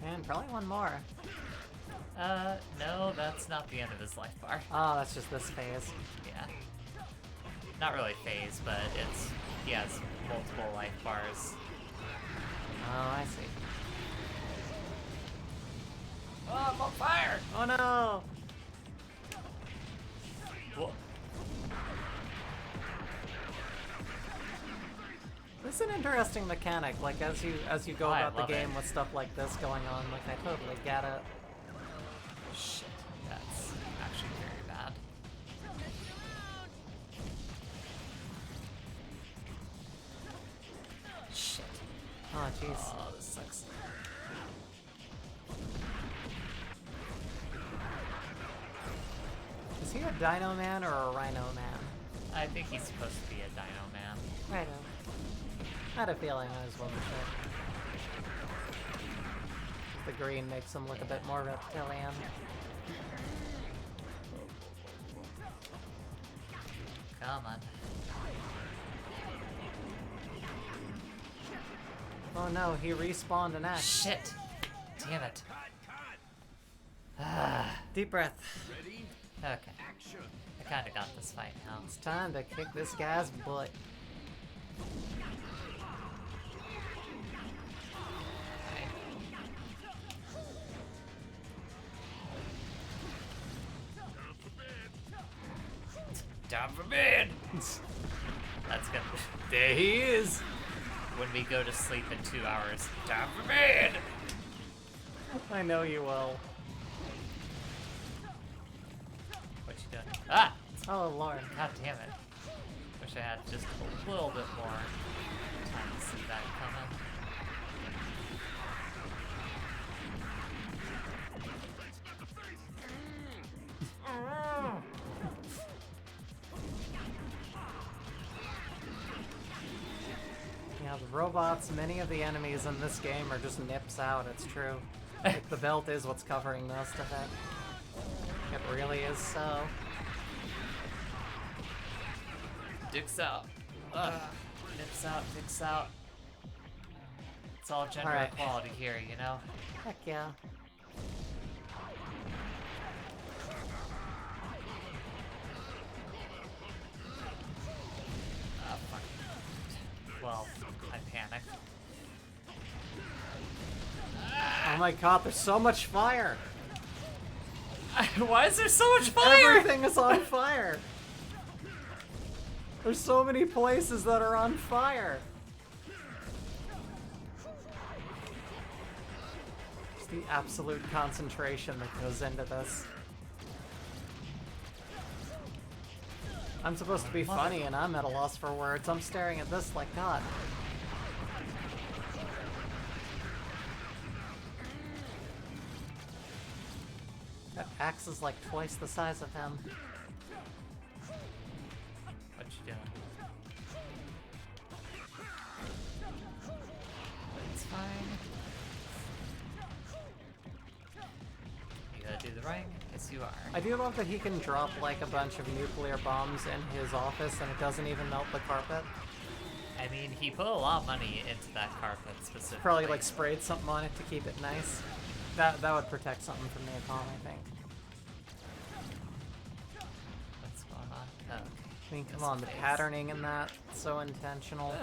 And probably one more. No, that's not the end of his life bar. Oh, that's just this phase. Yeah. Not really phase, but it's, he has multiple life bars. Oh, I see. Oh, I'm on fire! Oh no! Whoa. This is an interesting mechanic. Like as you go Oh, I about the love game it. with stuff like this going on, like I totally get it. Shit, that's actually very bad. Shit. Oh jeez. Oh, this sucks. Is he a Dino Man or a Rhino Man? I think he's supposed to be a Dino Man. Rhino. I had a feeling I was willing to check. The green makes him look a bit more reptilian. Come on. Oh no, he respawned an X. Shit! Damn it. Deep breath. Ready? Okay. Action. I kinda got this fight now. It's time to kick this guy's butt. Alright. Down for bed! That's gonna. There he is! When we go to sleep in 2 hours. Down for bed! I know you will. What you doing? Ah! Oh lord. God damn it. Wish I had just a little bit more time to see that coming. Yeah, the robots, many of the enemies in this game are just nips out, it's true. Like, the belt is what's covering most of it. It really is so. Dicks out. Nips out, dicks out. It's all gender Alright. equality here, you know? Heck yeah. Ah, fuck. Well, I panicked. Oh my god, there's so much fire! Why is there so much fire? Everything is on fire. There's so many places that are on fire. Just the absolute concentration that goes into this. I'm supposed to be funny and I'm at a loss for words. I'm staring at this like, God. That axe is like twice the size of him. What you doing? It's fine. You gotta do the ring? Yes, you are. I do love that he can drop like a bunch of nuclear bombs in his office and it doesn't even melt the carpet. I mean, he put a lot of money into that carpet specifically. Probably like sprayed something on it to keep it nice. That would protect something from napalm, I think. What's going on? Oh, okay. I mean, come Just on, the face. patterning in that, so intentional.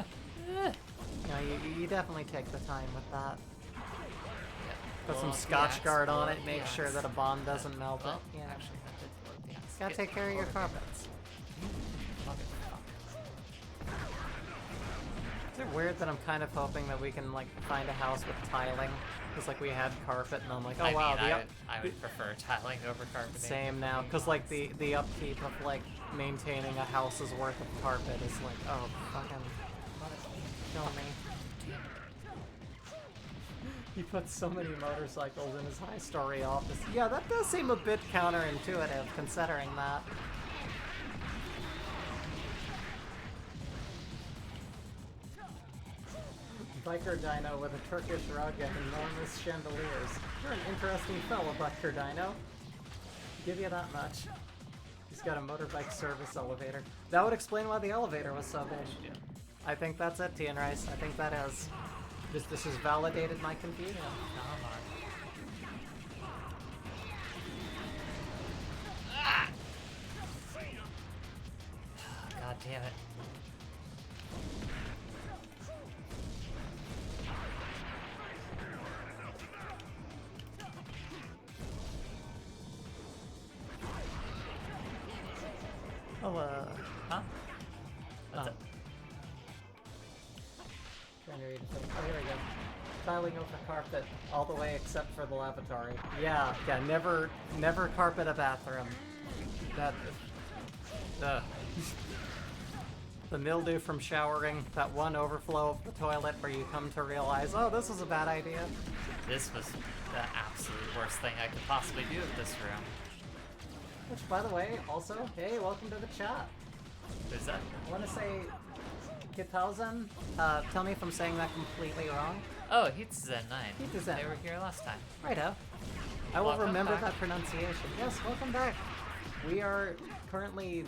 You know, you definitely take the time with that. Yeah. Put some Blow up the Scotch axe, Guard blow on up it, the make sure axe. that a bomb doesn't melt Well, it. You know, actually, that did blow up the axe. gotta Get take care of your over carpets. here. Is it weird that I'm kind of hoping that we can like find a house with tiling? Because like we had carpet and I'm like, oh I wow, mean, the I would prefer tiling over carpeting. same now. Because like the upkeep of like maintaining a house's worth of carpet is like, oh fucking kill me. He puts so many motorcycles in his high-story office. Yeah, that does seem a bit counterintuitive considering that. Biker Dino with a Turkish rug and enormous chandeliers. You're an interesting fellow, Biker Dino. Give you that much. He's got a motorbike service elevator. That would explain why the elevator was so big. I think that's it, Tian Rice. I think that is. This has validated my confusion. Come on. God damn it. Oh, Huh? What's Oh. up? Trying to read it. Oh, here we go. Tiling over carpet all the way except for the lavatory. Yeah, never carpet a bathroom. That, the mildew from showering, that one overflow of the toilet where you come to realize, oh, this is a bad idea. This was the absolute worst thing I could possibly do with this room. Which, by the way, also, hey, welcome to the chat. Is that? I want to say, Kitauzen, tell me if I'm saying that completely wrong. Oh, Hitsuzen 9. Hitsuzen. They were here last time. Righto. I will Welcome remember back. that pronunciation. Yes, welcome back. We are currently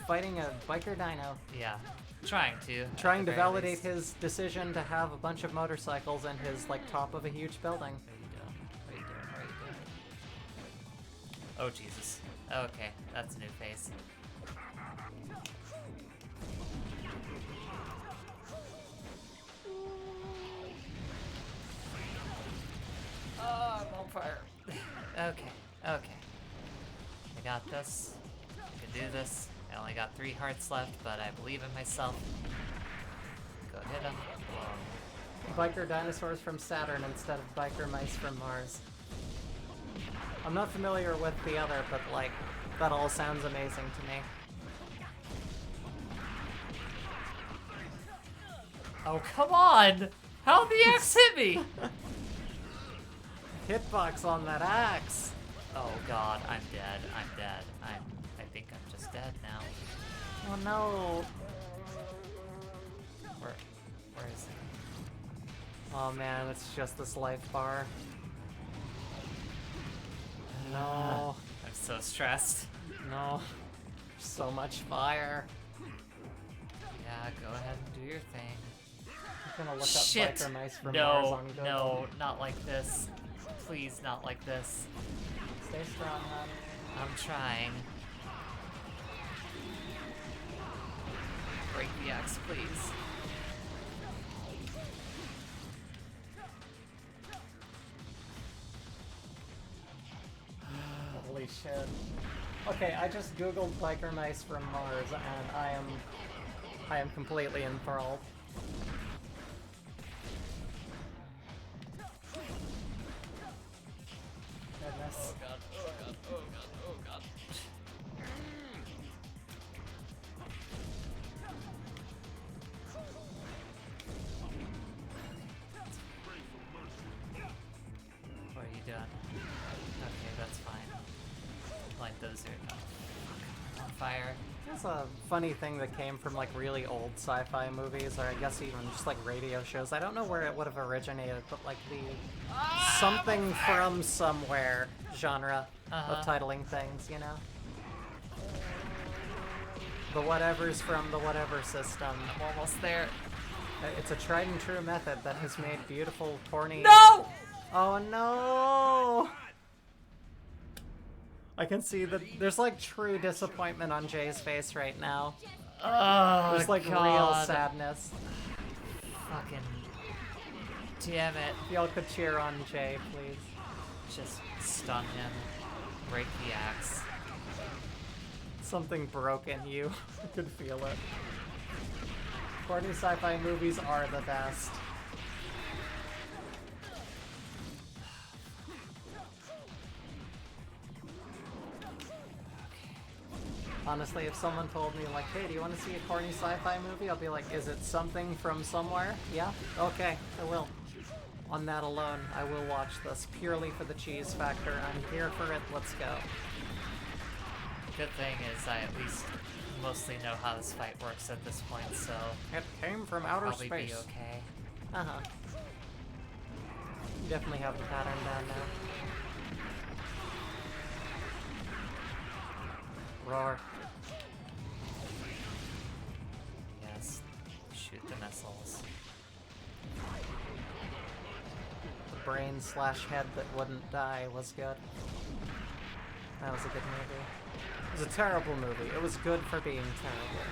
fighting a biker dino, Yeah. Trying to. at trying the to very validate least. his decision to have a bunch of motorcycles in his like top of a huge building. What are you doing? What are you doing? What are you doing? Oh, Jesus. Okay, that's a new face. Oh, I'm on fire. Okay, okay. I got this. I can do this. I only got 3 hearts left, but I believe in myself. Go hit him. Biker dinosaurs from Saturn instead of biker mice from Mars. I'm not familiar with the other, but like, that all sounds amazing to me. Oh, come on! How the axe hit me? Hitbox on that axe! Oh god, I'm dead. I'm dead. I think I'm just dead now. Oh no! Where is it? Oh man, it's just this life bar. No, I'm so stressed. no. So much fire. Yeah, go ahead and do your thing. I'm gonna look Shit! up biker mice from Mars No, on Google. no, not like this. Please, not like this. Stay strong, hon. I'm trying. Break the axe, please. Holy shit. Okay, I just googled biker mice from Mars, and I am completely enthralled. Goodness. God, oh god, oh god, oh god. What are you doing? Okay, that's fine. Like those are on fire. There's a funny thing that came from like really old sci-fi movies, or I guess even just like radio shows. I don't know where it would have originated, but like the something from somewhere genre of titling things, you know? The whatever's from the whatever system. I'm almost there. It's a tried and true method that has made beautiful, corny... No! Oh no! I can see that there's like true disappointment on Jay's face right now. Oh, There's like real God. sadness. Fucking damn it. If y'all could cheer on Jay, please. Just stun him. Break the axe. Something broke in you. I could feel it. Corny sci-fi movies are the best. Honestly, if someone told me, like, hey, do you want to see a corny sci-fi movie? I'll be like, is it something from somewhere? Yeah? Okay, I will. On that alone, I will watch this purely for the cheese factor. I'm here for it. Let's go. Good thing is I at least mostly know how this fight works at this point, so It came from outer probably space. be okay. Uh-huh. You definitely have the pattern down now. Roar. Yes. Shoot the missiles. The brain slash head that wouldn't die was good. That was a good movie. It was a terrible movie. It was good for being terrible.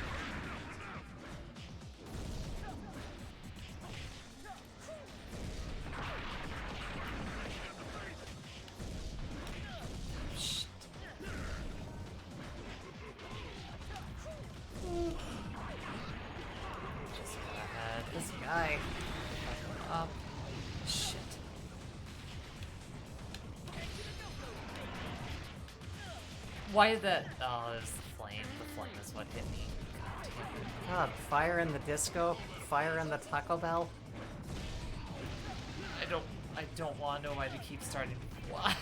Shit. Just go ahead. This guy. Up. Shit. Why did that? Oh, it was the flame. The flame is what hit me. God damn it. God, fire in the disco, fire in the Taco Bell. I don't want to know why they keep starting. Why?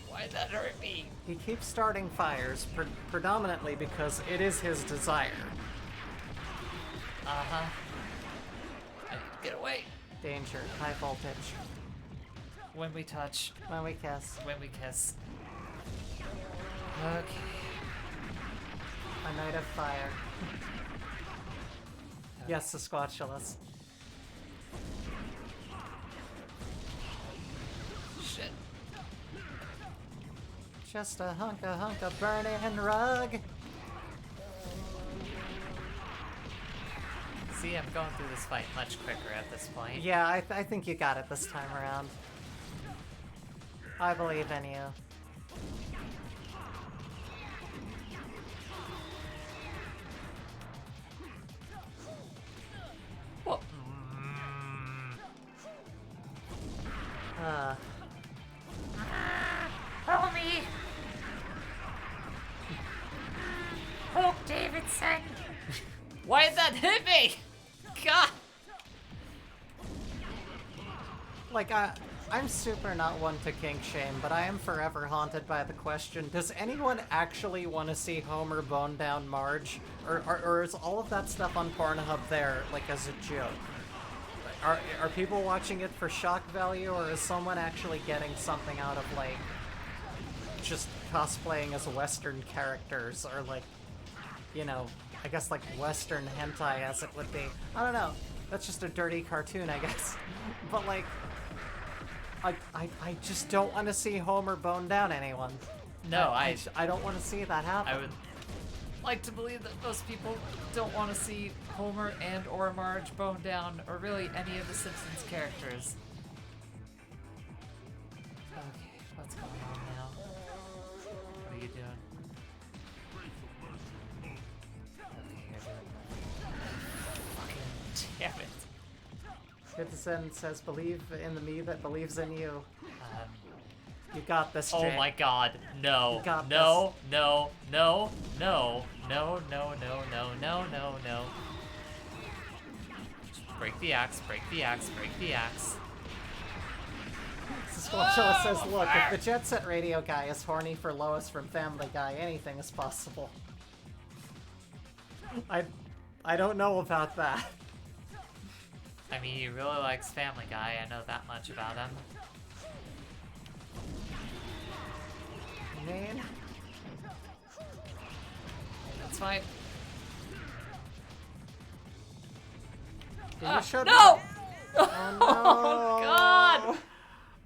Why'd that hurt me? He keeps starting fires, predominantly because it is his desire. Uh-huh. Get away. Danger, high voltage. When we touch. When we kiss. When we kiss. Okay. A night of fire. Yes, Sasquatchulus. Shit. Just a hunk of burning rug. See, I'm going through this fight much quicker at this point. Yeah, I think you got it this time around. I believe in you. Well, help me! Hulk Davidson! Why did that hit me? God! Like, I'm super not one to kink shame, but I am forever haunted by the question, does anyone actually want to see Homer bone down Marge? Or is all of that stuff on Pornhub there, like, as a joke? Are people watching it for shock value, or is someone actually getting something out of, like, just cosplaying as Western characters, or, like, you know, I guess, like, Western hentai as it would be? I don't know. That's just a dirty cartoon, I guess. But, like, I just don't want to see Homer bone down anyone. No, I don't want to see that happen. I would like to believe that most people don't want to see Homer and or Marge bone down, or really any of the Simpsons characters. Okay, what's going on now? you doing? Okay, you're doing fucking damn it. Citizen says, believe in the me that believes in you. You got this, Oh Jay. my god, no. You got No, no, no, no, no, no, no, no, no, no, no. Break the axe, break the axe, break the axe. Squatchella says, look, if the Jet Set Radio guy is horny for Lois from Family Guy, anything is possible. I don't know about that. I mean, he really likes Family Guy, I know that much about him. Man. That's fine. You showed me- No! Oh, no! Oh god!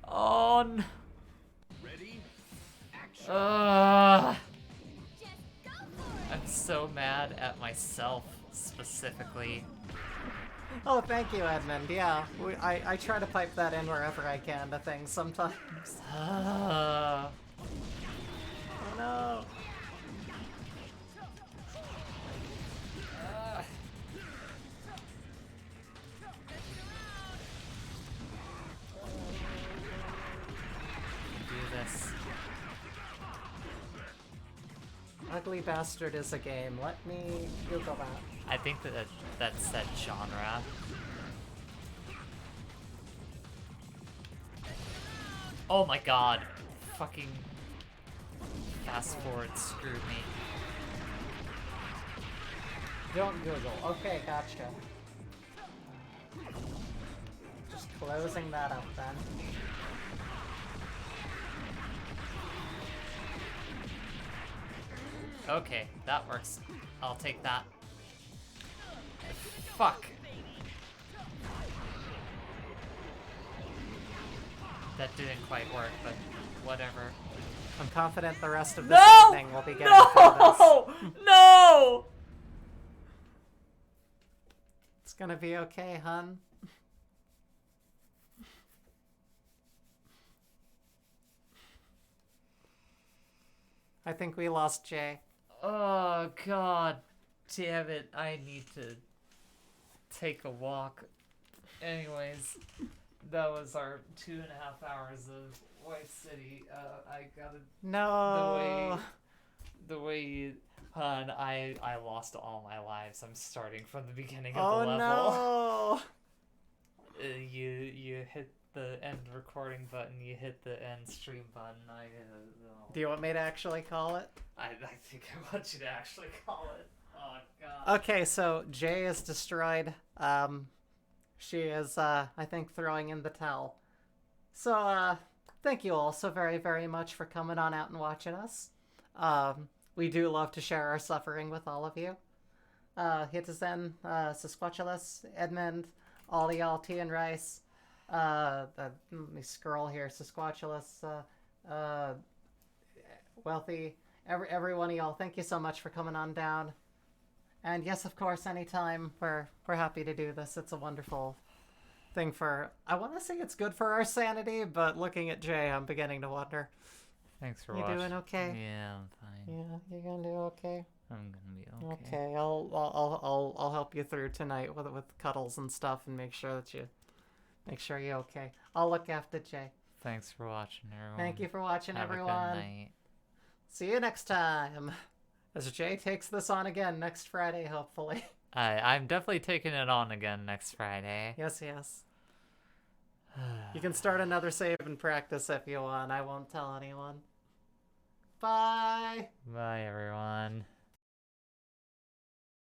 Oh no. Ready? Action. Just go for it. I'm so mad at myself, specifically. Oh, thank you, Edmund. Yeah, I try to pipe that in wherever I can to things sometimes. Oh no! Do this. Ugly Bastard is a game. Let me Google that. I think that's that genre. Oh my god. Fucking fast forward screwed me. Don't Google. Okay, gotcha. Just closing that up then. Okay, that works. I'll take that. Fuck. That didn't quite work, but whatever. I'm confident the rest of this No! evening will be getting through this. No! No! It's gonna be okay, hun. I think we lost Jay. Oh god damn it, I need to take a walk. Anyways, that was our 2.5 hours of White City. I gotta No. the way you hon, I lost all my lives. I'm starting from the beginning of Oh the level. no. You hit the end recording button, you hit the end stream button. Do you want me to actually call it? I think I want you to actually call it. Oh god. Okay, so Jay is destroyed. She is, I think, throwing in the towel. So, thank you all so very, very much for coming on out and watching us. We do love to share our suffering with all of you. Hitazen, Sasquatchulus, Edmund, all y'all, Tea and Rice, let me scroll here, Sasquatchulus, Wealthy, every one of y'all, thank you so much for coming on down. And yes, of course, anytime, we're happy to do this. It's a wonderful thing for... I want to say it's good for our sanity, but looking at Jay, I'm beginning to wonder. Thanks for You watching. doing okay? Yeah, I'm fine. Yeah, you gonna do okay? I'm gonna be okay. Okay, I'll help you through tonight with cuddles and stuff, and make sure you're okay. I'll look after Jay. Thanks for watching, everyone. Thank you for watching, Have everyone. a good night. See you next time. As Jay takes this on again next Friday, hopefully. I'm definitely taking it on again next Friday. Yes. You can start another save and practice if you want. I won't tell anyone. Bye. Bye, everyone.